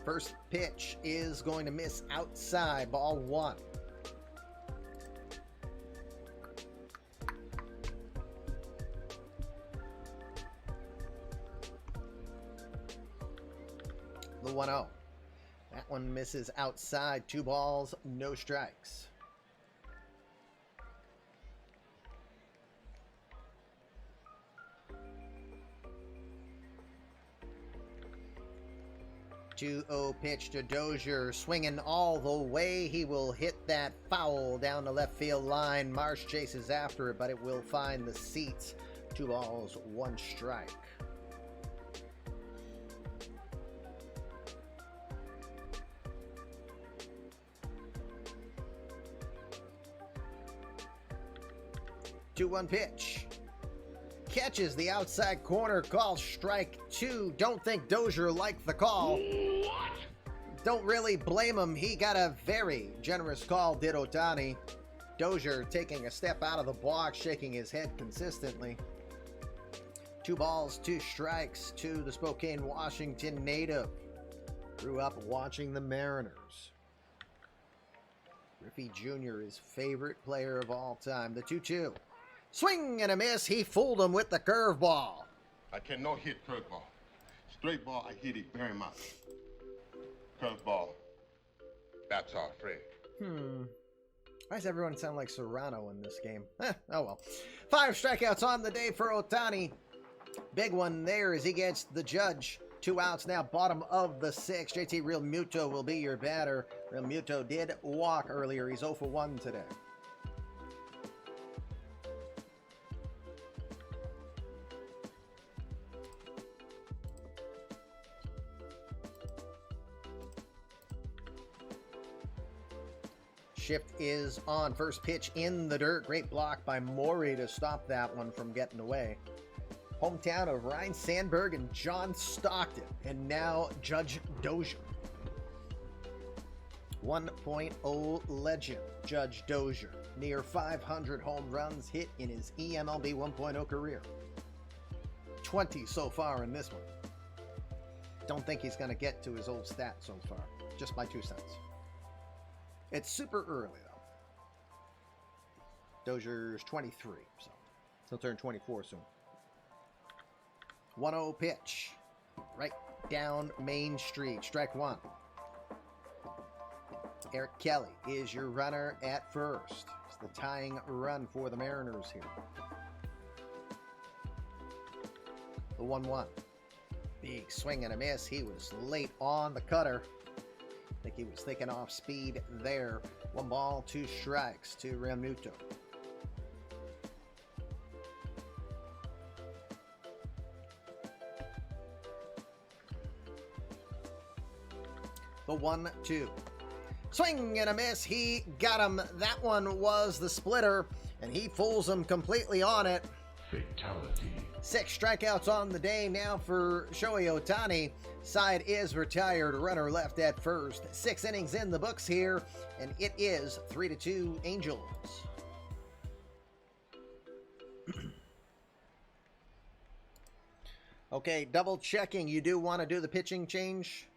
First pitch is going to miss outside, ball 1. The 1-0. That one misses outside, 2 balls, no strikes. Two-0 pitch to Dozier, swinging all the way. He will hit that foul down the left field line. Marsh chases after it, but it will find the seats. 2 balls, 1 strike. Two-one pitch. Catches the outside corner, call strike 2. Don't think Dozier liked the call. What? Don't really blame him. He got a very generous call, did Ohtani. Dozier taking a step out of the box, shaking his head consistently. 2 balls, 2 strikes to the Spokane, Washington native. Grew up watching the Mariners. Griffey Jr., his favorite player of all time. The 2-2. Swing and a miss. He fooled him with the curveball. I cannot hit curveball. Straight ball, I hit it very much. Curveball, that's all, Fred. Why does everyone sound like Serrano in this game? Oh well. 5 strikeouts on the day for Ohtani. Big one there as he gets the judge. 2 outs now, bottom of the 6th. JT Realmuto will be your batter. Realmuto did walk earlier. He's 0 for 1 today. Shift is on. First pitch in the dirt. Great block by Mori to stop that one from getting away. Hometown of Ryan Sandberg and John Stockton. And now Judge Dozier. 1.0 legend Judge Dozier. Near 500 home runs hit in his eMLB 1.0 career. 20 so far in this one. Don't think he's going to get to his old stat so far. Just my 2 cents. It's super early, though. Dozier's 23, so he'll turn 24 soon. 1-0 pitch. Right down Main Street. Strike 1. Eric Kelly is your runner at first. It's the tying run for the Mariners here. The 1-1. Big swing and a miss. He was late on the cutter. I think he was taking off speed there. 1 ball, 2 strikes to Realmuto. The 1-2. Swing and a miss. He got him. That one was the splitter, and he fools him completely on it. Fatality. 6 strikeouts on the day now for Shohei Ohtani. Side is retired. Runner left at first. 6 innings in the books here, and it is 3-2 Angels. Okay, double checking. You do want to do the pitching change?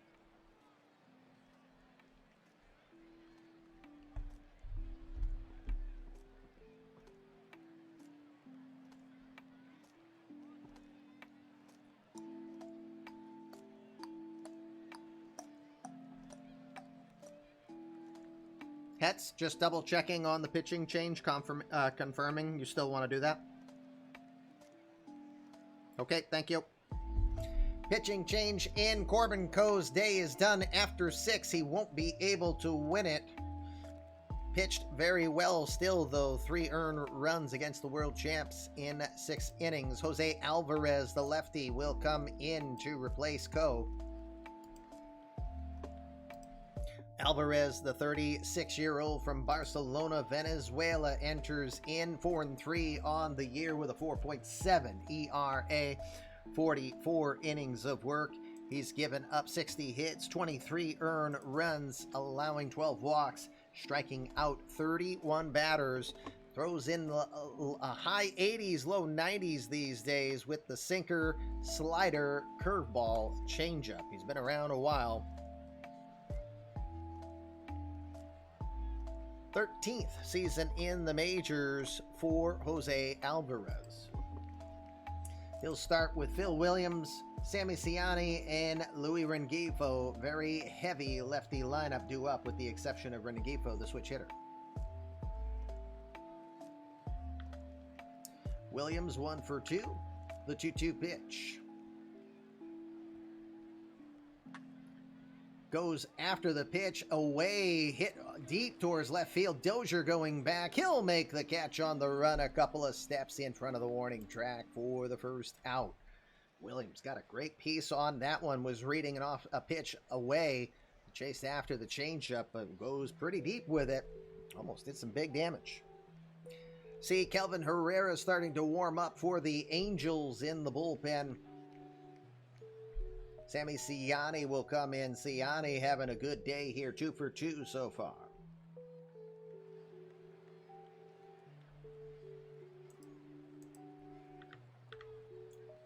Hetz, just double checking on the pitching change, confirming you still want to do that. Okay, thank you. Pitching change in. Corbin Coe's day is done after 6. He won't be able to win it. Pitched very well still, though. 3 earned runs against the world champs in 6 innings. Jose Alvarez, the lefty, will come in to replace Coe. Alvarez, the 36-year-old from Barcelona, Venezuela, enters in 4-3 on the year with a 4.7 ERA, 44 innings of work. He's given up 60 hits, 23 earned runs, allowing 12 walks, striking out 31 batters. Throws in a high 80s, low 90s these days with the sinker, slider, curveball, changeup. He's been around a while. 13th season in the majors for Jose Alvarez. He'll start with Phil Williams, Sammy Ciani, and Luis Rengifou. Very heavy lefty lineup due up with the exception of Rengifou, the switch hitter. Williams 1 for 2, the 2-2 pitch. Goes after the pitch, away, hit deep towards left field. Dozier going back. He'll make the catch on the run, a couple of steps in front of the warning track for the first out. Williams got a great piece on that one, was reading off a pitch away. Chased after the changeup, but goes pretty deep with it. Almost did some big damage. See, Kelvin Herrera starting to warm up for the Angels in the bullpen. Sammy Ciani will come in. Ciani having a good day here, 2 for 2 so far.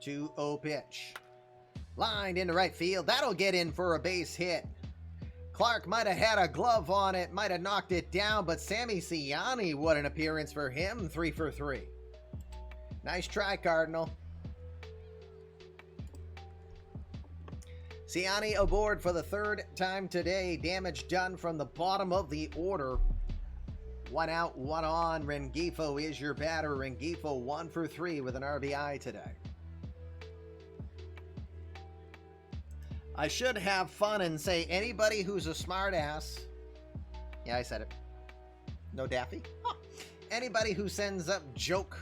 Two-0 pitch. Lined into right field. That'll get in for a base hit. Clark might have had a glove on it, might have knocked it down, but Sammy Ciani, what an appearance for him, 3 for 3. Nice try, Cardinal. Ciani aboard for the third time today. Damage done from the bottom of the order. 1 out, 1 on. Rengifou is your batter. Rengifou 1 for 3 with an RBI today. I should have fun and say anybody who's a smart ass. Yeah, I said it. No Daffy. Huh. Anybody who sends up joke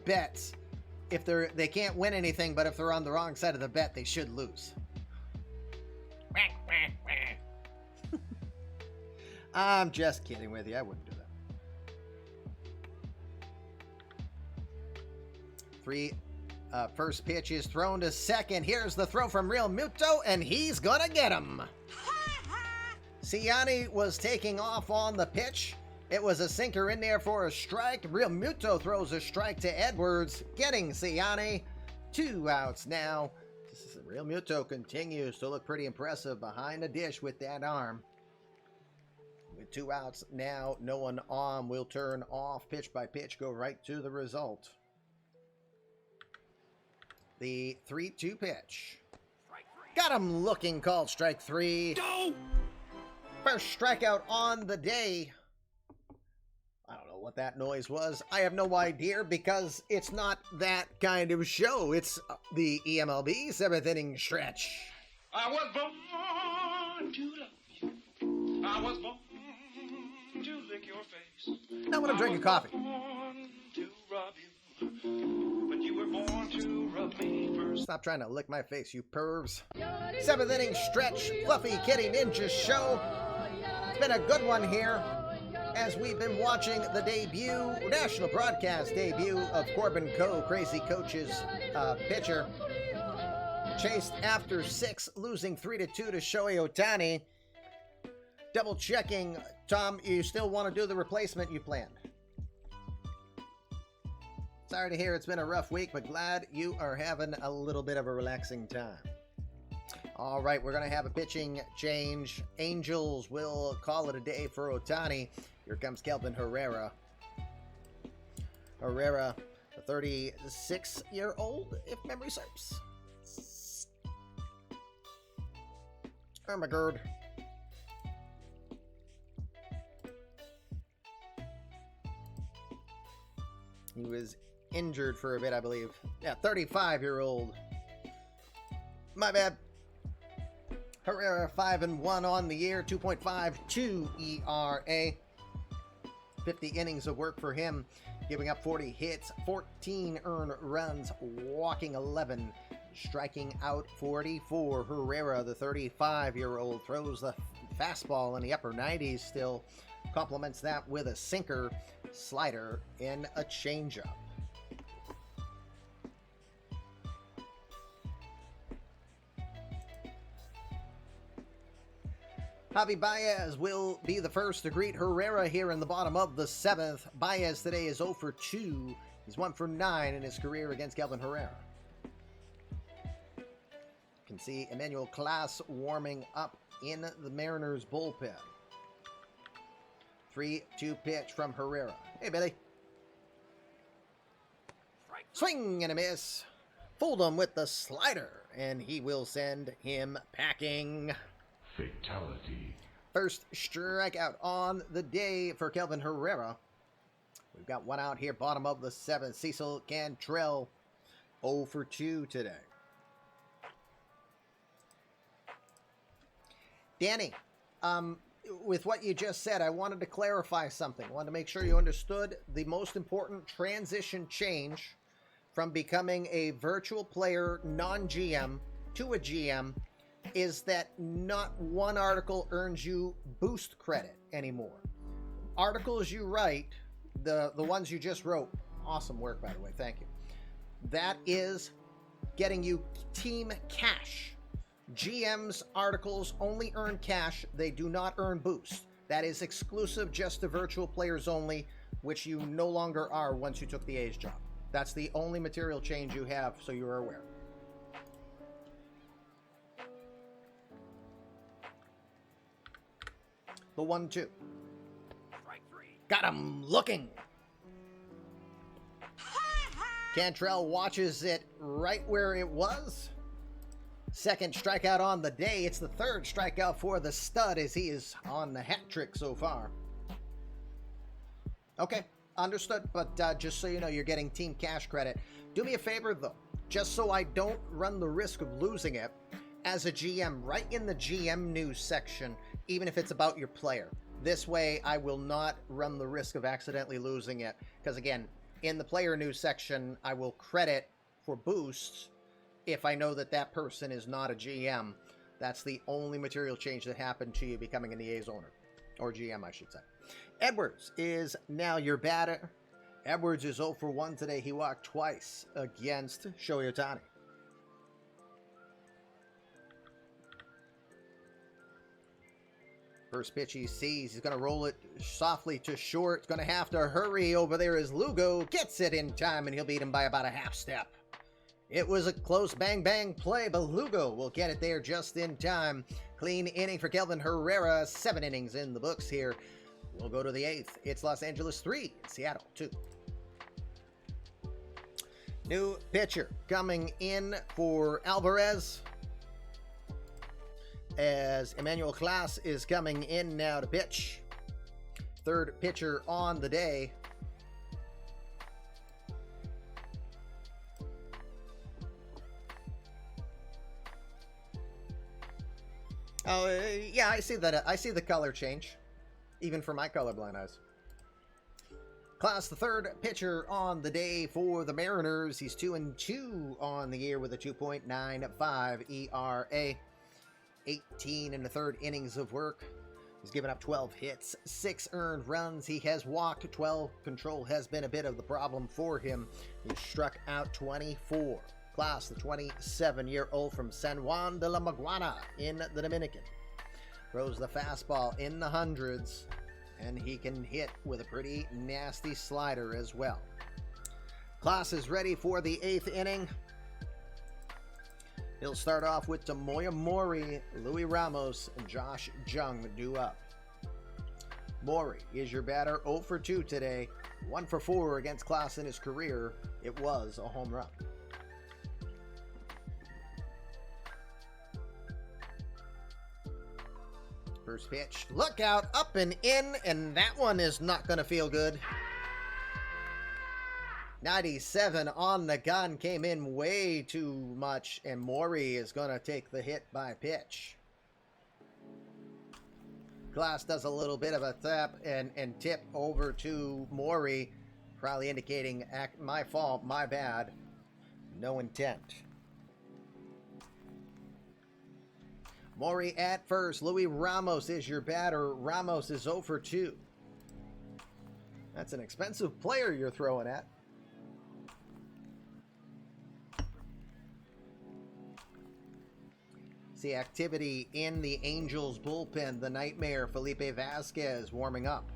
bets, if they can't win anything, but if they're on the wrong side of the bet, they should lose. I'm just kidding with you. I wouldn't do that. First pitch is thrown to second. Here's the throw from Real Muto, and he's gonna get him. Ciani was taking off on the pitch. It was a sinker in there for a strike. Real Muto throws a strike to Edwards, getting Ciani. 2 outs now. Real Muto continues to look pretty impressive behind the dish with that arm. With 2 outs now, no one on. Will turn off pitch by pitch, go right to the result. The 3-2 pitch. Got him looking, called strike 3. Go! First strikeout on the day. I don't know what that noise was. I have no idea because it's not that kind of show. It's the eMLB 7th inning stretch. I was born to love you. I was born to lick your face. Now when I'm drinking coffee. Born to rub you, but you were born to rub me first. Stop trying to lick my face, you pervs. 7th inning stretch, Fluffy Kitty Ninja show. It's been a good one here as we've been watching the debut, national broadcast debut of Corbin Coe, Crazy Coach's pitcher. Chased after 6, losing 3-2 to Shohei Ohtani. Double checking, Tom, you still want to do the replacement you planned? Sorry to hear it's been a rough week, but glad you are having a little bit of a relaxing time. All right, we're going to have a pitching change. Angels will call it a day for Ohtani. Here comes Kelvin Herrera. Herrera, a 36-year-old, if memory serves. Ermagerd. He was injured for a bit, I believe. Yeah, 35-year-old. My bad. Herrera 5-1 on the year, 2.52 ERA. 50 innings of work for him, giving up 40 hits, 14 earned runs, walking 11, striking out 44. Herrera, the 35-year-old, throws the fastball in the upper 90s still. Complements that with a sinker, slider, and a changeup. Javi Baez will be the first to greet Herrera here in the bottom of the 7th. Baez today is 0 for 2. He's 1 for 9 in his career against Kelvin Herrera. You can see Emmanuel Class warming up in the Mariners bullpen. 3-2 pitch from Herrera. Hey, Billy. Swing and a miss. Fooled him with the slider, and he will send him packing. Fatality. First strikeout on the day for Kelvin Herrera. We've got one out here, bottom of the 7th. Cecil Cantrell, 0 for 2 today. Danny, with what you just said, I wanted to clarify something. I wanted to make sure you understood the most important transition change from becoming a virtual player non-GM to a GM is that not one article earns you boost credit anymore. Articles you write, the ones you just wrote, awesome work, by the way, thank you. That is getting you team cash. GM's articles only earn cash, they do not earn boost. That is exclusive just to virtual players only, which you no longer are once you took the A's job. That's the only material change you have, so you are aware. The 1-2. Got him looking. Cantrell watches it right where it was. Second strikeout on the day. It's the third strikeout for the stud as he is on the hat trick so far. Okay, understood. But just so you know, you're getting team cash credit. Do me a favor, though. Just so I don't run the risk of losing it, as a GM, write in the GM news section, even if it's about your player. This way, I will not run the risk of accidentally losing it. Because again, in the player news section, I will credit for boosts if I know that that person is not a GM. That's the only material change that happened to you becoming an EA's owner. Or GM, I should say. Edwards is now your batter. Edwards is 0 for 1 today. He walked twice against Shohei Ohtani. First pitch he sees, he's going to roll it softly to short. It's going to have to hurry over there as Lugo gets it in time, and he'll beat him by about a half step. It was a close bang-bang play, but Lugo will get it there just in time. Clean inning for Kelvin Herrera. 7 innings in the books here. We'll go to the 8th. It's Los Angeles 3, Seattle 2. New pitcher coming in for Alvarez, as Emmanuel Class is coming in now to pitch. Third pitcher on the day. Oh, yeah, I see that. I see the color change, even for my colorblind eyes. Class, the third pitcher on the day for the Mariners. He's 2-2 on the year with a 2.95 ERA. 18 in the third innings of work. He's given up 12 hits, 6 earned runs. He has walked 12. Control has been a bit of the problem for him. He struck out 24. Class, the 27-year-old from San Juan de la Maguana in the Dominican. Throws the fastball in the hundreds, and he can hit with a pretty nasty slider as well. Class is ready for the 8th inning. He'll start off with Damoia Mori, Louis Ramos, and Josh Jung due up. Mori is your batter, 0 for 2 today. 1 for 4 against Class in his career. It was a home run. First pitch, look out, up and in, and that one is not going to feel good. 97 on the gun, came in way too much, and Mori is going to take the hit by pitch. Glass does a little bit of a tap and tip over to Mori, probably indicating my fault, my bad, no intent. Mori at first. Luis Ramos is your batter. Ramos is 0 for 2. That's an expensive player you're throwing at. See activity in the Angels bullpen. The Nightmare, Felipe Vazquez, warming up.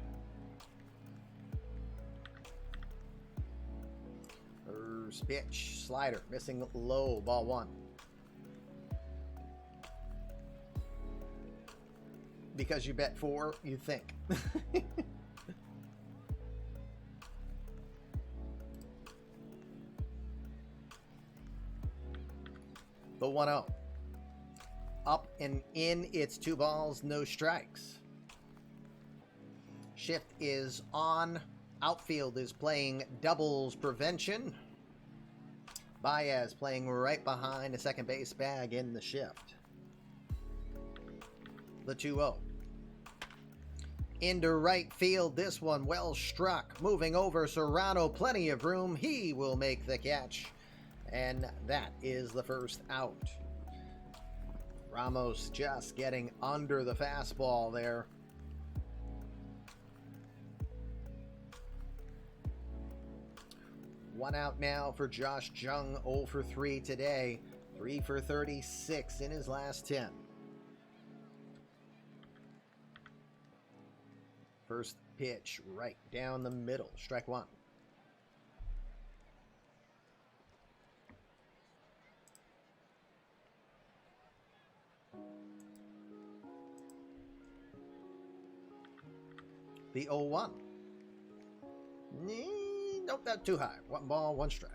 First pitch, slider, missing low, ball 1. Because you bet 4, you think. The 1-0. Up and in, it's 2 balls, no strikes. Shift is on. Outfield is playing doubles prevention. Baez playing right behind the second base bag in the shift. The 2-0. Into right field, this one well struck. Moving over Cerrano, plenty of room. He will make the catch. And that is the first out. Ramos just getting under the fastball there. One out now for Josh Jung, 0 for 3 today. 3 for 36 in his last 10. First pitch right down the middle, strike 1. The 0-1. Nope, that's too high. 1 ball, 1 strike.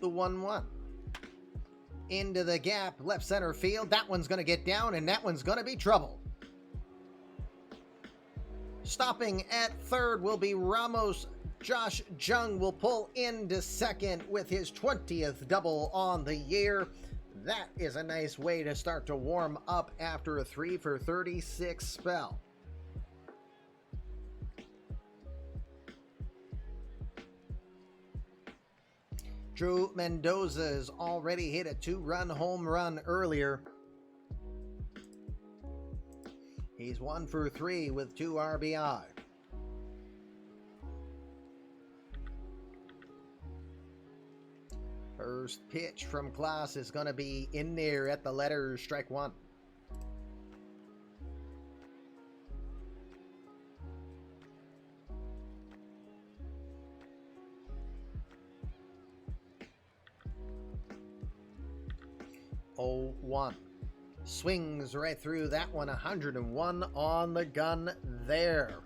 The 1-1. Into the gap, left center field. That one's going to get down, and that one's going to be trouble. Stopping at third will be Ramos. Josh Jung will pull into second with his 20th double on the year. That is a nice way to start to warm up after a 3 for 36 spell. Drew Mendoza has already hit a 2-run home run earlier. He's 1 for 3 with 2 RBI. First pitch from Klaus is going to be in there at the letters, strike 1. Oh, 1. Swings right through that one. 101 on the gun there.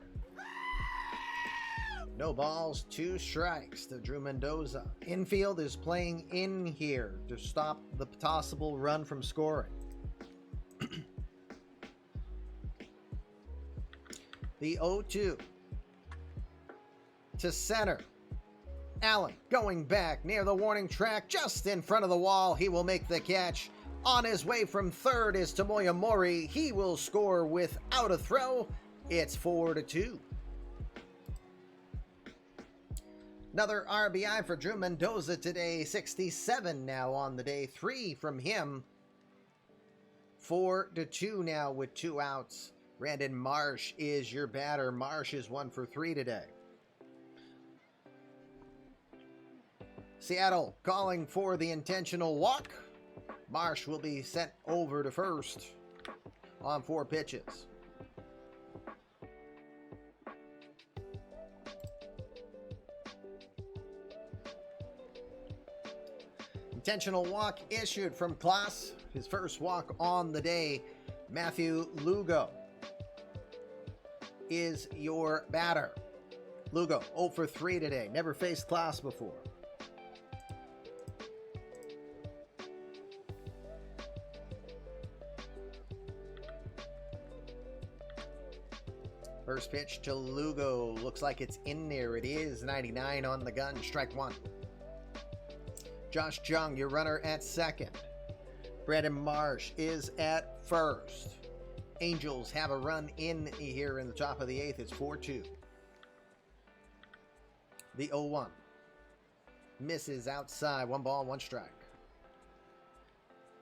No balls, 2 strikes to Drew Mendoza. Infield is playing in here to stop the possible run from scoring. The 0-2 to center. Allen going back near the warning track, just in front of the wall. He will make the catch. On his way from third is Damoia Mori. He will score without a throw. It's 4-2. Another RBI for Drew Mendoza today. 67 now on the day. 3 from him. 4-2 now with 2 outs. Brandon Marsh is your batter. Marsh is 1 for 3 today. Seattle calling for the intentional walk. Marsh will be sent over to first on 4 pitches. Intentional walk issued from Klaus. His first walk on the day. Matthew Lugo is your batter. Lugo 0 for 3 today. Never faced Klaus before. First pitch to Lugo. Looks like it's in there. It is. 99 on the gun. Strike 1. Josh Jung, your runner at second. Brandon Marsh is at first. Angels have a run in here in the top of the 8th. It's 4-2. The 0-1 misses outside. 1 ball, 1 strike.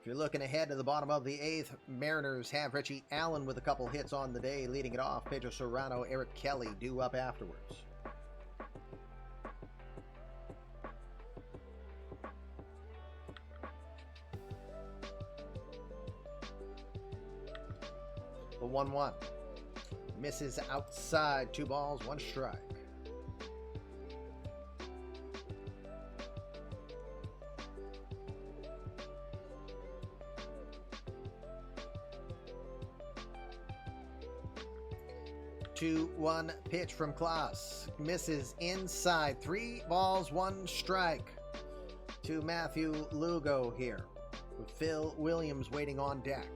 If you're looking ahead to the bottom of the 8th, Mariners have Reggie Allen with a couple hits on the day, leading it off. Pedro Cerrano, Eric Kelly due up afterwards. The 1-1 misses outside. 2 balls, 1 strike. Two, 1 pitch from Klaus. Misses inside. 3 balls, 1 strike. To Matthew Lugo here, with Phil Williams waiting on deck.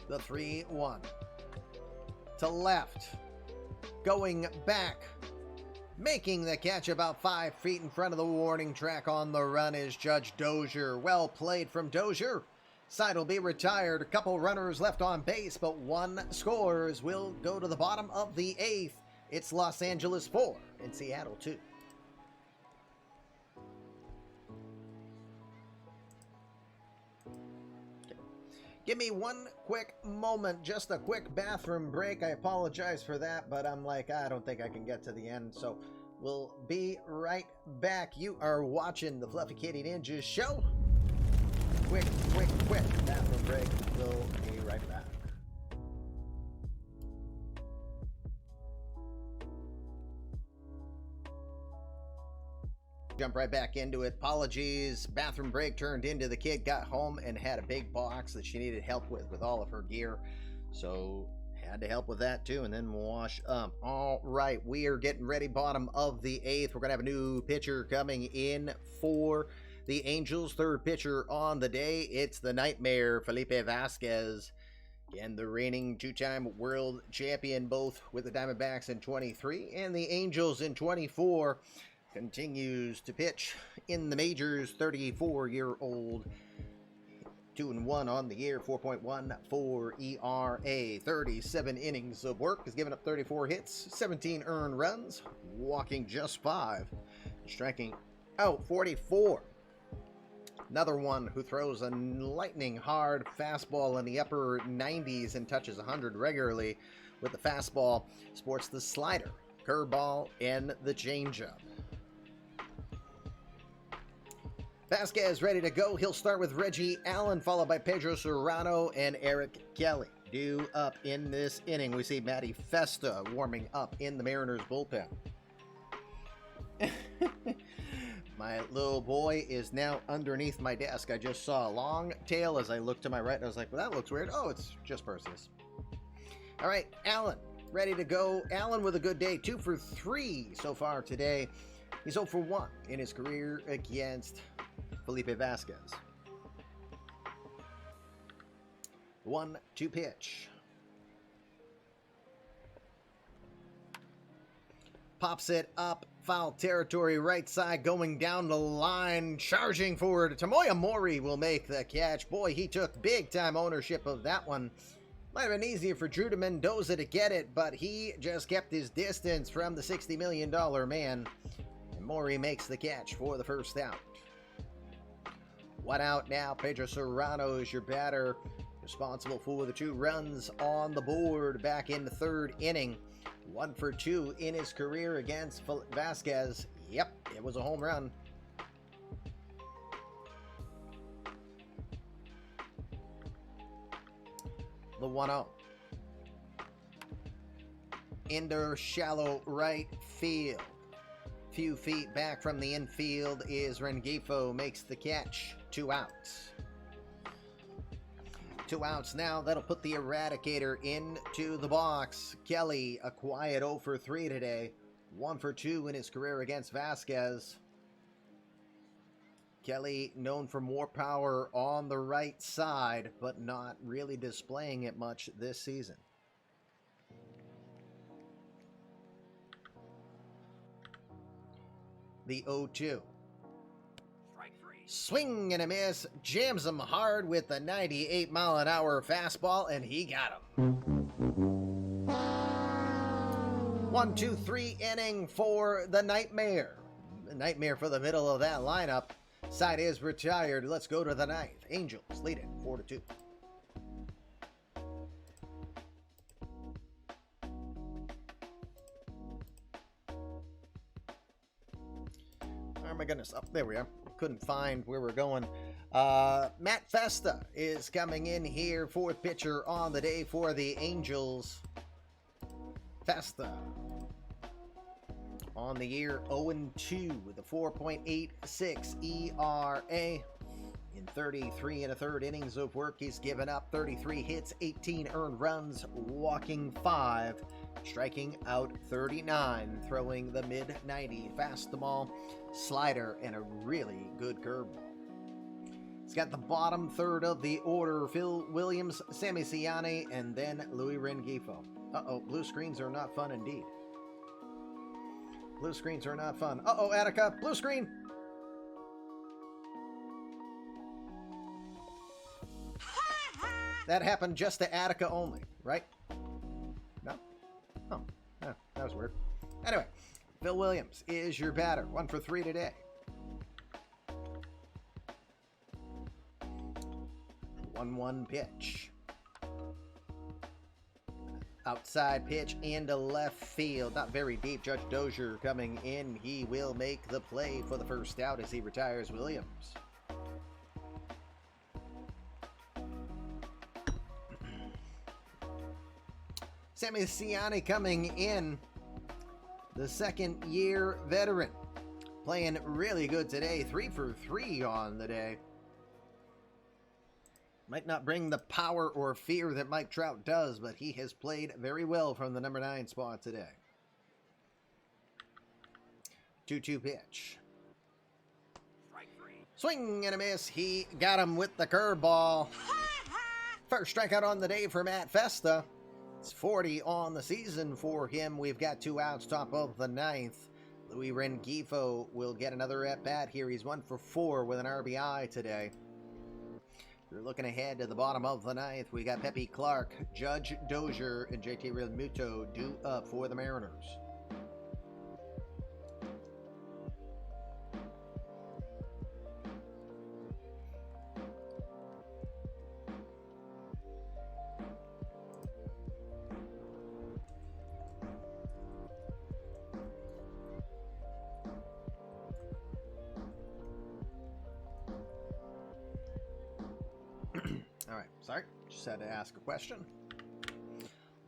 The 3-1 to left, going back, making the catch about 5 feet in front of the warning track. On the run is Judge Dozier. Well played from Dozier. Side will be retired. A couple runners left on base, but 1 scores. Will go to the bottom of the 8th. It's Los Angeles 4 and Seattle 2. Give me 1 quick moment, just a quick bathroom break. I apologize for that, but I'm like, I don't think I can get to the end, so we'll be right back. You are watching the Fluffy Kitty Ninjas show. Quick bathroom break. We'll be right back. Jump right back into it. Apologies. Bathroom break turned into the kid got home and had a big box that she needed help with all of her gear. So had to help with that too, and then wash up. All right, we are getting ready. Bottom of the 8th. We're going to have a new pitcher coming in for the Angels. 3rd pitcher on the day. It's the Nightmare, Felipe Vazquez. Again, the reigning 2-time world champion, both with the Diamondbacks in 23 and the Angels in 24. Continues to pitch in the majors. 34-year-old, 2-1 on the year, 4.14 ERA, 37 innings of work. Has given up 34 hits, 17 earned runs, walking just 5, striking out 44. Another one who throws a lightning hard fastball in the upper 90s and touches 100 regularly with the fastball. Sports the slider, curveball, and the changeup. Vazquez ready to go. He'll start with Reggie Allen, followed by Pedro Cerrano and Eric Kelly. Due up in this inning, we see Matty Festa warming up in the Mariners bullpen. My little boy is now underneath my desk. I just saw a long tail as I looked to my right. I was like, well, that looks weird. Oh, it's just Perseus. All right, Allen ready to go. Allen with a good day. 2 for 3 so far today. He's 0 for 1 in his career against Felipe Vazquez. 1-2 pitch. Pops it up, foul territory, right side, going down the line, charging forward. Damoia Mori will make the catch. Boy, he took big-time ownership of that one. Might have been easier for Drew Mendoza to get it, but he just kept his distance from the $60 million man. And Mori makes the catch for the first out. 1 out now. Pedro Cerrano is your batter, responsible for the 2 runs on the board back in the 3rd inning. 1 for 2 in his career against Vazquez. Yep, it was a home run. The 1-0. Into shallow right field. Few feet back from the infield is Rengifou, makes the catch. 2 outs. 2 outs now. That'll put the Eradicator into the box. Kelly, a quiet 0 for 3 today. 1 for 2 in his career against Vazquez. Kelly known for more power on the right side, but not really displaying it much this season. The 0-2. Strike 3. Swing and a miss, jams him hard with the 98-mile-an-hour fastball, and he got him. 1-2-3 inning for the Nightmare. The Nightmare for the middle of that lineup. Side is retired. Let's go to the ninth. Angels lead it 4-2. Oh my goodness. Oh, there we are. Couldn't find where we're going. Matt Festa is coming in here, fourth pitcher on the day for the Angels. Festa on the year 0-2 with a 4.86 ERA. In 33 and a third innings of work, he's given up 33 hits, 18 earned runs, walking 5, striking out 39, throwing the mid-90 fastball, slider, and a really good curveball. He's got the bottom third of the order: Phil Williams, Sammy Ciani, and then Louis Rengifou. Uh-oh, blue screens are not fun indeed. Blue screens are not fun. Uh-oh, Attica, blue screen! That happened just to Attica only, right? No? Oh, no, that was weird. Anyway, Phil Williams is your batter. 1 for 3 today. 1-1 pitch. Outside pitch into left field. Not very deep. Judge Dozier coming in. He will make the play for the first out as he retires Williams. Sammy Ciani coming in, the second-year veteran, playing really good today. 3 for 3 on the day. Might not bring the power or fear that Mike Trout does, but he has played very well from the number 9 spot today. 2-2 pitch. Swing and a miss. He got him with the curveball. First strikeout on the day for Matt Festa. It's 40 on the season for him. We've got 2 outs, top of the 9th. Louis Rengifou will get another at-bat here. He's 1 for 4 with an RBI today. We're looking ahead to the bottom of the 9th. We got Pepe Clark, Judge Dozier, and JT Realmuto due up for the Mariners. All right, sorry, just had to ask a question.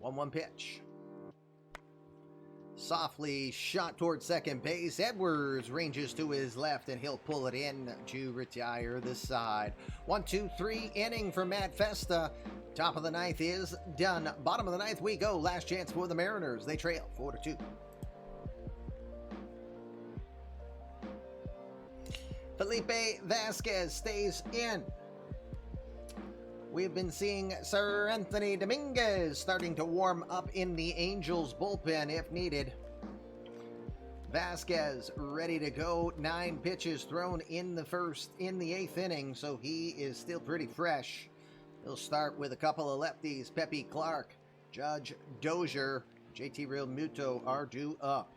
1-1 pitch. Softly shot towards second base. Edwards ranges to his left, and he'll pull it in to retire the side. 1-2-3 inning for Matt Festa. Top of the 9th is done. Bottom of the 9th we go. Last chance for the Mariners. They trail 4-2. Felipe Vazquez stays in. We've been seeing Sir Anthony Dominguez starting to warm up in the Angels bullpen if needed. Vazquez ready to go. 9 pitches thrown in the 8th inning, so he is still pretty fresh. He'll start with a couple of lefties. Pepe Clark, Judge Dozier, JT Realmuto are due up.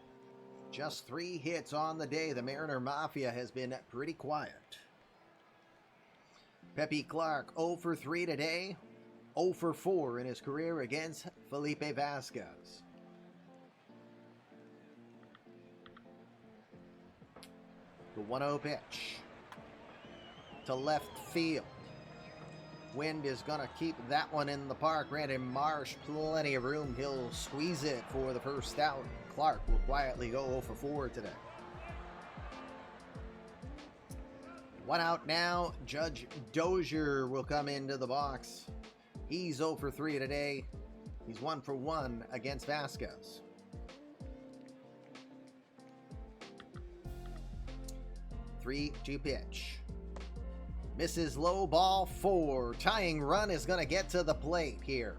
Just 3 hits on the day. The Mariner Mafia has been pretty quiet. Pepe Clark 0 for 3 today, 0 for 4 in his career against Felipe Vazquez. The 1-0 pitch to left field. Wind is going to keep that one in the park. Brandon Marsh, plenty of room. He'll squeeze it for the first out. Clark will quietly go 0 for 4 today. 1 out now. Judge Dozier will come into the box. He's 0 for 3 today. He's 1 for 1 against Vazquez. Three-two pitch. Misses low, ball 4. Tying run is going to get to the plate here.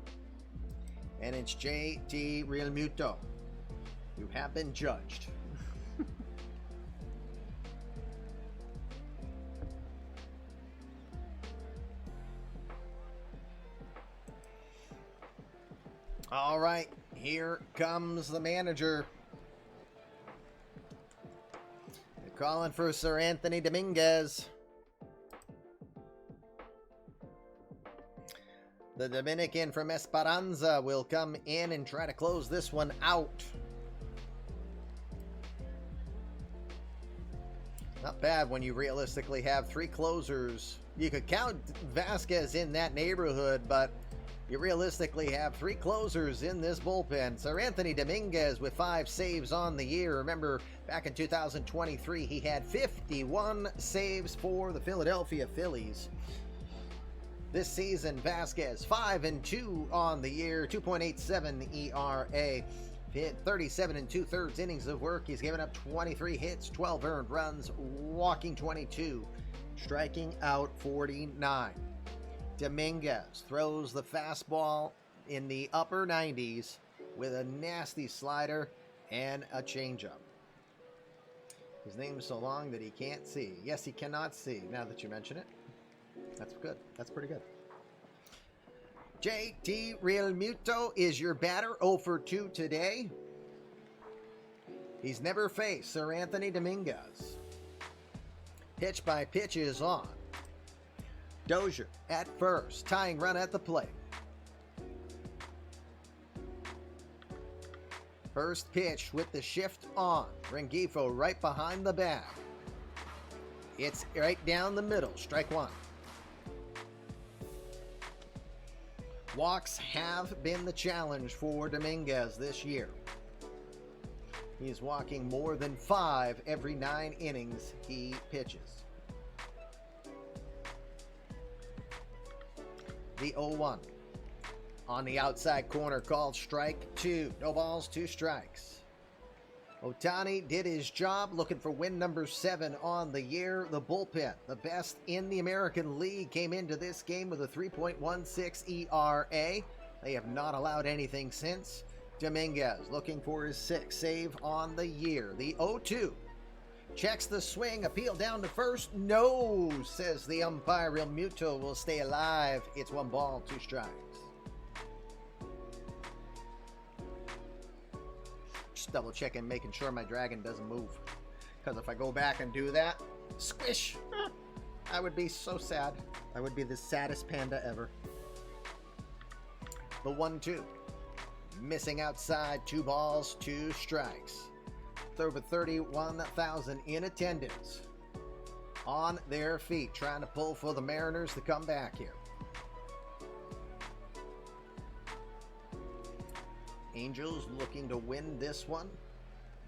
And it's JT Realmuto. You have been judged. All right, here comes the manager. They're calling for Sir Anthony Dominguez. The Dominican from Esperanza will come in and try to close this one out. Not bad when you realistically have 3 closers. You could count Vazquez in that neighborhood, but you realistically have 3 closers in this bullpen. Sir Anthony Dominguez with 5 saves on the year. Remember, back in 2023, he had 51 saves for the Philadelphia Phillies. This season, Vazquez 5-2 on the year, 2.87 ERA. Hit 37 2/3 innings of work. He's given up 23 hits, 12 earned runs, walking 22, striking out 49. Dominguez throws the fastball in the upper 90s with a nasty slider and a changeup. His name is so long that he can't see. Yes, he cannot see, now that you mention it. That's good. That's pretty good. JT Realmuto is your batter, 0 for 2 today. He's never faced Sir Anthony Dominguez. Pitch by pitch is on. Dozier at first, tying run at the plate. First pitch with the shift on. Rengifou right behind the bag. It's right down the middle, strike 1. Walks have been the challenge for Dominguez this year. He's walking more than 5 every 9 innings he pitches. The 0-1. On the outside corner, called strike 2. No balls, 2 strikes. Ohtani did his job, looking for win number 7 on the year. The bullpen, the best in the American League, came into this game with a 3.16 ERA. They have not allowed anything since. Dominguez looking for his 6th save on the year. The 0-2. Checks the swing, appeal down to first. No, says the umpire. Realmuto will stay alive. It's 1 ball, 2 strikes. Just double checking, making sure my dragon doesn't move. Because if I go back and do that, squish, I would be so sad. I would be the saddest panda ever. The 1-2. Missing outside, 2 balls, 2 strikes. Over 31,000 in attendance. On their feet, trying to pull for the Mariners to come back here. Angels looking to win this one.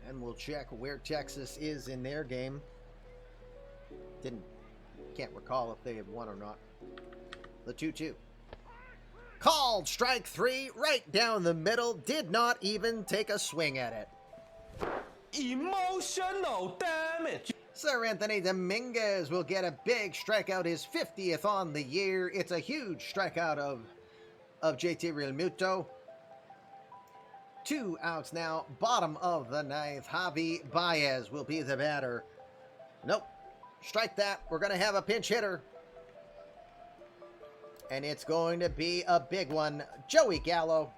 And we'll check where Texas is in their game. Can't recall if they had won or not. The 2-2. Called strike 3 right down the middle. Did not even take a swing at it. Emotional damage. Sir Anthony Dominguez will get a big strikeout, his 50th on the year. It's a huge strikeout of JT Realmuto. 2 outs now, bottom of the 9th. Javi Baez will be the batter. Nope, strike that. We're going to have a pinch hitter. And it's going to be a big one. Joey Gallo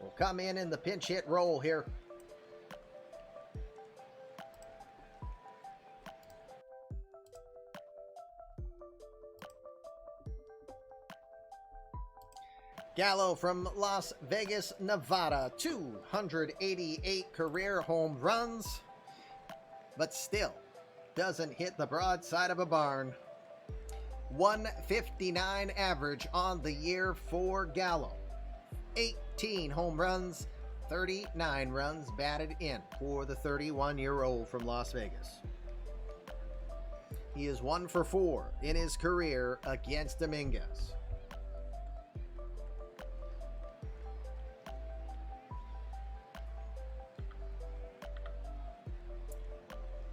will come in the pinch hit role here. Gallo from Las Vegas, Nevada, 288 career home runs, but still doesn't hit the broadside of a barn. 159 average on the year for Gallo. 18 home runs, 39 runs batted in for the 31-year-old from Las Vegas. He is 1 for 4 in his career against Dominguez.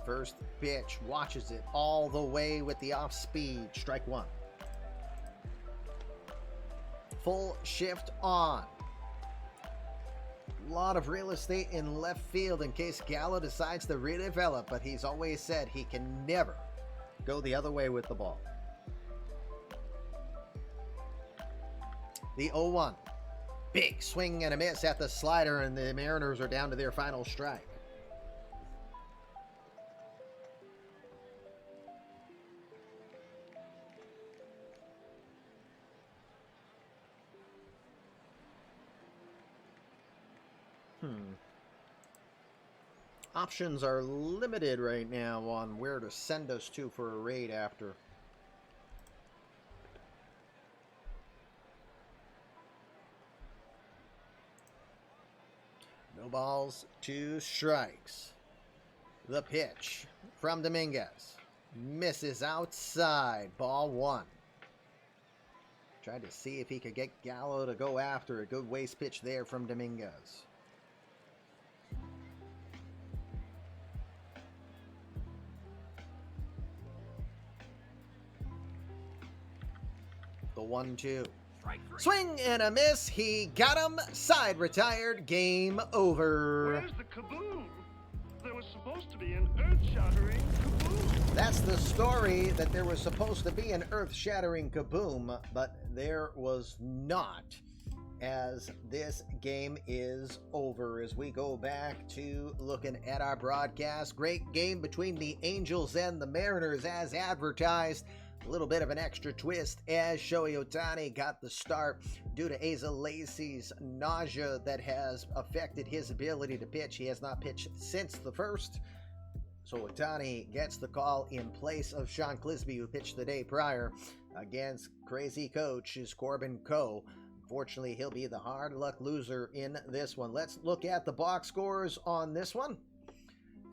First pitch, watches it all the way with the off speed. Strike 1. Full shift on. A lot of real estate in left field in case Gallo decides to redevelop, but he's always said he can never go the other way with the ball. The 0-1. Big swing and a miss at the slider, and the Mariners are down to their final strike. Options are limited right now on where to send us to for a raid after. No balls, 2 strikes. The pitch from Dominguez. Misses outside. Ball 1. Tried to see if he could get Gallo to go after a good waste pitch there from Dominguez. The 1-2. Swing and a miss. He got him. Side retired. Game over. Where's the kaboom? There was supposed to be an earth-shattering kaboom. That's the story, that there was supposed to be an earth-shattering kaboom, but there was not, as this game is over. As we go back to looking at our broadcast, great game between the Angels and the Mariners as advertised. A little bit of an extra twist as Shohei Ohtani got the start due to Asa Lacy's nausea that has affected his ability to pitch. He has not pitched since the first. So Ohtani gets the call in place of Sean Clisby, who pitched the day prior against crazy coach is Corbin Coe. Unfortunately, he'll be the hard luck loser in this one. Let's look at the box scores on this one.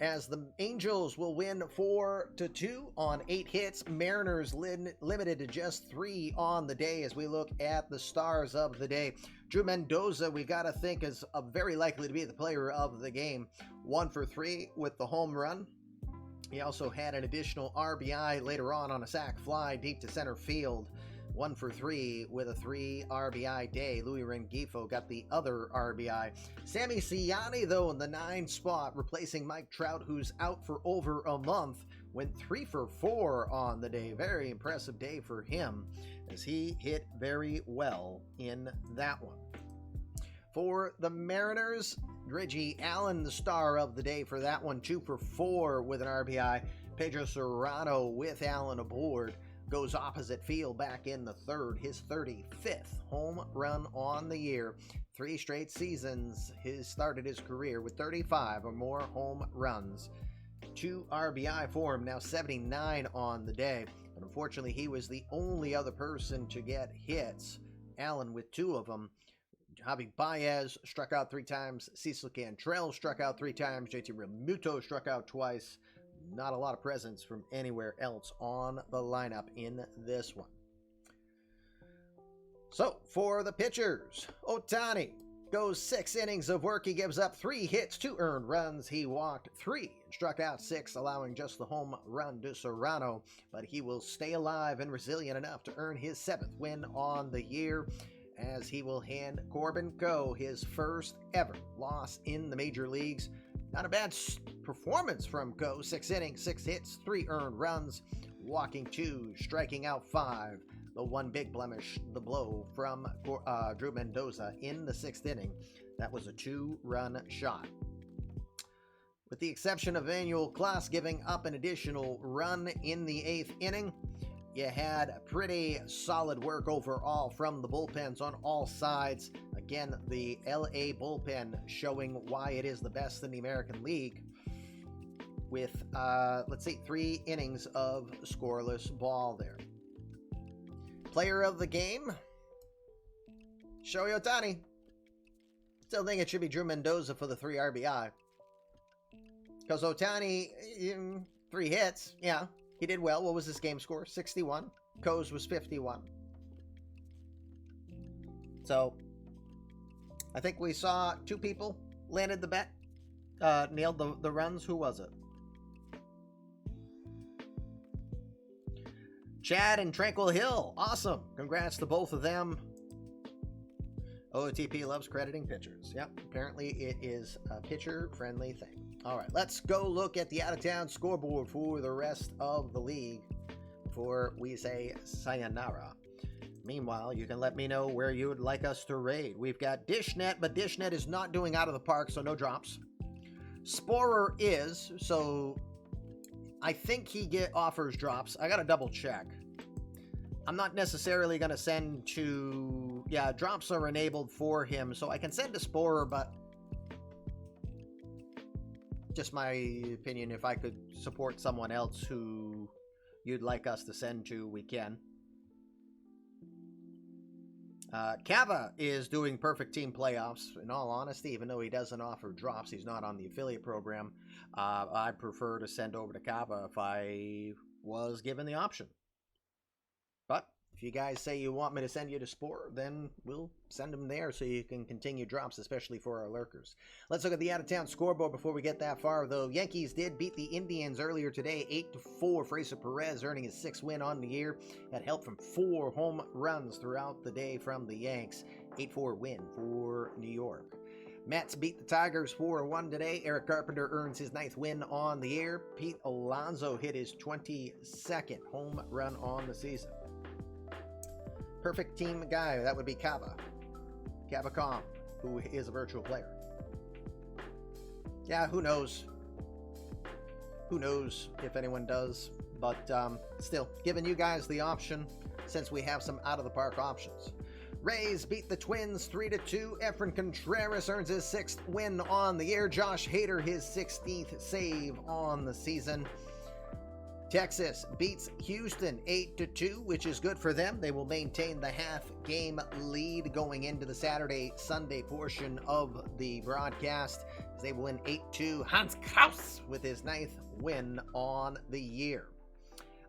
As the Angels will win 4-2 on 8 hits. Mariners limited to just 3 on the day. As we look at the stars of the day, Drew Mendoza, we got to think, is very likely to be the player of the game. 1 for 3 with the home run. He also had an additional RBI later on a sac fly deep to center field. 1 for 3 with a 3 RBI day. Louis Rengifou got the other RBI. Sammy Siani, though, in the 9 spot, replacing Mike Trout, who's out for over a month, went 3 for 4 on the day. Very impressive day for him, as he hit very well in that one. For the Mariners, Reggie Allen, the star of the day for that one, 2 for 4 with an RBI. Pedro Cerrano with Allen aboard goes opposite field back in the third, his 35th home run on the year. 3 straight seasons he started his career with 35 or more home runs. 2 RBI for him, now 79 on the day. But unfortunately, he was the only other person to get hits. Allen with 2 of them. Javi Baez struck out 3 times. Cecil Cantrell struck out 3 times. JT Realmuto struck out twice. Not a lot of presence from anywhere else on the lineup in this one. So, for the pitchers, Ohtani goes 6 innings of work. He gives up 3 hits, 2 earned runs. He walked 3 and struck out 6, allowing just the home run to Cerrano. But he will stay alive and resilient enough to earn his 7th win on the year, as he will hand Corbin Coe his first ever loss in the major leagues. Not a bad performance from Coe. 6 innings, 6 hits, 3 earned runs, walking 2, striking out 5. The one big blemish, the blow from Drew Mendoza in the 6th inning. That was a 2-run shot. With the exception of Emmanuel Clase giving up an additional run in the 8th inning, you had pretty solid work overall from the bullpens on all sides. Again, the LA bullpen showing why it is the best in the American League, with, 3 innings of scoreless ball there. Player of the game, Shohei Ohtani. Still think it should be Drew Mendoza for the 3 RBI. Because Ohtani, 3 hits, yeah. He did well. What was his game score? 61. Coe's was 51. So, I think we saw 2 people landed the bet, nailed the runs. Who was it? Chad and Tranquil Hill. Awesome. Congrats to both of them. OTP loves crediting pitchers. Yep, apparently it is a pitcher-friendly thing. All right, let's go look at the out-of-town scoreboard for the rest of the league before we say sayonara. Meanwhile, you can let me know where you would like us to raid. We've got Dishnet, but Dishnet is not doing out of the park, so no drops. Sporer is, so I think he offers drops. I gotta double check. I'm not necessarily gonna send to... Yeah, drops are enabled for him, so I can send to Sporer, but... Just my opinion, if I could support someone else who you'd like us to send to, we can. Cava is doing perfect team playoffs. In all honesty, even though he doesn't offer drops, he's not on the affiliate program. I'd prefer to send over to Cava if I was given the option. But if you guys say you want me to send you to Spore, then we'll send them there so you can continue drops, especially for our lurkers. Let's look at the out-of-town scoreboard before we get that far, though. Yankees did beat the Indians earlier today, 8-4. Fraser Perez earning his 6th win on the year. Had help from 4 home runs throughout the day from the Yanks. 8-4 win for New York. Mets beat the Tigers 4-1 today. Eric Carpenter earns his 9th win on the year. Pete Alonso hit his 22nd home run on the season. Perfect team guy, that would be Cava. Cavacom, who is a virtual player. Yeah, who knows? Who knows if anyone does? But still, giving you guys the option since we have some out-of-the-park options. Rays beat the Twins 3-2. Efren Contreras earns his 6th win on the year. Josh Hader his 16th save on the season. Texas beats Houston 8-2, which is good for them. They will maintain the half-game lead going into the Saturday-Sunday portion of the broadcast as they win 8-2. Hans Kraus with his 9th win on the year.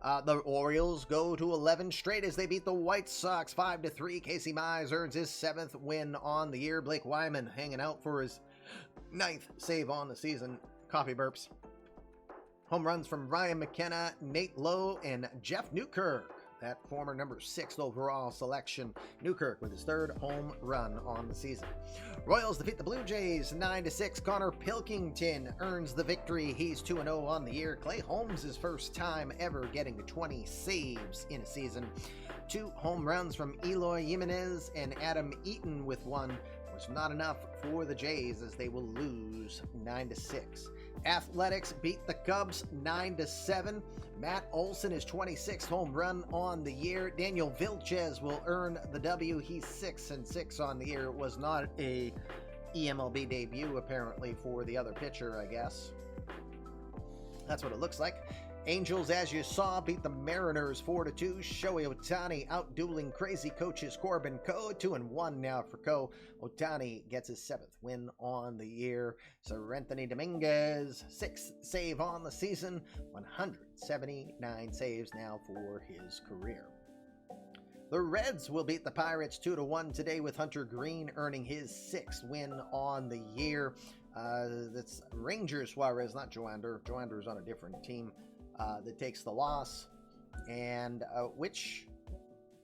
The Orioles go to 11 straight as they beat the White Sox 5-3. Casey Mize earns his 7th win on the year. Blake Wyman hanging out for his 9th save on the season. Coffee burps. Home runs from Ryan McKenna, Nate Lowe, and Jeff Newkirk, that former number 6 overall selection. Newkirk with his 3rd home run on the season. Royals defeat the Blue Jays 9-6. Connor Pilkington earns the victory. He's 2-0 on the year. Clay Holmes' first time ever getting to 20 saves in a season. 2 home runs from Eloy Jimenez and Adam Eaton with 1 was not enough for the Jays as they will lose 9-6. Athletics beat the Cubs 9-7. Matt Olson is 26th home run on the year. Daniel Vilches will earn the W. He's 6-6 on the year. It was not a eMLB debut apparently for the other pitcher, I guess. That's what it looks like. Angels, as you saw, beat the Mariners 4-2. Shohei Ohtani out-dueling crazy coaches Corbin Coe. 2-1 now for Coe. Ohtani gets his 7th win on the year. Anthony Dominguez, 6th save on the season. 179 saves now for his career. The Reds will beat the Pirates 2-1 today with Hunter Green earning his 6th win on the year. That's Ranger Suarez, not Joander. Joander's on a different team. That takes the loss, and which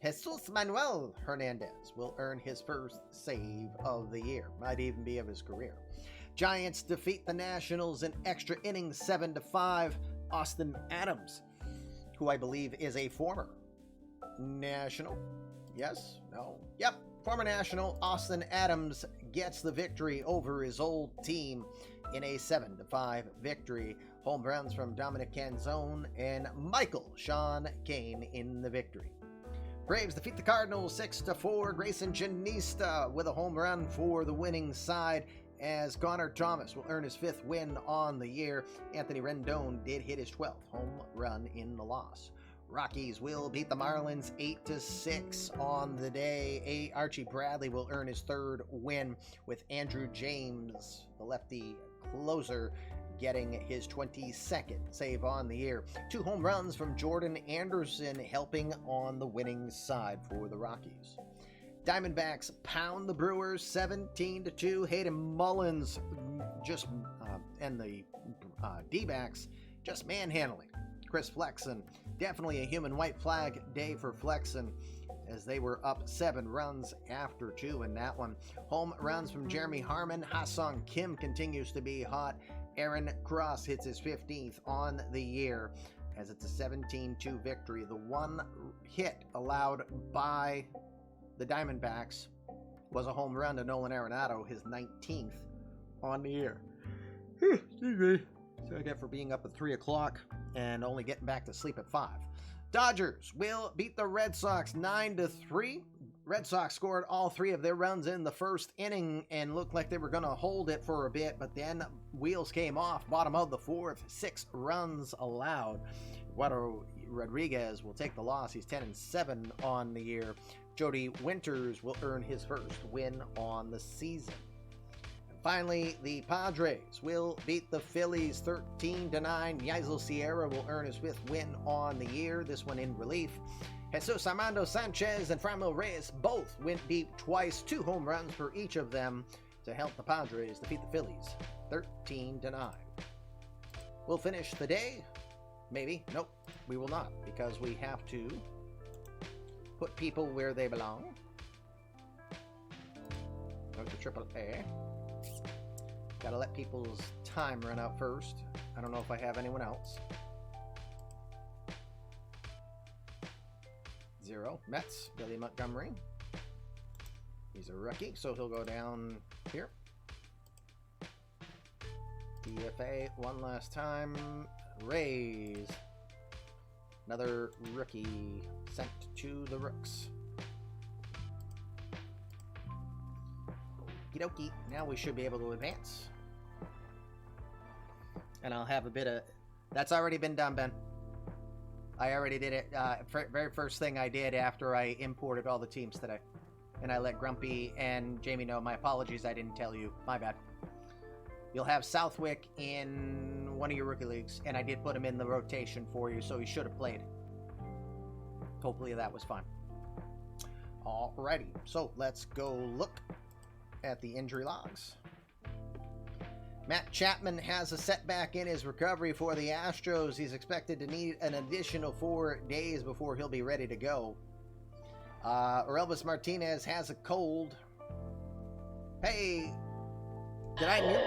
Jesus Manuel Hernandez will earn his 1st save of the year, might even be of his career. Giants defeat the Nationals in extra innings 7-5. Austin Adams, who I believe is a former National, yes, no, yep, former National, Austin Adams gets the victory over his old team in a 7-5 victory. Home runs from Dominic Canzone and Michael Sean Kane in the victory. Braves defeat the Cardinals 6-4. Grayson Janista with a home run for the winning side as Connor Thomas will earn his 5th win on the year. Anthony Rendon did hit his 12th home run in the loss. Rockies will beat the Marlins 8-6 on the day. Archie Bradley will earn his 3rd win with Andrew James, the lefty closer, getting his 22nd save on the year. 2 home runs from Jordan Anderson helping on the winning side for the Rockies. Diamondbacks pound the Brewers 17-2. Hayden Mullins and the D-backs just manhandling Chris Flexen. Definitely a human white flag day for Flexen as they were up 7 runs after 2 in that one. Home runs from Jeremy Harmon. Ha-Sung Kim continues to be hot. Aaron Cross hits his 15th on the year as it's a 17-2 victory. The one hit allowed by the Diamondbacks was a home run to Nolan Arenado, his 19th on the year. Excuse me. So I get for being up at 3 o'clock and only getting back to sleep at 5. Dodgers will beat the Red Sox 9-3. Red Sox scored all 3 of their runs in the first inning and looked like they were going to hold it for a bit, but then wheels came off. Bottom of the 4th, 6 runs allowed. Eduardo Rodriguez will take the loss. He's 10-7 on the year. Jody Winters will earn his first win on the season. And finally, the Padres will beat the Phillies 13-9. Yaisel Sierra will earn his 5th win on the year, this one in relief. Jesus Armando Sanchez and Framil Reyes both went deep twice, 2 home runs for each of them to help the Padres defeat the Phillies 13-9. We'll finish the day. Maybe. Nope, we will not, because we have to put people where they belong. Go to AAA. Gotta let people's time run out first. I don't know if I have anyone else. 0. Mets, Billy Montgomery. He's a rookie, so he'll go down here. DFA one last time. Rays. Another rookie sent to the Rooks. Okie dokie. Now we should be able to advance. And I'll have a bit of... That's already been done, Ben. I already did it. Very first thing I did after I imported all the teams today. And I let Grumpy and Jamie know. My apologies, I didn't tell you. My bad. You'll have Southwick in one of your rookie leagues. And I did put him in the rotation for you, so he should have played. Hopefully that was fine. Alrighty. So let's go look at the injury logs. Matt Chapman has a setback in his recovery for the Astros. He's expected to need an additional 4 days before he'll be ready to go. Orelvis Martinez has a cold. Hey, did I mute?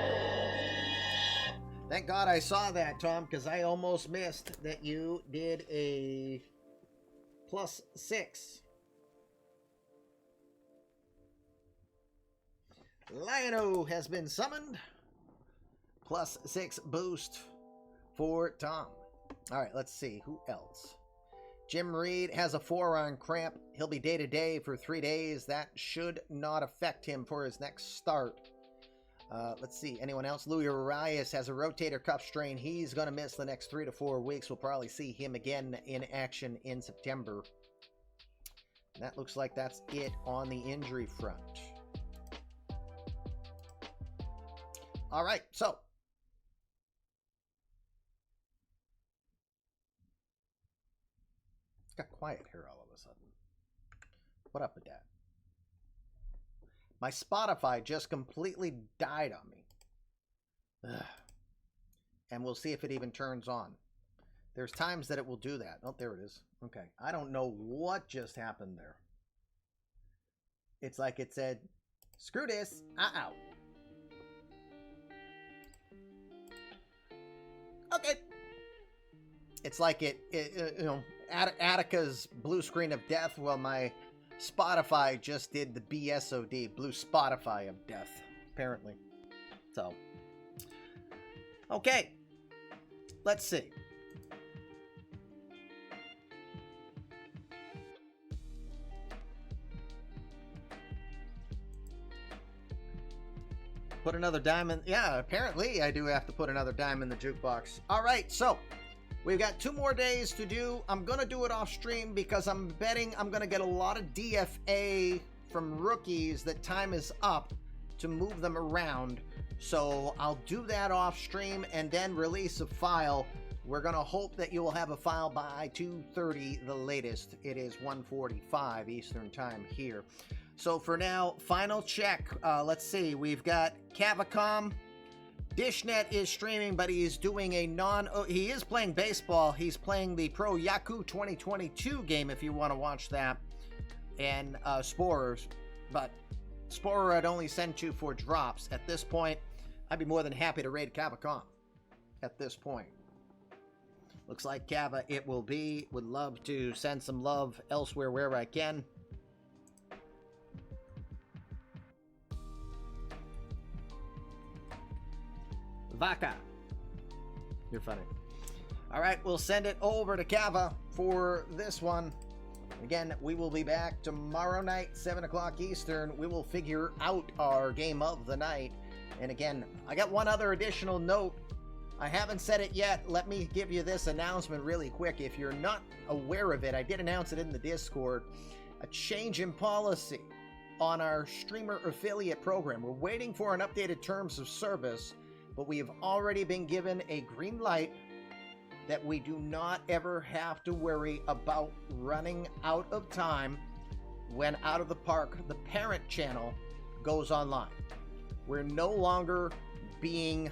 Thank God I saw that, Tom, because I almost missed that you did a +6. Lion-O has been summoned. +6 boost for Tom. All right, let's see. Who else? Jim Reed has a forearm cramp. He'll be day-to-day for 3 days. That should not affect him for his next start. Let's see. Anyone else? Louis Arias has a rotator cuff strain. He's going to miss the next 3 to 4 weeks. We'll probably see him again in action in September. And that looks like that's it on the injury front. All right, so got quiet here all of a sudden. What up with that? My Spotify just completely died on me. Ugh. And we'll see if it even turns on. There's times that it will do that. Oh, there it is. Okay. I don't know what just happened there. It's like it said, screw this, out. Okay. It's like it you know, Attica's blue screen of death. Well, my Spotify just did the BSOD, blue Spotify of death, apparently. So, okay. Let's see. Put another dime in. Yeah, apparently I do have to put another dime in the jukebox. All right, so we've got 2 more days to do. I'm going to do it off stream because I'm betting I'm going to get a lot of DFA from rookies that time is up to move them around. So I'll do that off stream and then release a file. We're going to hope that you will have a file by 2:30 the latest. It is 1:45 Eastern time here. So for now, final check. Let's see. We've got Cavacom. Dishnet is streaming, but he is doing a he is playing baseball. He's playing the Pro Yaku 2022 game if you want to watch that. And Sporers. But Sporer I'd only send you for drops. At this point, I'd be more than happy to raid Cavacom. At this point. Looks like Cava it will be. Would love to send some love elsewhere where I can. Vaca. You're funny. All right, we'll send it over to Cava for this one. Again, we will be back tomorrow night, 7 o'clock Eastern. We will figure out our game of the night. And again, I got one other additional note. I haven't said it yet. Let me give you this announcement really quick. If you're not aware of it, I did announce it in the Discord. A change in policy on our streamer affiliate program. We're waiting for an updated terms of service, but we have already been given a green light that we do not ever have to worry about running out of time when Out of the Park, the parent channel, goes online. We're no longer being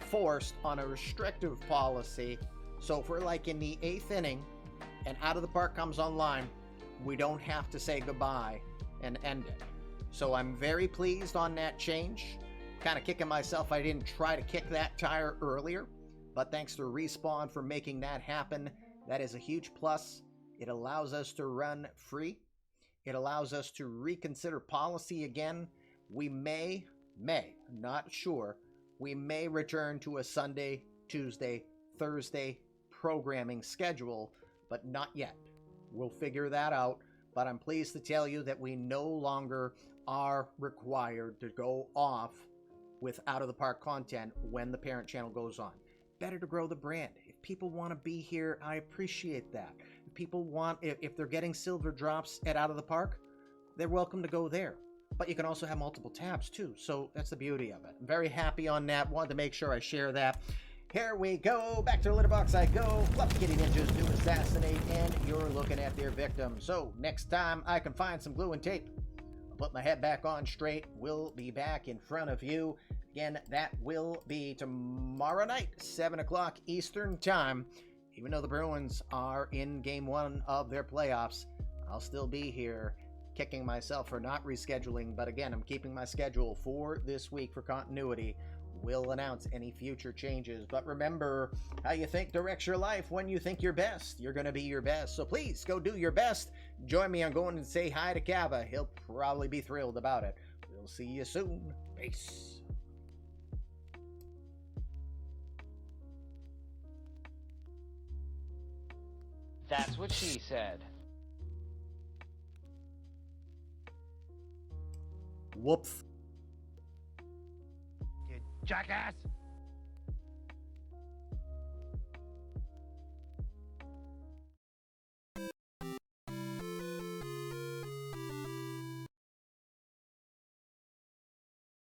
forced on a restrictive policy. So if we're like in the 8th inning and Out of the Park comes online, we don't have to say goodbye and end it. So I'm very pleased on that change. Kind of kicking myself I didn't try to kick that tire earlier. But thanks to Respawn for making that happen. That is a huge plus. It allows us to run free. It allows us to reconsider policy again. We may, not sure, we may return to a Sunday, Tuesday, Thursday programming schedule, but not yet. We'll figure that out. But I'm pleased to tell you that we no longer are required to go off with Out of the Park content when the parent channel goes on. Better to grow the brand. If people want to be here, I appreciate that. If people want, if they're getting silver drops at Out of the Park, they're welcome to go there. But you can also have multiple tabs too, so that's the beauty of it. I'm very happy on that. Wanted to make sure I share that. Here we go. Back to the litter box I go. Fluffy Kitty Ninjas do assassinate, and you're looking at their victim. So next time I can find some glue and tape, I'll put my head back on straight. We'll be back in front of you. Again, that will be tomorrow night, 7 o'clock Eastern Time. Even though the Bruins are in Game 1 of their playoffs, I'll still be here kicking myself for not rescheduling. But again, I'm keeping my schedule for this week for continuity. We'll announce any future changes. But remember, how you think directs your life. When you think your best, you're going to be your best. So please, go do your best. Join me on going and say hi to Cava. He'll probably be thrilled about it. We'll see you soon. Peace. That's what she said. Whoops. You jackass!